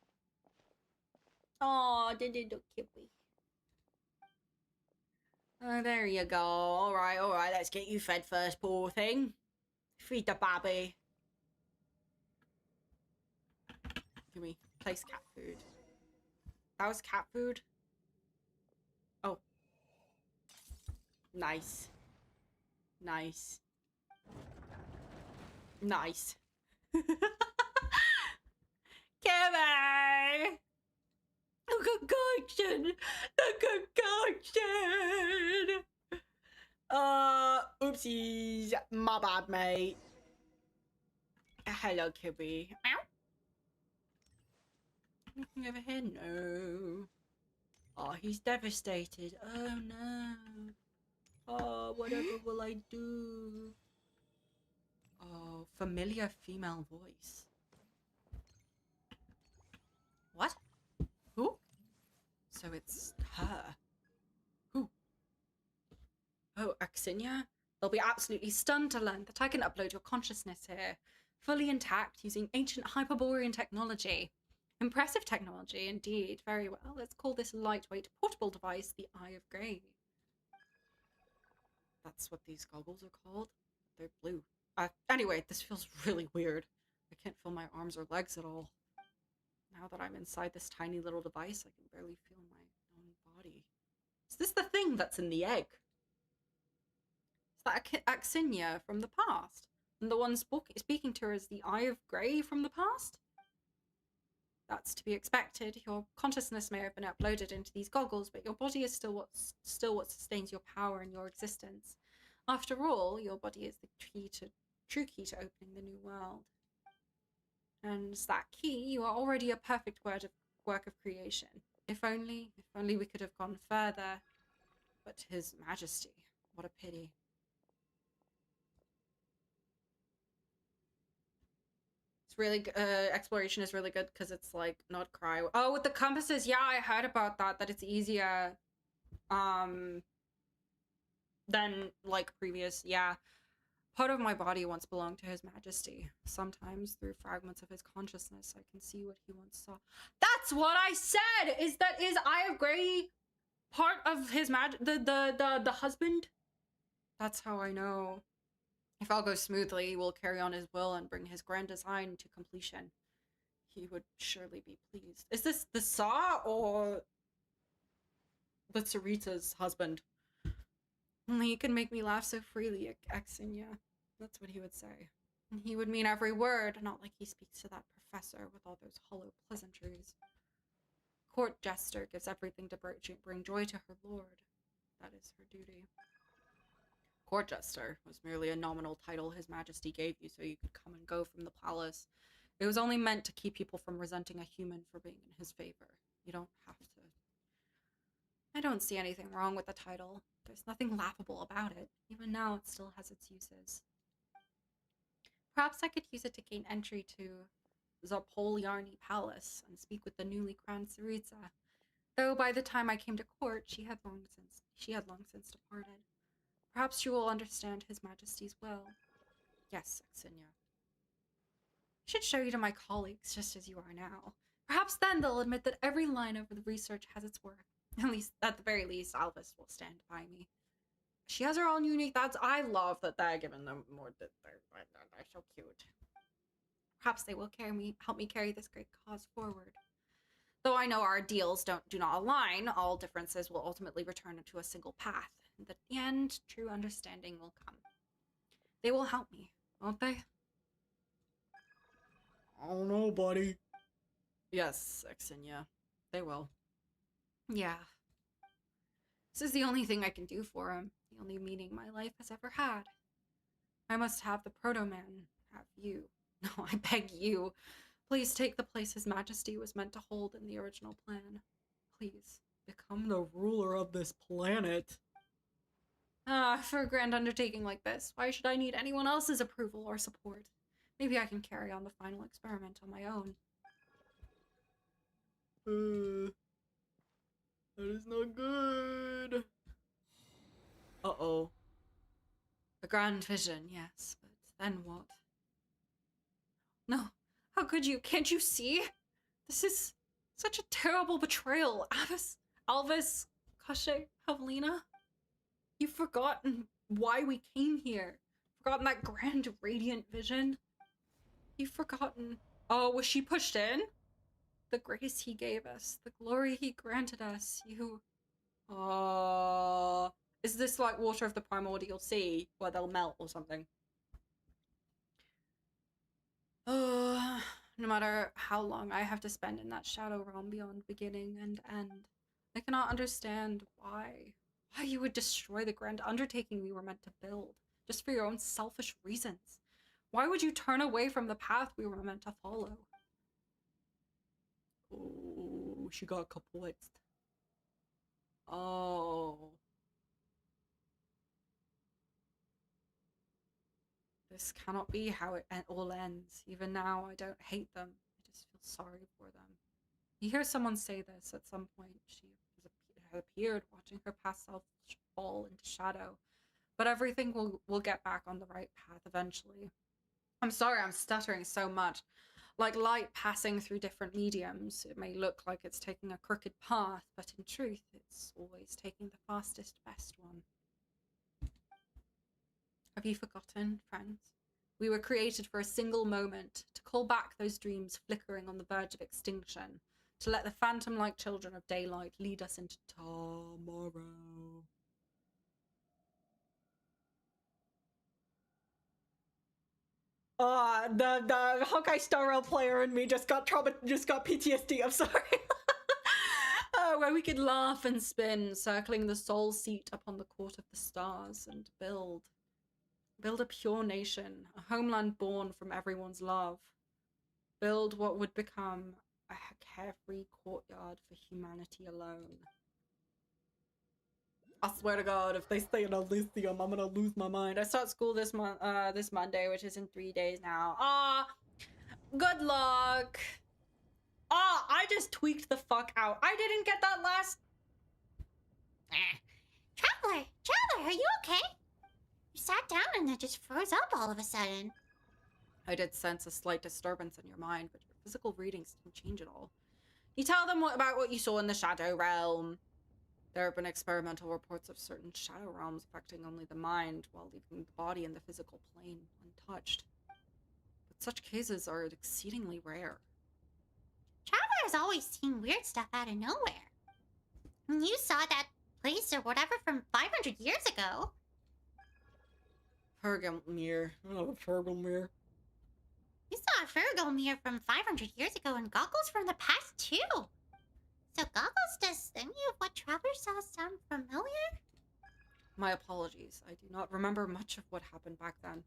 Oh, did it look cute? Oh, there you go. All right. Let's get you fed first, poor thing. Feed the baby. Give me place cat food. That was cat food. Oh. Nice. Nice. Nice. Kimmy! The concoction! The concoction! Oopsies. My bad, mate. Hello, Kibby. Meow. Anything over here? No. Oh, he's devastated. Oh, no. Oh, whatever will I do? Oh, familiar female voice. So it's her. Who? Oh, Axinia? They'll be absolutely stunned to learn that I can upload your consciousness here, fully intact using ancient Hyperborean technology. Impressive technology, indeed. Very well. Let's call this lightweight portable device the Eye of Grey. That's what these goggles are called. They're blue. Anyway, this feels really weird. I can't feel my arms or legs at all. Now that I'm inside this tiny little device, I can barely feel my own body. Is this the thing that's in the egg? Is that Axinia from the past? And the one speaking to her is the Eye of Grey from the past? That's to be expected. Your consciousness may have been uploaded into these goggles, but your body is still what sustains your power and your existence. After all, your body is the true key to opening the new world. And as that key, you are already a perfect work of creation. If only we could have gone further. But His Majesty, what a pity. It's really exploration is really good because it's like not cry. Oh, with the compasses, yeah, I heard about that. That it's easier, than like previous. Yeah, part of my body once belonged to His Majesty. Sometimes through fragments of his consciousness, I can see what he once saw. That's what I said. Is that is Eye of Grey part of his the husband? That's how I know. If all goes smoothly, he will carry on his will and bring his grand design to completion. He would surely be pleased. Is this the Saw or the Sarita's husband? Only he can make me laugh so freely, Axinia. That's what he would say. And he would mean every word, not like he speaks to that professor with all those hollow pleasantries. Court jester gives everything to bring joy to her lord. That is her duty. Court jester was merely a nominal title His Majesty gave you so you could come and go from the palace. It was only meant to keep people from resenting a human for being in his favor. You don't have to. I don't see anything wrong with the title. There's nothing laughable about it. Even now, it still has its uses. Perhaps I could use it to gain entry to Zapolyarny Palace and speak with the newly crowned Tsaritsa. Though by the time I came to court, she had long since departed. Perhaps you will understand His Majesty's will. Yes, Axinia. I should show you to my colleagues, just as you are now. Perhaps then they'll admit that every line of the research has its worth. At the very least, Alvis will stand by me. She has her own unique thoughts. I love that they're giving them more. They're so cute. Perhaps they will help me carry this great cause forward. Though I know our ideals do not align, all differences will ultimately return into a single path. And at the end, true understanding will come. They will help me, won't they? I don't know, buddy. Yes, Axinia. They will. Yeah. This is the only thing I can do for him. The only meaning my life has ever had. I must have the Proto-Man have you. No, I beg you. Please take the place His Majesty was meant to hold in the original plan. Please, become the ruler of this planet. For a grand undertaking like this, why should I need anyone else's approval or support? Maybe I can carry on the final experiment on my own. That is not good. Uh-oh. The grand vision, yes, but then what? No, how could you? Can't you see? This is such a terrible betrayal. Alvis, Kashe, Pavlina. You've forgotten why we came here. Forgotten that grand radiant vision. You've forgotten. Oh, was she pushed in? The grace he gave us, the glory he granted us, you... is this like water of the primordial sea, where they'll melt or something? No matter how long I have to spend in that shadow realm beyond beginning and end, I cannot understand why you would destroy the grand undertaking we were meant to build, just for your own selfish reasons. Why would you turn away from the path we were meant to follow? Oh, she got kapoitzed. Oh. This cannot be how it all ends. Even now, I don't hate them. I just feel sorry for them. You hear someone say this at some point. She had appeared, watching her past self fall into shadow. But everything will get back on the right path eventually. I'm sorry I'm stuttering so much. Like light passing through different mediums, it may look like it's taking a crooked path, but in truth, it's always taking the fastest, best one. Have you forgotten, friends? We were created for a single moment, to call back those dreams flickering on the verge of extinction, to let the phantom-like children of daylight lead us into tomorrow. The Hawkeye Star Rail player in me just got PTSD, I'm sorry. Where we could laugh and spin, circling the soul seat upon the court of the stars, and build a pure nation, a homeland born from everyone's love. Build what would become a carefree courtyard for humanity alone. I swear to God, if they stay in Elysium, I'm gonna lose my mind. I start school this Monday, which is in 3 days now. Good luck. I just tweaked the fuck out. I didn't get that last.
Traveler, are you okay? You sat down and then just froze up all of a sudden.
I did sense a slight disturbance in your mind, but your physical readings didn't change at all. You tell them about what you saw in the Shadow Realm. There have been experimental reports of certain Shadow Realms affecting only the mind, while leaving the body and the physical plane untouched. But such cases are exceedingly rare.
Traveler's always seen weird stuff out of nowhere. And you saw that place or whatever from 500 years ago.
Fergelmere. Oh, Fergelmere.
You saw a Fergelmere from 500 years ago and goggles from the past too. So goggles, does any of what Traveler saw sound familiar?
My apologies. I do not remember much of what happened back then.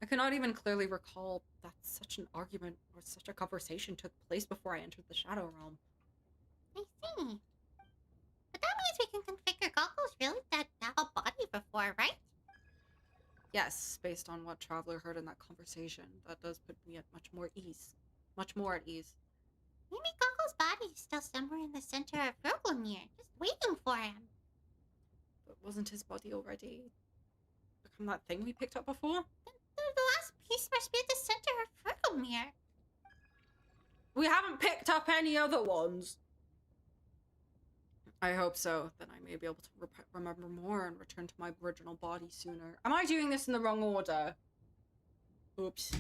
I cannot even clearly recall that such an argument or such a conversation took place before I entered the Shadow Realm.
I see. But that means we can configure goggles really that have a body before, right?
Yes, based on what Traveler heard in that conversation, that does put me at much more at ease.
Maybe Goggle's body is still somewhere in the center of Fergelmere, just waiting for him.
But wasn't his body already become that thing we picked up before?
The last piece must be at the center of Fergelmere.
We haven't picked up any other ones. I hope so. Then I may be able to remember more and return to my original body sooner. Am I doing this in the wrong order? Oops.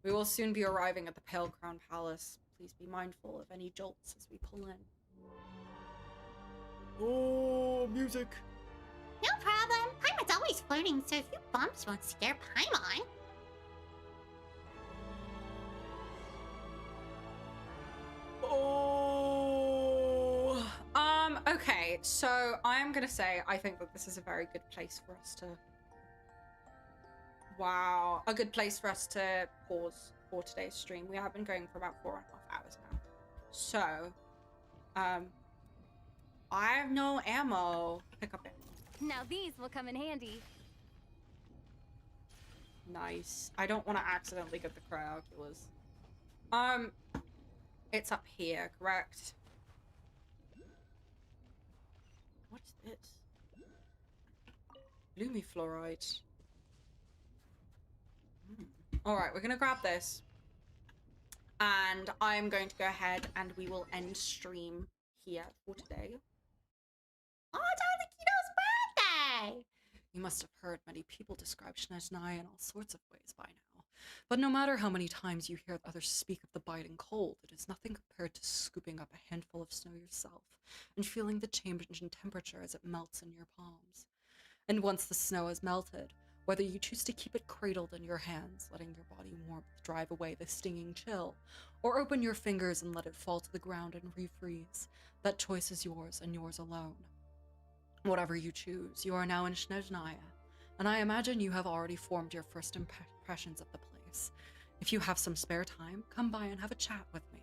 We will soon be arriving at the Pale Crown Palace. Please be mindful of any jolts as we pull in.
Oh, music.
No problem. Paimon's always flirting, so a few bumps won't scare Paimon.
Okay, so I'm gonna say I think that this is a very good place for us to... Wow, a good place for us to pause for today's stream. We have been going for about 4.5 hours now. So, I have no ammo. Pick up ammo.
Now these will come in handy.
Nice. I don't want to accidentally get the cryoculars. It's up here, correct? What's this? Lumifluorite. Alright, we're gonna grab this. And I'm going to go ahead and we will end stream here for today.
Oh, it's Arlecchino's birthday!
You must have heard many people describe Snezhnaya in all sorts of ways by now. But no matter how many times you hear others speak of the biting cold, it is nothing compared to scooping up a handful of snow yourself and feeling the change in temperature as it melts in your palms. And once the snow has melted, whether you choose to keep it cradled in your hands, letting your body warmth drive away the stinging chill, or open your fingers and let it fall to the ground and refreeze, that choice is yours and yours alone. Whatever you choose, you are now in Snezhnaya, and I imagine you have already formed your first impressions of the place. If you have some spare time, come by and have a chat with me,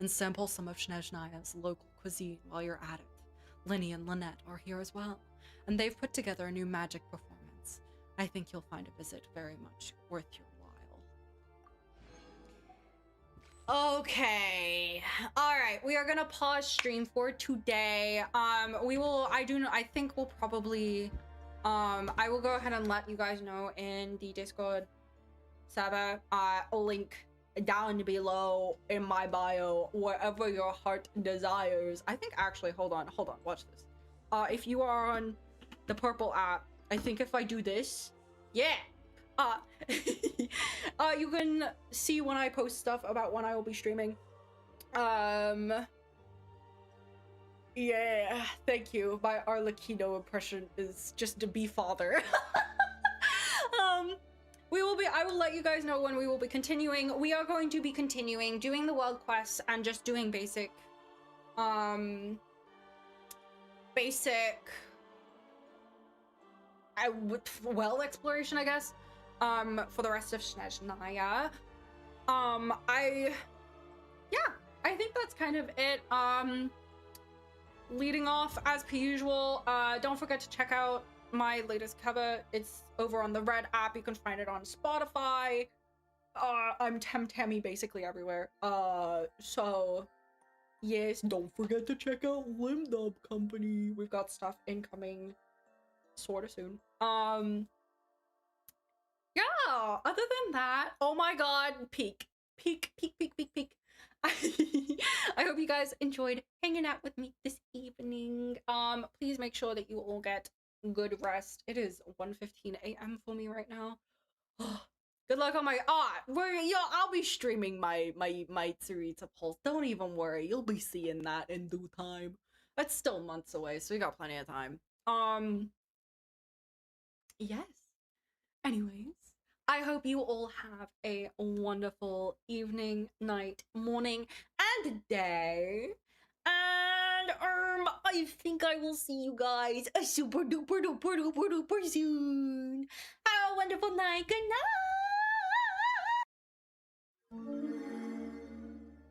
and sample some of Snezhnaya's local cuisine while you're at it. Linny and Lynette are here as well, and they've put together a new magic performance. I think you'll find a visit very much worth your while. Okay. All right. We are gonna pause stream for today. I think we'll probably, I will go ahead and let you guys know in the Discord server. Link down below in my bio, wherever your heart desires. I think actually, hold on, watch this. If you are on the purple app, I think if I do this, yeah. You can see when I post stuff about when I will be streaming. Yeah, thank you. My Arlecchino impression is just to be father. I will let you guys know when we will be continuing. We are going to be continuing doing the world quests and just doing basic well exploration, I guess. For the rest of Snezhnaya. I think that's kind of it. Leading off as per usual, don't forget to check out my latest cover. It's over on the Red app. You can find it on Spotify. I'm Tammy basically everywhere. So yes, don't forget to check out Limdub Company. We've got stuff incoming sorta soon. Yeah, other than that, oh my god, peak. I hope you guys enjoyed hanging out with me this evening. Please make sure that you all get good rest. It is 1:15 a.m. for me right now. Good luck on my I'll be streaming my Tsarita Pulse. Don't even worry, you'll be seeing that in due time. That's still months away, so we got plenty of time. Yes. Anyways, I hope you all have a wonderful evening, night, morning, and day. And I think I will see you guys super duper soon. Have a wonderful night. Good night.